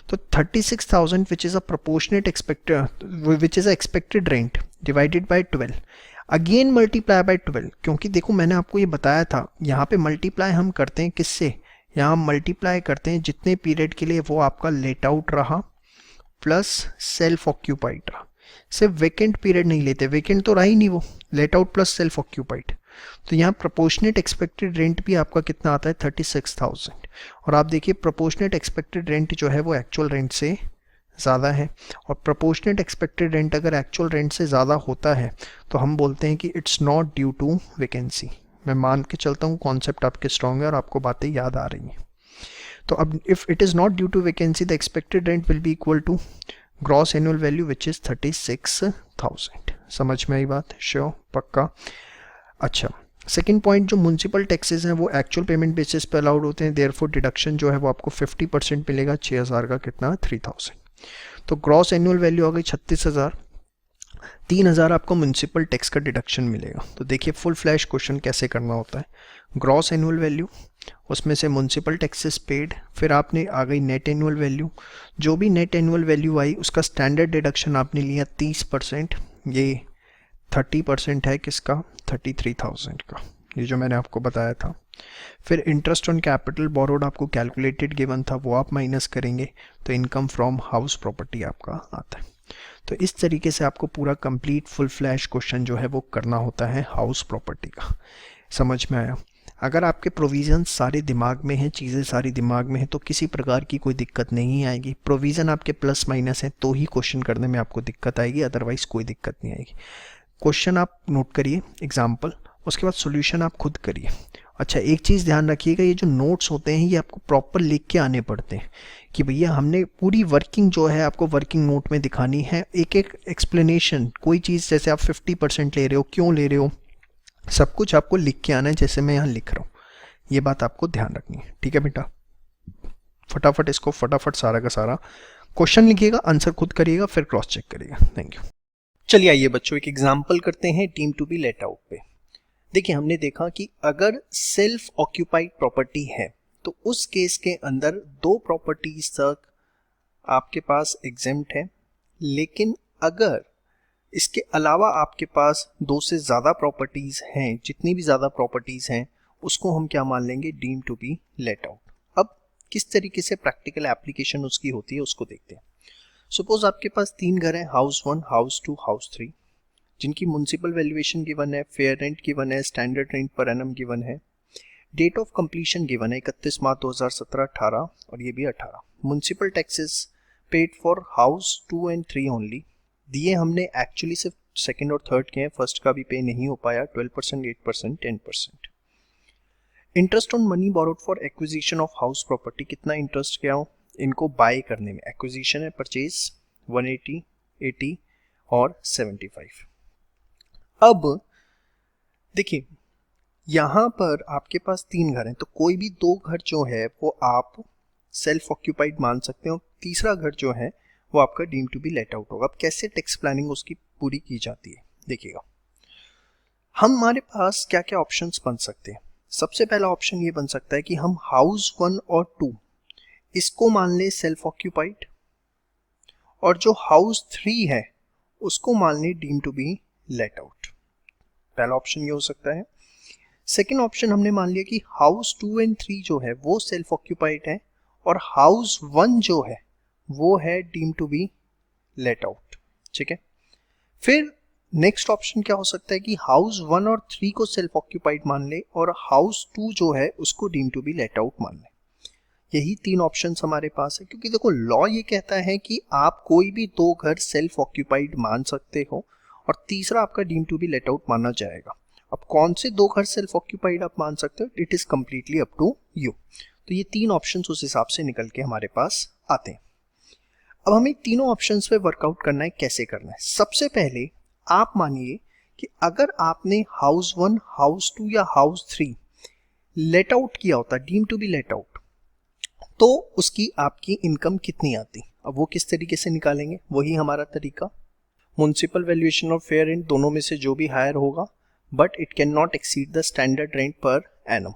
तो 36,000 which is a proportionate expected rent divided by 12, again multiply by 12। क्योंकि देखो मैंने आपको ये बताया था, यहाँ पे मल्टीप्लाई हम करते हैं किससे? यहाँ मल्टीप्लाई करते हैं जितने पीरियड के लिए वो आपका लेट आउट रहा प्लस सेल्फ ऑक्यूपाइड रहा। सिर्फ वेकेंट पीरियड नहीं लेते, वेकेंट तो रहा ही नहीं वो, let out plus self occupied. तो यहाँ प्रोपोर्शनेट एक्सपेक्टेड रेंट भी आपका कितना आता है? 36,000। और आप देखिए प्रोपोर्शनेट एक्सपेक्टेड रेंट जो है वो एक्चुअल रेंट से ज़्यादा है, और प्रोपोर्शनेट एक्सपेक्टेड रेंट अगर एक्चुअल रेंट से ज़्यादा होता है तो हम बोलते हैं कि it's not due to vacancy. मैं मान के चलता हूँ कॉन्सेप्ट आपके स्ट्रॉन्ग है और आपको बातें याद आ रही हैं। तो अब if it is not due to vacancy the expected rent will be equal to gross annual value which is 36,000। समझ में आई बात? श्योर, पक्का। अच्छा, सेकेंड पॉइंट, जो म्युनिसिपल टैक्सेस हैं वो एक्चुअल पेमेंट बेसिस पे अलाउड होते हैं, देयरफॉर डिडक्शन जो है वो आपको 50% मिलेगा। 6,000 का कितना? 3,000। तो ग्रॉस एनुअल वैल्यू आ गई 36,000। 3,000 आपको म्युनिसिपल टैक्स का डिडक्शन मिलेगा। तो देखिए फुल फ्लैश क्वेश्चन कैसे करना होता है। ग्रॉस एनुअल वैल्यू, उसमें से म्युनिसिपल टैक्सेस पेड, फिर आपने आ गई नेट एनुअल वैल्यू। जो भी नेट एनुअल वैल्यू आई उसका स्टैंडर्ड डिडक्शन आपने लिया 30%, ये 30% है किसका? 33,000 का, ये जो मैंने आपको बताया था। फिर इंटरेस्ट ऑन कैपिटल बोरोड आपको कैलकुलेटेड गिवन था, वो आप माइनस करेंगे तो इनकम फ्रॉम हाउस प्रॉपर्टी आपका आता है। तो इस तरीके से आपको पूरा कंप्लीट फुल फ्लैश क्वेश्चन जो है वो करना होता है हाउस प्रॉपर्टी का। समझ में आया? अगर आपके प्रोविज़न सारे दिमाग में हैं, चीज़ें सारी दिमाग में हैं, तो किसी प्रकार की कोई दिक्कत नहीं आएगी। प्रोविज़न आपके प्लस माइनस हैं तो ही क्वेश्चन करने में आपको दिक्कत आएगी, अदरवाइज़ कोई दिक्कत नहीं आएगी। क्वेश्चन आप नोट करिए, एग्जाम्पल, उसके बाद सॉल्यूशन आप खुद करिए। अच्छा, एक चीज़ ध्यान रखिएगा, ये जो नोट्स होते हैं ये आपको प्रॉपर लिख के आने पड़ते हैं कि भैया हमने पूरी वर्किंग जो है आपको वर्किंग नोट में दिखानी है। एक एक एक्सप्लेनेशन, कोई चीज़ जैसे आप 50% ले रहे हो, क्यों ले रहे हो, सब कुछ आपको लिख के आना है, जैसे मैं यहाँ लिख रहा हूँ। ये बात आपको ध्यान रखनी है, ठीक है बेटा। फटाफट इसको फटाफट सारा का सारा क्वेश्चन लिखिएगा, आंसर खुद करिएगा, फिर क्रॉस चेक करिएगा। Thank you. चलिए आइए बच्चों एक एग्जाम्पल करते हैं deem to be let out पे। देखिए हमने देखा कि अगर सेल्फ ऑक्यूपाइड प्रॉपर्टी है तो उस केस के अंदर दो प्रॉपर्टीज तक आपके पास एग्जेम्प्ट है, लेकिन अगर इसके अलावा आपके पास दो से ज़्यादा प्रॉपर्टीज हैं, जितनी भी ज़्यादा प्रॉपर्टीज हैं उसको हम क्या मान लेंगे, deem to be let out. अब किस तरीके से प्रैक्टिकल एप्लीकेशन उसकी होती है उसको देखते हैं। सपोज आपके पास 3 घर हैं, हाउस 1, हाउस 2, हाउस 3, जिनकी म्युनिसिपल वैल्यूएशन गिवन है, फेयर रेंट गिवन है, standard rent per annum given है, डेट ऑफ कंप्लीशन गिवन है 31 मार्च 2017, 18 और ये भी 18। Municipal taxes paid for house 2 and 3 only दिए हमने, एक्चुअली सिर्फ सेकंड और थर्ड के हैं, फर्स्ट का भी पे नहीं हो पाया, 12%, 8%, 10%। Interest on money borrowed for acquisition of house property, कितना इंटरेस्ट क्या हो इनको बाय करने में, एक्विजिशन है, परचेज 180, 80 और 75। अब देखिए यहां पर आपके पास 3 घर हैं, तो कोई भी 2 घर जो है वो आप सेल्फ ऑक्यूपाइड मान सकते हो, तीसरा घर जो है वो आपका deem to be let out होगा। अब कैसे टैक्स प्लानिंग उसकी पूरी की जाती है देखिएगा। हमारे पास क्या क्या ऑप्शंस बन सकते हैं। सबसे पहला ऑप्शन ये बन सकता है कि हम हाउस 1 और 2 इसको मान ले सेल्फ ऑक्यूपाइड, और जो हाउस 3 है उसको मान ले deem to be let out. पहला ऑप्शन ये हो सकता है। सेकेंड ऑप्शन हमने मान लिया कि हाउस 2 एंड 3 जो है वो सेल्फ ऑक्यूपाइड है और हाउस 1 जो है वो है deem to be let out, ठीक है। फिर नेक्स्ट ऑप्शन क्या हो सकता है कि हाउस 1 और 3 को सेल्फ ऑक्यूपाइड मान ले और हाउस 2 जो है उसको deem to be let out मान ले। यही 3 ऑप्शंस हमारे पास है, क्योंकि देखो लॉ ये कहता है कि आप कोई भी 2 घर सेल्फ ऑक्यूपाइड मान सकते हो और तीसरा आपका deem to be let out माना जाएगा। अब कौन से 2 घर सेल्फ ऑक्यूपाइड आप मान सकते हो, it is completely up to you. तो ये 3 ऑप्शंस उस हिसाब से निकल के हमारे पास आते हैं। अब हमें तीनों ऑप्शंस पे वर्कआउट करना है, कैसे करना है। सबसे पहले आप मानिए कि अगर आपने हाउस 1, हाउस 2 या हाउस 3 लेट आउट किया होता, deem to be let out, तो उसकी आपकी इनकम कितनी आती। अब वो किस तरीके से निकालेंगे, वही हमारा तरीका, म्युनिसिपल वैल्यूएशन और फेयर रेंट दोनों में से जो भी हायर होगा, but it can not exceed the standard rent per annum.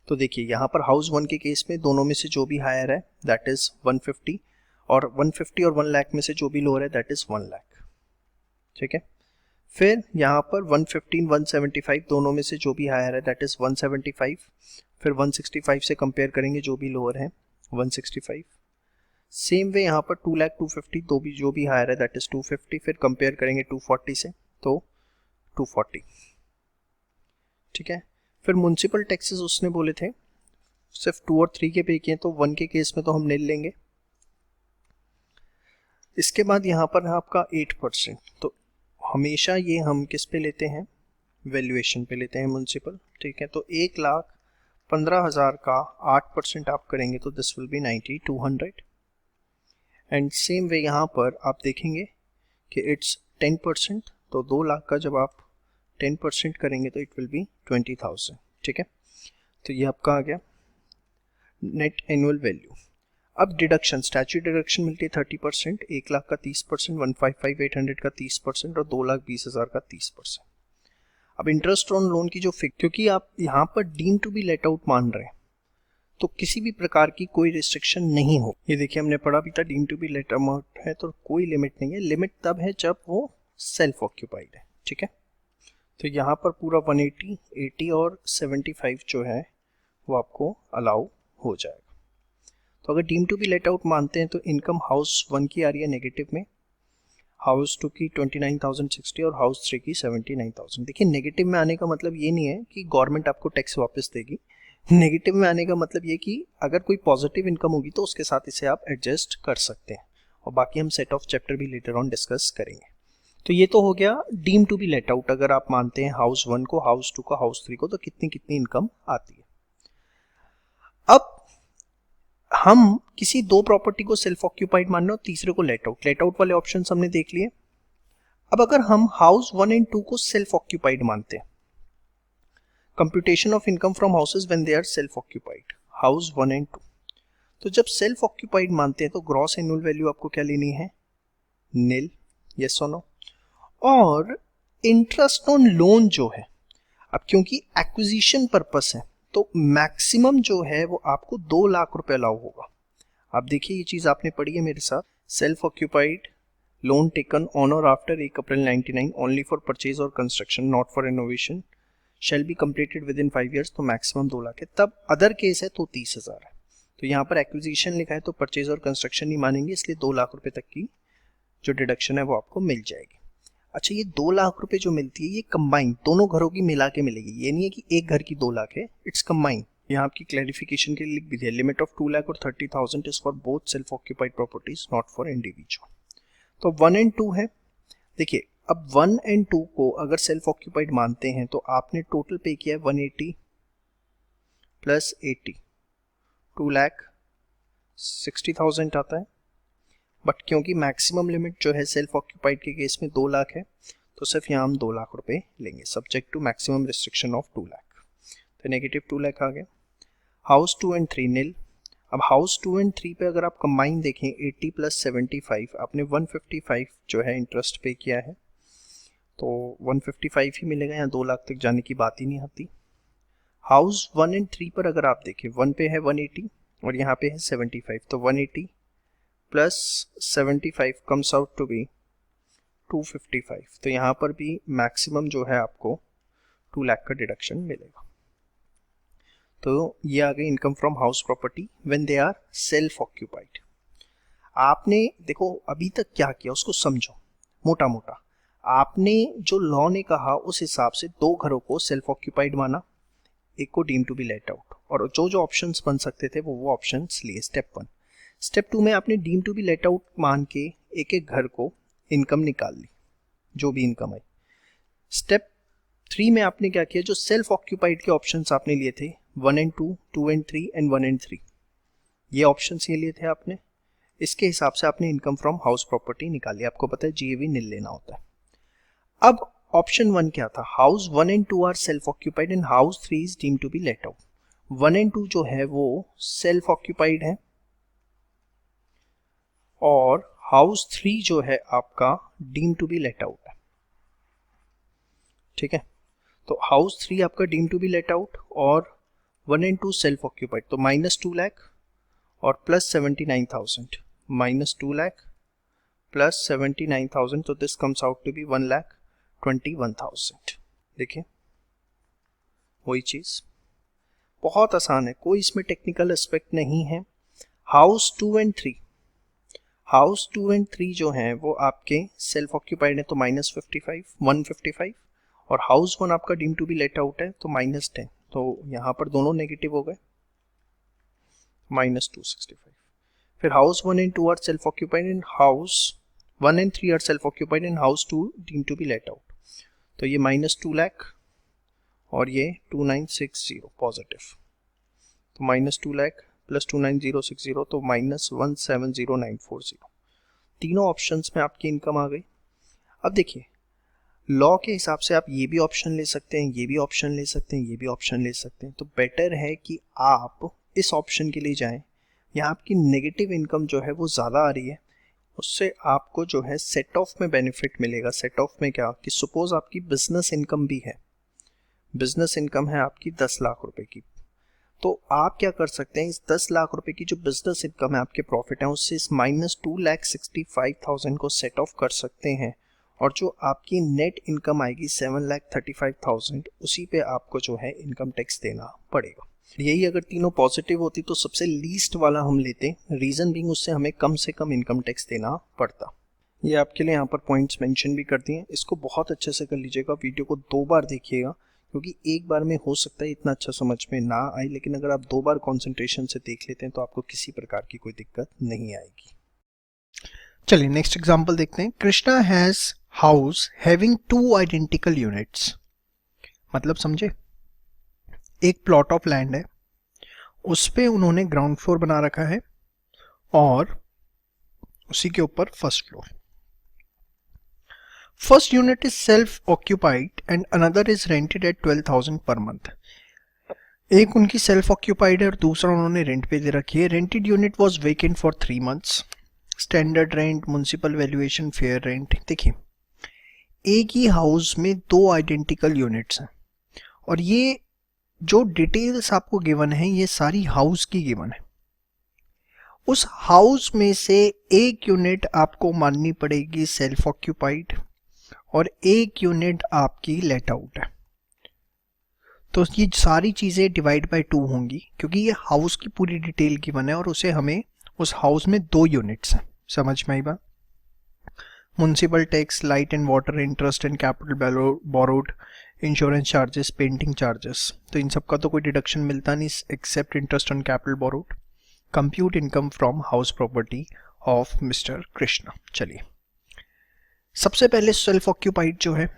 तो देखिए यहाँ पर हाउस 1 के केस में दोनों में से जो भी हायर है दैट इज 150, और 150 और 1 लाख में से जो भी लोअर है दैट इज 1 लाख, ठीक है। फिर यहाँ पर 115, 175 दोनों में से जो भी हायर है दैट इज 175। फिर 165 से कंपेयर करेंगे जो भी लोअर है 165। सेम वे यहाँ पर 2 लाख 250 जो भी हायर है दैट इज 250। फिर कंपेयर करेंगे 240 से तो 240, ठीक है। फिर म्युनिसिपल टैक्सेस उसने बोले थे सिर्फ 2 और 3 के पे किए, तो 1 के केस में तो हम निल लेंगे। इसके बाद यहाँ पर है आपका 8%, तो हमेशा ये हम किस पे लेते हैं, वैल्यूएशन पे लेते हैं म्युनिसिपल, ठीक है। तो 1,15,000 का 8% आप करेंगे तो this will be 9200। And same way यहाँ पर आप देखेंगे कि इट्स 10%, तो 2 लाख का जब आप 10% करेंगे तो इट विल बी 20,000, ठीक है। तो ये आपका आ गया नेट एनुअल वैल्यू। अब डिडक्शन, स्टैच्यूट डिडक्शन मिलती है 30%, 1 लाख का 30%, 155,800 का 30% और 2,20,000 का 30%। अब इंटरेस्ट ऑन लोन की जो क्योंकि आप यहाँ पर deem to be let out मान रहे हैं तो किसी भी प्रकार की कोई रिस्ट्रिक्शन नहीं हो। ये देखिए हमने पढ़ा भी था, deem to be let out है तो कोई लिमिट नहीं है, लिमिट तब है जब वो सेल्फ ऑक्यूपाइड है, ठीक है। तो यहाँ पर पूरा 180, 80 और 75 जो है वो आपको अलाउ हो जाएगा। तो अगर deem to be let out मानते हैं तो इनकम हाउस 1 की आ रही है नेगेटिव में, हाउस 2 की 29,060 और हाउस 3 की 79,000। देखिए नेगेटिव में आने का मतलब ये नहीं है कि गवर्नमेंट आपको टैक्स वापस देगी। नेगेटिव में आने का मतलब ये कि अगर कोई पॉजिटिव इनकम होगी तो उसके साथ इसे आप एडजस्ट कर सकते हैं, और बाकी हम सेट ऑफ चैप्टर भी लेटर ऑन डिस्कस करेंगे। तो ये तो हो गया deem to be let out. अगर आप मानते हैं हाउस 1 को, हाउस 2 को, हाउस 3 को, तो कितनी कितनी इनकम आती है। अब हम किसी दो प्रॉपर्टी को सेल्फ ऑक्यूपाइड मान रहे हो, तीसरे को लेट आउट। लेट आउट वाले ऑप्शन हमने देख लिए। अब अगर हम हाउस 1 एंड 2 को सेल्फ ऑक्यूपाइड मानते हैं, computation of income from houses when they are self occupied, house 1 and 2। तो जब सेल्फ ऑक्यूपाइड मानते हैं तो ग्रॉस एनुअल वैल्यू आपको क्या लेनी है, नील, यस और नो। और इंटरेस्ट ऑन लोन जो है, अब क्योंकि एक्विजिशन पर्पस है तो मैक्सिमम जो है वो आपको 2 लाख रुपए अलाउ होगा। आप देखिए ये चीज आपने पढ़ी है मेरे साथ, self occupied loan taken on और after 1 April 99 only for purchase और construction not for renovation shall be completed within 5 years, तो मैक्सिमम 2 लाख है। तब अदर केस है तो 30,000 है। तो यहाँ पर एक्विजिशन लिखा है तो परचेज और कंस्ट्रक्शन नहीं मानेंगे, इसलिए 2 लाख रुपए तक की जो डिडक्शन है वो आपको मिल जाएगी। अच्छा, ये 2 लाख रुपए जो मिलती है ये कंबाइन दोनों घरों की मिला के मिलेगी, ये नहीं है कि एक घर की 2 लाख है, इट्स कंबाइन। यहाँ आपकी क्लैरिफिकेशन के लिए लिख भी दिया, लिमिट ऑफ 2 लाख और 30,000 is for both self occupied properties not for individual. तो 1 एंड 2 है। देखिए अब 1 एंड 2 को अगर सेल्फ ऑक्यूपाइड मानते हैं तो आपने टोटल पे किया है 180 प्लस 80, 2,60,000 आता है। बट क्योंकि मैक्सिमम लिमिट जो है सेल्फ ऑक्यूपाइड के केस में 2 लाख है, तो सिर्फ यहाँ हम 2 लाख रुपए लेंगे, subject to maximum restriction of 2 lakh. तो नेगेटिव 2 लाख आ गया। House 2 and 3 nil. अब हाउस 2 एंड 3 पे अगर आप कंबाइन देखें 80 प्लस 75, आपने 155 जो है इंटरेस्ट पे किया है, तो 155 ही मिलेगा, यहाँ 2 लाख तक जाने की बात ही नहीं आती। हाउस 1 एंड 3 पर अगर आप देखें 1 पे है 180 और यहाँ पे है 75, तो 180 plus 75 comes out to be 255। तो यहाँ पर भी मैक्सिमम जो है आपको 2 लाख का डिडक्शन मिलेगा। तो ये आ गई income from house property when they are self occupied. आपने देखो अभी तक क्या किया उसको समझो मोटा मोटा। आपने जो लॉ ने कहा उस हिसाब से 2 घरों को सेल्फ ऑक्यूपाइड माना, एक को deem to be let out, और जो जो ऑप्शंस बन सकते थे वो ऑप्शंस लिए। स्टेप 1। स्टेप 2 में आपने deem to be let out मान के एक एक घर को इनकम निकाल ली, जो भी इनकम आई। स्टेप 3 में आपने क्या किया, जो सेल्फ ऑक्यूपाइड के ऑप्शंस आपने लिए थे 1 एंड 2, 2 एंड 3 एंड 1 एंड 3, ये ऑप्शंस ये लिए थे आपने। इसके हिसाब से आपने इनकम फ्रॉम हाउस प्रॉपर्टी निकाली। आपको पता है जीएवी नील लेना होता है। अब ऑप्शन 1 क्या था, house 1 and 2 are self occupied and house 3 is deem to be let out. 1 and 2 जो है वो सेल्फ ऑक्यूपाइड है और हाउस 3 जो है आपका deem to be let out है। ठीक है, तो हाउस 3 आपका deem to be let out और 1 एंड 2 सेल्फ ऑक्यूपाइड, तो माइनस 2 लाख और प्लस 79,000, माइनस 2 लाख प्लस 79,000, तो this comes out to be 1,21,000। देखिए वही चीज, बहुत आसान है, कोई इसमें टेक्निकल एस्पेक्ट नहीं है। हाउस 2 एंड 3, हाउस 2 एंड 3 जो हैं वो आपके सेल्फ ऑक्यूपाइड है, तो माइनस 155, और हाउस 1 आपका deem to be let out है तो माइनस 10, तो यहाँ पर दोनों नेगेटिव हो गए, माइनस 265। फिर house 1 and 2 are self occupied and house 1 and 3 are self occupied and house 2 deem to be let out, तो ये माइनस 2 लाख और ये 2960 पॉजिटिव, तो माइनस 2 लाख प्लस 29060, तो माइनस 170940। तीनों ऑप्शंस में आपकी इनकम आ गई। अब देखिए लॉ के हिसाब से आप ये भी ऑप्शन ले सकते हैं, ये भी ऑप्शन ले सकते हैं, ये भी ऑप्शन ले सकते हैं, तो बेटर है कि आप इस ऑप्शन के लिए जाएं। यहाँ आपकी नेगेटिव इनकम जो है वो ज़्यादा आ रही है, उससे आपको जो है सेट ऑफ में बेनिफिट मिलेगा। सेट ऑफ में क्या कि सपोज आपकी बिजनेस इनकम भी है, बिजनेस इनकम है आपकी 10 लाख रुपए की, तो आप क्या कर सकते हैं, इस 10 लाख रुपए की जो बिजनेस इनकम है आपके प्रॉफिट है उससे इस माइनस 2,65,000 को सेट ऑफ कर सकते हैं, और जो आपकी नेट इनकम आएगी 7,35,000 उसी पे आपको जो है इनकम टैक्स देना पड़ेगा। यही अगर तीनों पॉजिटिव होती तो सबसे लीस्ट वाला हम लेते, रीजन बीइंग उससे हमें कम से कम इनकम टैक्स देना पड़ता। ये आपके लिए यहाँ पर पॉइंट्स मेंशन भी कर दिए हैं, इसको बहुत अच्छे से कर लीजिएगा, वीडियो को 2 बार देखिएगा, क्योंकि एक बार में हो सकता है इतना अच्छा समझ में ना आए, लेकिन अगर आप 2 बार कंसंट्रेशन से देख लेते हैं तो आपको किसी प्रकार की कोई दिक्कत नहीं आएगी। चलिए नेक्स्ट एग्जांपल देखते हैं। Krishna has house having 2 identical units. मतलब समझे, एक प्लॉट ऑफ लैंड है, उस पे उन्होंने ग्राउंड फ्लोर बना रखा है और उसी के ऊपर first floor. First unit is self occupied and another is rented at 12,000 per month. एक उनकी सेल्फ ऑक्यूपाइड है और दूसरा उन्होंने रेंट पे दे रखी है। Rented unit was vacant for 3 months. Standard rent, municipal valuation, fair rent. देखिए, एक ही हाउस में 2 आइडेंटिकल यूनिट्स हैं और ये जो डिटेल्स आपको गिवन है ये सारी हाउस की गिवन है। उस हाउस में से एक यूनिट आपको माननी पड़ेगी सेल्फ ऑक्यूपाइड और एक यूनिट आपकी लेट आउट है। तो ये सारी चीजें डिवाइड बाय 2 होंगी, क्योंकि ये हाउस की पूरी डिटेल गिवन है और उसे हमें उस हाउस में 2 यूनिट्स हैं। समझ में आई बात? Municipal tax, light and water, interest and capital borrowed, insurance charges, painting charges, तो इन सब का तो कोई डिडक्शन मिलता नहीं except interest on capital borrowed. Compute income from house property of mister Krishna. चलिए, सबसे पहले सेल्फ ऑक्यूपाइड जो है,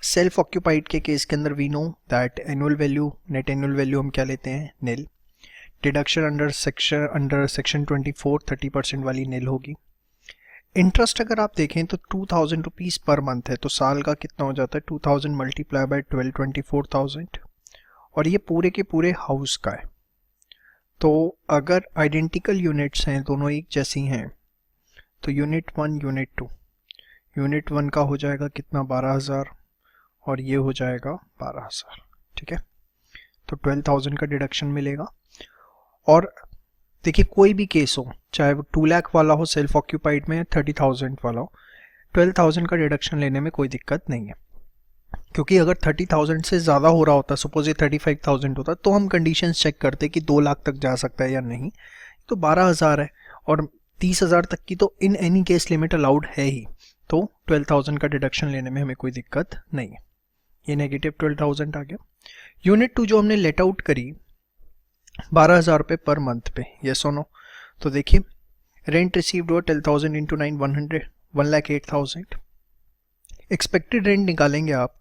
सेल्फ ऑक्यूपाइड के केस के अंदर we know that annual value, net annual value हम क्या लेते हैं? निल। डिडक्शन अंडर सेक्शन 24 30% वाली निल होगी। इंटरेस्ट अगर आप देखें तो 2,000 रुपीज़ पर मंथ है, तो साल का कितना हो जाता है? 2,000 मल्टीप्लाई बाय 12, 24,000, और ये पूरे के पूरे हाउस का है। तो अगर आइडेंटिकल यूनिट्स हैं, दोनों एक जैसी हैं, तो यूनिट 1 यूनिट 2, यूनिट 1 का हो जाएगा कितना? 12,000 और ये हो जाएगा 12,000। ठीक है, तो 12,000 का डिडक्शन मिलेगा। और देखिए, कोई भी केस हो, चाहे वो 2 लाख वाला हो सेल्फ ऑक्यूपाइड में, 30,000 वाला हो, 12,000 का डिडक्शन लेने में कोई दिक्कत नहीं है, क्योंकि अगर 30,000 से ज़्यादा हो रहा होता, सपोज ये 35,000 होता, तो हम कंडीशंस चेक करते कि 2 लाख तक जा सकता है या नहीं। तो 12,000 है और 30,000 तक की तो in any case limit allowed है ही, तो 12,000 का डिडक्शन लेने में हमें कोई दिक्कत नहीं है। ये नेगेटिव 12,000 आ गया। यूनिट 2 जो हमने लेट आउट करी 12,000 रुपये पर मंथ पे, यस और नो? तो देखिए, रेंट रिसीव्ड हुआ 12,000 इंटू 9 1,08,000। एक्सपेक्टेड रेंट निकालेंगे आप,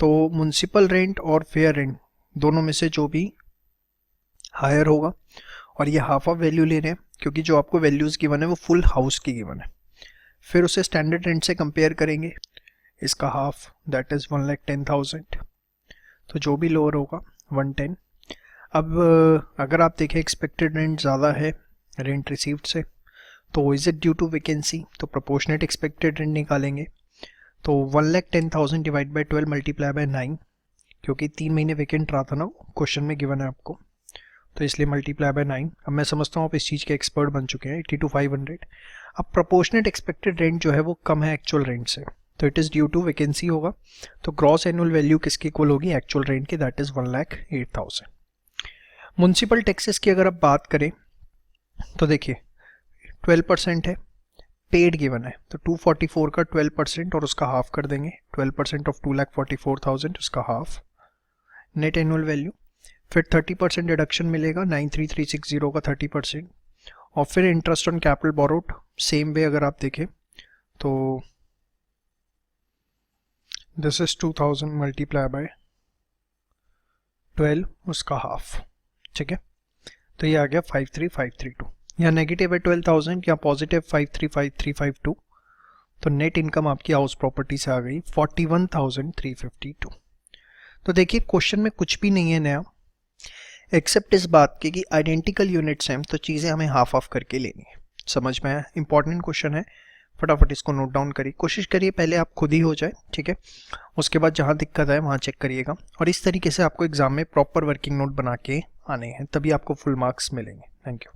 तो म्युनिसिपल रेंट और फेयर रेंट दोनों में से जो भी हायर होगा, और ये हाफ ऑफ वैल्यू ले रहे हैं क्योंकि जो आपको वैल्यूज़ गिवन है वो फुल हाउस की गिवन है। फिर उसे स्टैंडर्ड रेंट से कंपेयर करेंगे, इसका हाफ दैट इज़ 1,10,000, तो जो भी लोअर होगा 110। अब अगर आप देखें एक्सपेक्टेड रेंट ज़्यादा है रेंट रिसीव्ड से, तो is it due to vacancy? तो प्रोपोर्शनेट एक्सपेक्टेड रेंट निकालेंगे, तो 1,10,000 डिवाइड बाई 12 मल्टीप्लाई बाय 9, क्योंकि 3 महीने वैकेंट रहा था ना, क्वेश्चन में गिवन है आपको, तो इसलिए मल्टीप्लाई बाय 9। अब मैं समझता हूँ आप इस चीज़ के एक्सपर्ट बन चुके हैं। 80 to 500। अब प्रोपोर्शनेट एक्सपेक्टेड रेंट जो है वो कम है एक्चुअल रेंट से, तो it is due to vacancy होगा। तो ग्रॉस एनुअल वैल्यू किसकी इक्वल होगी? एक्चुअल रेंट की, दैट इज़ 1,08,000। म्युनिसिपल टैक्सेस की अगर आप बात करें तो देखिए 12% है, पेड गिवन है, तो 244 का 12% और उसका हाफ कर देंगे, 12% ऑफ 2,44,000 उसका हाफ। नेट एनुअल वैल्यू, फिर 30% डिडक्शन मिलेगा 93,360 का 30%, और फिर interest on capital borrowed same way अगर आप देखें तो दिस इज 2,000 मल्टीप्लाई बाय 12 उसका हाफ। ठीक है, तो ये आ गया 53,532। यहाँ नेगेटिव है 12,000, या पॉजिटिव 53,5,352, तो नेट इनकम आपकी हाउस प्रॉपर्टी से आ गई 41,352। तो देखिए, क्वेश्चन में कुछ भी नहीं है नया, एक्सेप्ट इस बात के कि आइडेंटिकल यूनिट्स हैं तो चीज़ें हमें हाफ ऑफ करके लेनी है। समझ में आया? इंपॉर्टेंट क्वेश्चन है, फटाफट इसको नोट डाउन करिए, कोशिश करिए पहले आप खुद ही हो जाए। ठीक है, उसके बाद जहाँ दिक्कत आए वहाँ चेक करिएगा, और इस तरीके से आपको एग्जाम में प्रॉपर वर्किंग नोट बना के आने हैं, तभी आपको फुल मार्क्स मिलेंगे। Thank you.